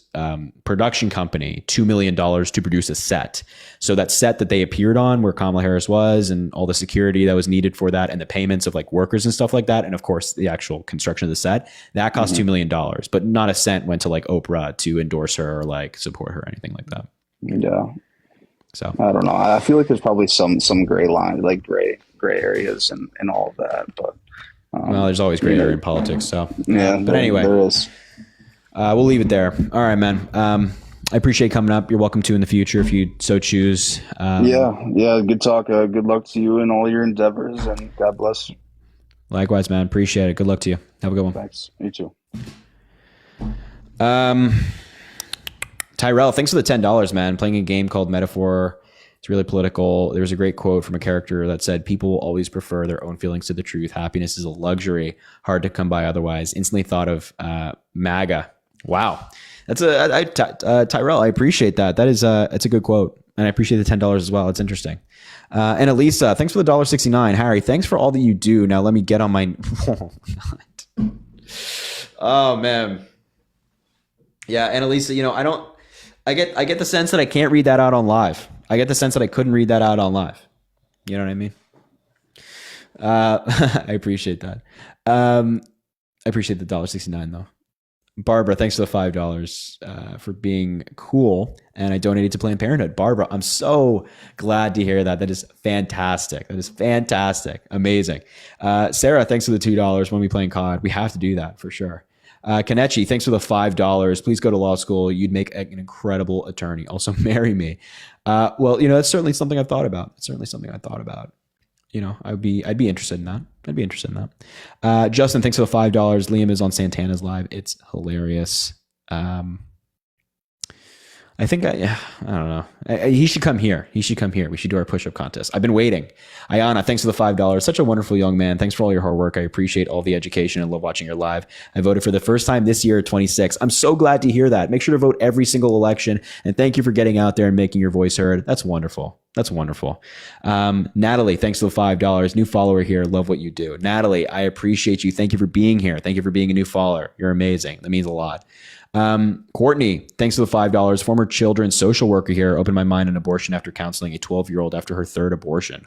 production company $2 million to produce a set. So that set that they appeared on where Kamala Harris was, and all the security that was needed for that, and the payments of like workers and stuff like that, and of course the actual construction of the set, that cost $2 million, but not a cent went to like Oprah to endorse her or like support her or anything like that. Yeah. So I don't know. I feel like there's probably some gray line, like gray areas and all of that. But well, there's always gray area in politics. So yeah. But anyway, there is. We'll leave it there. All right, man. I appreciate coming up. You're welcome to in the future if you so choose. Yeah. Good talk. Good luck to you in all your endeavors, and God bless. Likewise, man. Appreciate it. Good luck to you. Have a good one. Thanks. You too. Tyrell, thanks for the $10, man. Playing a game called Metaphor. It's really political. There was a great quote from a character that said, "People will always prefer their own feelings to the truth. Happiness is a luxury, hard to come by otherwise." Instantly thought of MAGA. Wow. That's Tyrell, I appreciate that. It's a good quote. And I appreciate the $10 as well. It's interesting. And Elisa, thanks for the $1.69. Harry, thanks for all that you do. Now let me get on my... Oh, man. Yeah, and Elisa, I get the sense that I can't read that out on live. I get the sense that I couldn't read that out on live. You know what I mean? I appreciate that. I appreciate the $1.69 though. Barbara, thanks for the $5 for being cool. And I donated to Planned Parenthood. Barbara, I'm so glad to hear that. That is fantastic. Amazing. Sarah, thanks for the $2 when we playing COD. We have to do that for sure. Kanechi, thanks for the $5. Please go to law school. You'd make an incredible attorney. Also marry me. Well, that's certainly something I've thought about. I'd be interested in that. Justin, thanks for the $5. Liam is on Santana's live. It's hilarious. I think I don't know. He should come here. We should do our push-up contest. I've been waiting. Ayana, thanks for the $5. Such a wonderful young man. Thanks for all your hard work. I appreciate all the education and love watching your live. I voted for the first time this year at 26. I'm so glad to hear that. Make sure to vote every single election. And thank you for getting out there and making your voice heard. That's wonderful. Natalie, thanks for the $5. New follower here. Love what you do. Natalie, I appreciate you. Thank you for being here. Thank you for being a new follower. You're amazing. That means a lot. Courtney, thanks for the $5. Former children's social worker here. Opened my mind on abortion after counseling a 12-year-old after her third abortion.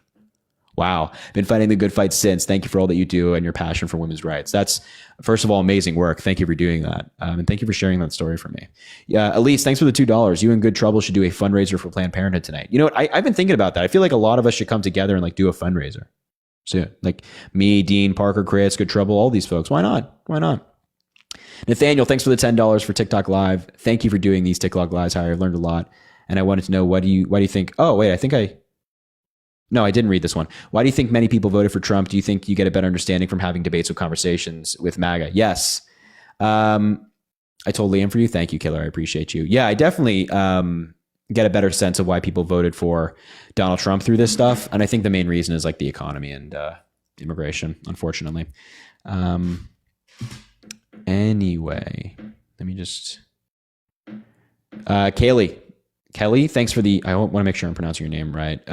Wow. Been fighting the good fight since. Thank you for all that you do and your passion for women's rights. That's, first of all, amazing work. Thank you for doing that. And thank you for sharing that story for me. Yeah, Elise, thanks for the $2. You in good trouble should do a fundraiser for Planned Parenthood tonight. You know what? I've been thinking about that. I feel like a lot of us should come together and like do a fundraiser soon. Like me, Dean, Parker, Chris, Good Trouble, all these folks. Why not? Why not? Nathaniel, thanks for the $10 for TikTok Live. Thank you for doing these TikTok Lives, Harry. I've learned a lot. And I wanted to know, why do you think, oh, wait, no, I didn't read this one. Why do you think many people voted for Trump? Do you think you get a better understanding from having debates or conversations with MAGA? Yes. I told Liam for you. Thank you, Killer. I appreciate you. Yeah, I definitely get a better sense of why people voted for Donald Trump through this stuff. And I think the main reason is like the economy and immigration, unfortunately. Anyway, let me just... Kelly, thanks for the, I want to make sure I'm pronouncing your name right.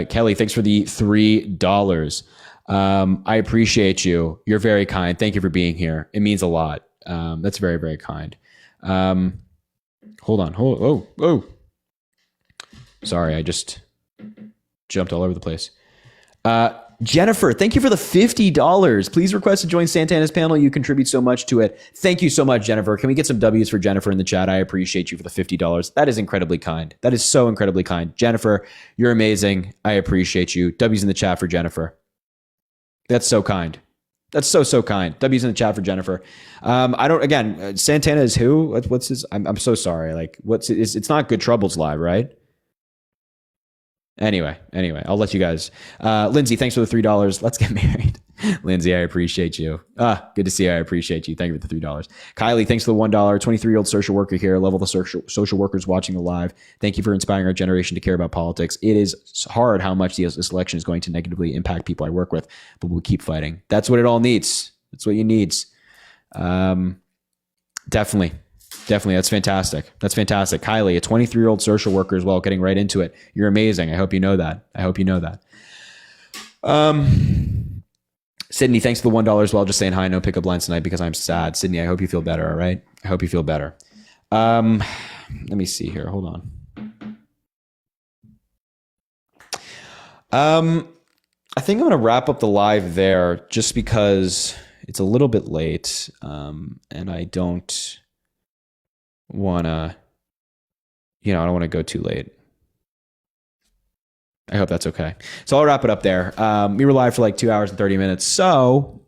Kelly, thanks for the $3. I appreciate you. You're very kind. Thank you for being here. It means a lot. That's very, very kind. Hold on. Oh. Sorry, I just jumped all over the place. Jennifer, thank you for the $50. Please request to join Santana's panel. You contribute so much to it. Thank you so much, Jennifer. Can we get some W's for Jennifer in the chat? I appreciate you for the $50. That is incredibly kind. That is so incredibly kind. Jennifer, you're amazing. I appreciate you. W's in the chat for Jennifer. That's so kind. That's so kind. W's in the chat for Jennifer. Santana is who? What's his? I'm so sorry. Like, it's not Good Troubles Live, right? Anyway, I'll let you guys. Lindsay, thanks for the $3. Let's get married. Lindsay, I appreciate you. Good to see you. I appreciate you. Thank you for the $3. Kylie, thanks for the $1. 23-year-old social worker here. Love all the social workers watching the live. Thank you for inspiring our generation to care about politics. It is hard how much this election is going to negatively impact people I work with, but we'll keep fighting. That's what it all needs. That's what you needs. Definitely. That's fantastic. Kylie, a 23-year-old social worker as well, getting right into it. You're amazing. I hope you know that. Sydney, thanks for the $1 as well. Just saying hi. No pickup lines tonight because I'm sad. Sydney, I hope you feel better. All right. I hope you feel better. Let me see here. Hold on. I think I'm going to wrap up the live there just because it's a little bit late. And I don't want to, I don't want to go too late. I hope that's okay. So I'll wrap it up there. We were live for like 2 hours and 30 minutes. So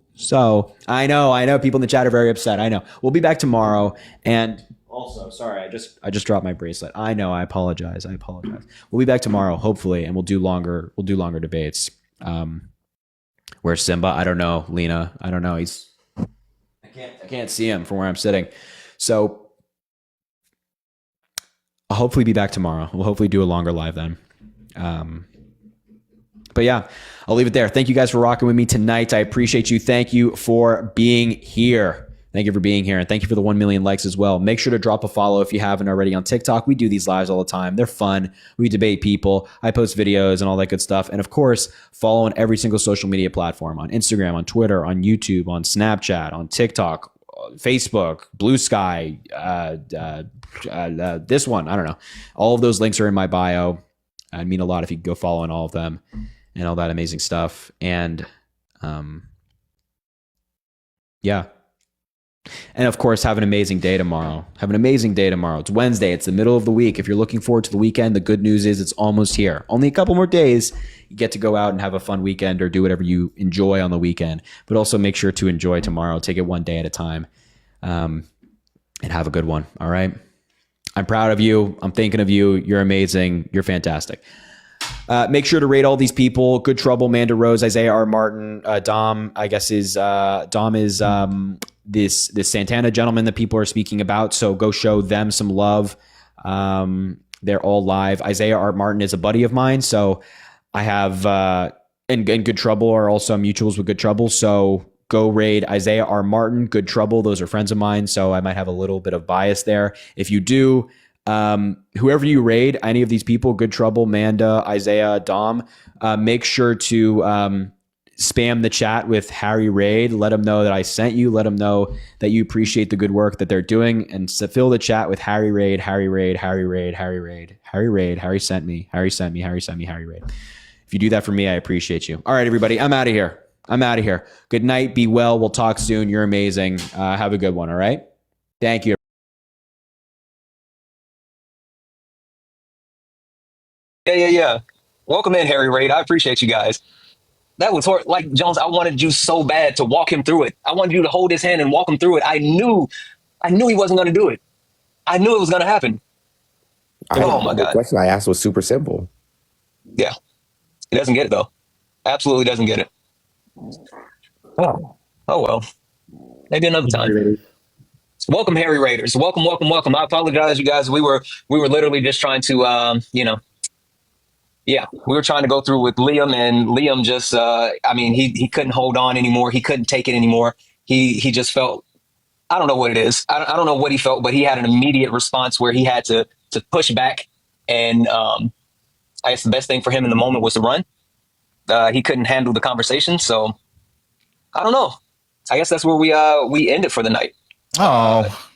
I know people in the chat are very upset. I know. We'll be back tomorrow. And also, sorry, I just dropped my bracelet. I know. I apologize. We'll be back tomorrow, hopefully, and we'll do longer debates. Where's Simba? I don't know. Lena, I don't know. I can't see him from where I'm sitting. So I'll hopefully be back tomorrow. We'll hopefully do a longer live then. But yeah, I'll leave it there. Thank you guys for rocking with me tonight. I appreciate you. Thank you for being here. And thank you for the 1 million likes as well. Make sure to drop a follow if you haven't already on TikTok. We do these lives all the time. They're fun. We debate people. I post videos and all that good stuff. And of course, follow on every single social media platform, on Instagram, on Twitter, on YouTube, on Snapchat, on TikTok, Facebook, Blue Sky, this one, I don't know. All of those links are in my bio. I'd mean a lot if you could go follow on all of them and all that amazing stuff. And yeah. And of course, have an amazing day tomorrow. It's Wednesday. It's the middle of the week. If you're looking forward to the weekend, the good news is it's almost here. Only a couple more days. You get to go out and have a fun weekend or do whatever you enjoy on the weekend. But also make sure to enjoy tomorrow. Take it one day at a time. And have a good one. All right. I'm proud of you. I'm thinking of you. You're amazing. You're fantastic. Make sure to rate all these people. Good Trouble, Manda Rose, Isaiah R. Martin, Dom, I guess Dom is this Santana gentleman that people are speaking about. So go show them some love. They're all live. Isaiah R. Martin is a buddy of mine. So I have, and Good Trouble are also mutuals with Good Trouble. So go raid Isaiah R. Martin, Good Trouble. Those are friends of mine. So I might have a little bit of bias there. If you do, whoever you raid, any of these people, Good Trouble, Manda, Isaiah, Dom, make sure to spam the chat with Harry Raid. Let them know that I sent you. Let them know that you appreciate the good work that they're doing, and fill the chat with Harry Raid, Harry Raid, Harry Raid, Harry Raid, Harry Raid, Harry sent me, Harry sent me, Harry sent me, Harry Raid. If you do that for me, I appreciate you. All right, everybody, I'm out of here. Good night. Be well. We'll talk soon. You're amazing. Have a good one. All right. Thank you. Yeah. Welcome in, Harry Raid. I appreciate you guys. That was hard. Like, Jones, I wanted you so bad to walk him through it. I wanted you to hold his hand and walk him through it. I knew he wasn't going to do it. I knew it was going to happen. Oh my God. The question I asked was super simple. Yeah. He doesn't get it, though. Absolutely doesn't get it. Oh well. Maybe another time. Welcome, Harry Raiders. Welcome. I apologize, you guys. We were literally just trying to, we were trying to go through with Liam, and Liam just, he couldn't hold on anymore. He couldn't take it anymore. He just felt, I don't know what it is. I don't know what he felt, but he had an immediate response where he had to push back. And I guess the best thing for him in the moment was to run. He couldn't handle the conversation. So I don't know. I guess that's where we end it for the night. Oh.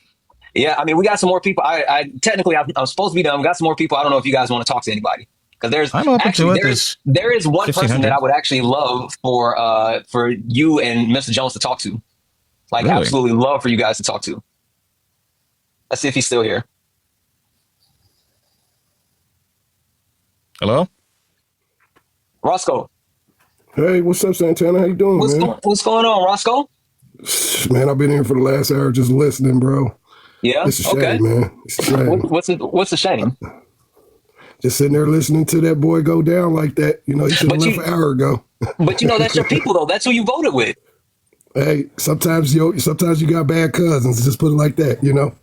Yeah, I mean, we got some more people. I technically, I'm supposed to be done. We got some more people. I don't know if you guys want to talk to anybody. Because I'm open to it. There is one person that I would actually love for you and Mr. Jones to talk to. Like, really? Absolutely love for you guys to talk to. Let's see if he's still here. Hello? Roscoe. Hey, what's up, Santana? How you doing, man? What's going on, Roscoe? Man, I've been here for the last hour just listening, bro. Yeah? It's a shame, man. It's a shame. What's a shame? Just sitting there listening to that boy go down like that. You know, he should have left an hour ago. But that's your people, though. That's who you voted with. Hey, sometimes you got bad cousins. Just put it like that, you know?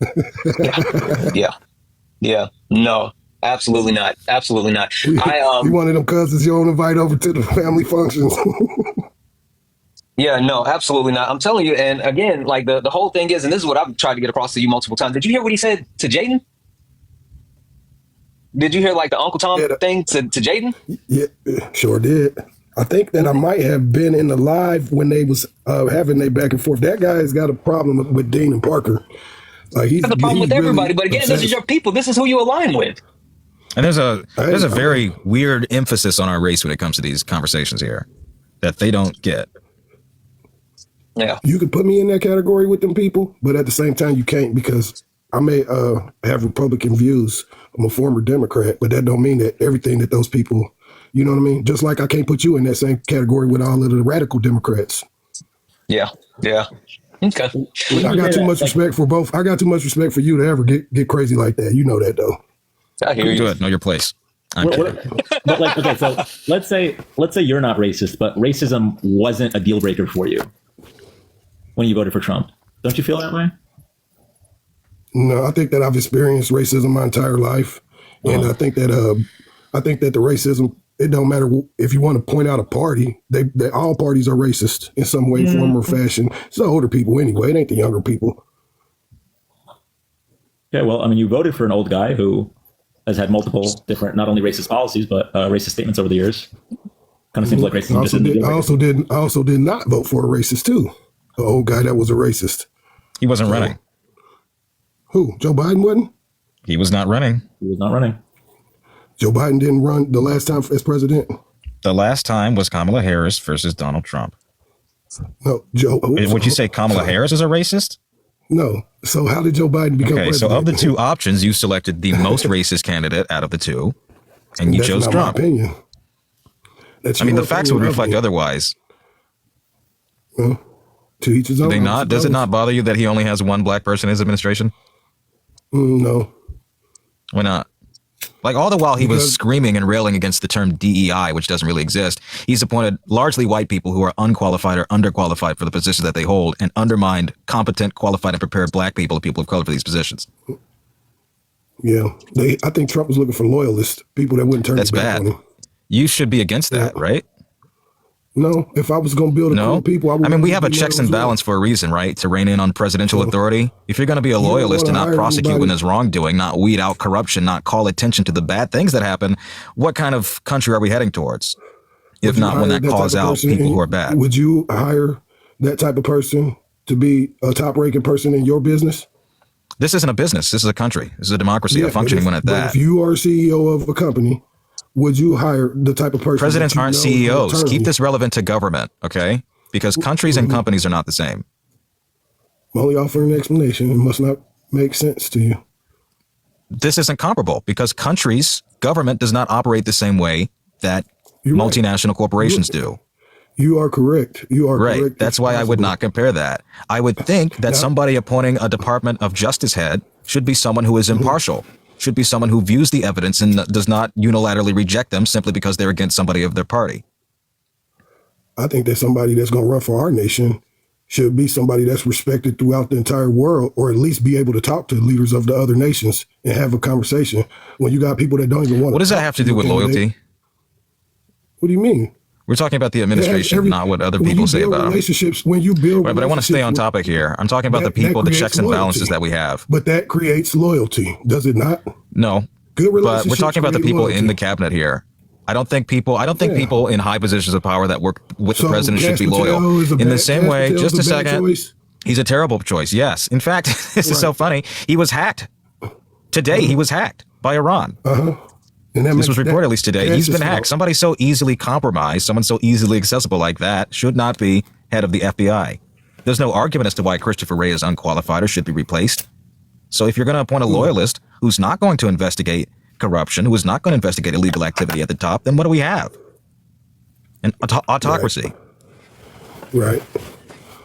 Yeah. No, absolutely not. Absolutely not. You one of them cousins you don't invite over to the family functions. Yeah, no, absolutely not. I'm telling you. And again, like the whole thing is, and this is what I've tried to get across to you multiple times. Did you hear what he said to Jaden? Did you hear like the Uncle Tom thing to Jaden? Yeah, sure did. I think that I might have been in the live when they was having their back and forth. That guy has got a problem with Dean and Parker. Like he's got a problem with everybody. But again, this is your people. This is who you align with. And there's a very weird emphasis on our race when it comes to these conversations here that they don't get. Yeah, you could put me in that category with them people, but at the same time you can't, because I may have Republican views. I'm a former Democrat, but that don't mean that everything that those people, you know what I mean? Just like I can't put you in that same category with all of the radical Democrats. Yeah. Okay. I got too much respect for both. I got too much respect for you to ever get crazy like that. You know that, though. I hear you. Do it. Know your place. But like, okay, so let's say you're not racist, but racism wasn't a deal breaker for you when you voted for Trump. Don't you feel that way? No, I think that I've experienced racism my entire life, and I think that the racism, it don't matter if you want to point out a party. They all parties are racist in some way, form, or fashion. It's the older people anyway. It ain't the younger people. Yeah, well, I mean, you voted for an old guy who has had multiple different, not only racist policies, but racist statements over the years. Kind of seems like racism. I also did not vote for a racist too. An old guy that was a racist. He wasn't running. Who? Joe Biden wasn't? He was not running. Joe Biden didn't run the last time as president. The last time was Kamala Harris versus Donald Trump. No, Joe. Would you say Kamala Harris is a racist? No. So how did Joe Biden become president? So of the two options, you selected the most racist candidate out of the two, and you chose Trump. My opinion. The facts would reflect otherwise. Well, to each his own. Do they not? Does it not bother you that he only has one black person in his administration? No. Why not? Like all the while he was screaming and railing against the term DEI, which doesn't really exist. He's appointed largely white people who are unqualified or underqualified for the positions that they hold, and undermined competent, qualified, and prepared black people and people of color for these positions. Yeah. I think Trump was looking for loyalists, people that wouldn't turn their back on him. You should be against that, right? No, if I was going to build a group of people, I would. I mean, we have a checks and balance for a reason, right? To rein in on presidential authority. If you're going to be a loyalist and not prosecute when there's wrongdoing, not weed out corruption, not call attention to the bad things that happen, what kind of country are we heading towards? If not one that calls out people who are bad. Would you hire that type of person to be a top-ranking person in your business? This isn't a business. This is a country. This is a democracy, a functioning one at that. But if you are CEO of a company, would you hire the type of person? Presidents aren't CEOs. Keep this relevant to government, okay? Because countries and companies are not the same. I'm only offering an explanation. It must not make sense to you. This isn't comparable because government does not operate the same way that multinational corporations do. You are correct. You are right. correct. That's why I would not compare that. I would think that somebody appointing a Department of Justice head should be someone who is impartial, should be someone who views the evidence and does not unilaterally reject them simply because they're against somebody of their party. I think that somebody that's going to run for our nation should be somebody that's respected throughout the entire world, or at least be able to talk to leaders of the other nations and have a conversation. When you got people that don't even want to. What does that have to do with loyalty? What do you mean? We're talking about the administration, not what other people say about relationships. When you build, right, but I want to stay on topic here. I'm talking about the people, the checks and balances that we have. But that creates loyalty, does it not? No. Good relationships. But we're talking about the people in the cabinet here. I don't think people in high positions of power that work with the president should be loyal. In the same way, just a second, he's a terrible choice. Yes. In fact, this is so funny. He was hacked. Today, he was hacked by Iran. And this was reported at least today. He's been hacked. Somebody so easily compromised, someone so easily accessible like that should not be head of the FBI. There's no argument as to why Christopher Wray is unqualified or should be replaced. So if you're going to appoint a loyalist who's not going to investigate corruption, who is not going to investigate illegal activity at the top, then what do we have? An autocracy. Right.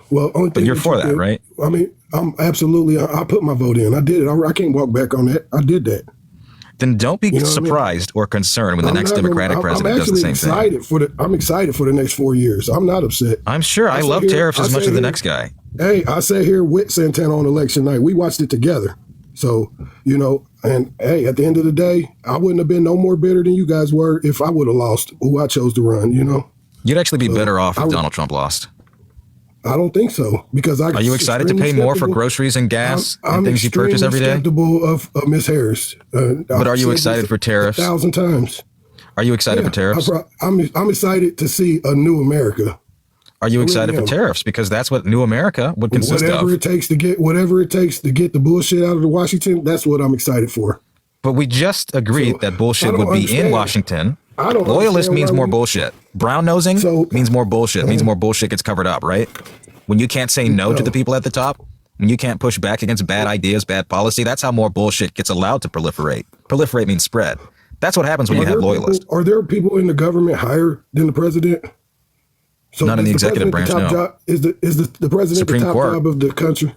Well, but you're for that, right? I mean, I'm absolutely. I put my vote in. I did it. I can't walk back on that. I did that. Then don't be surprised or concerned when the next Democratic president does the same thing. I'm excited for the next 4 years. I'm not upset. I'm sure. I love tariffs as much as the next guy. Hey, I sat here with Santana on election night. We watched it together. So, and hey, at the end of the day, I wouldn't have been no more bitter than you guys were if I would have lost who I chose to run, You'd actually be better off if Donald Trump lost. I don't think so, because Are you excited to pay more for groceries and gas and things you purchase every day? I'm skeptical of Ms. Harris. But are you excited for tariffs? 1,000 times. Are you excited for tariffs? I'm excited to see a new America. Are you excited for tariffs? Because that's what new America would consist of. Whatever it takes to get the bullshit out of Washington, that's what I'm excited for. But we just agreed that bullshit would be in Washington. Loyalist means more bullshit. Brown nosing means more bullshit. Means more bullshit gets covered up, right? When you can't say no to the people at the top, when you can't push back against bad ideas, bad policy, that's how more bullshit gets allowed to proliferate. Proliferate means spread. That's what happens when you have loyalists. Are there people in the government higher than the president? So not in the executive branch, no. Is the president Supreme the top Court. Job of the country?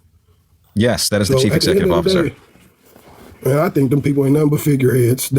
Yes, that is the chief executive officer. I think them people ain't nothing but figureheads.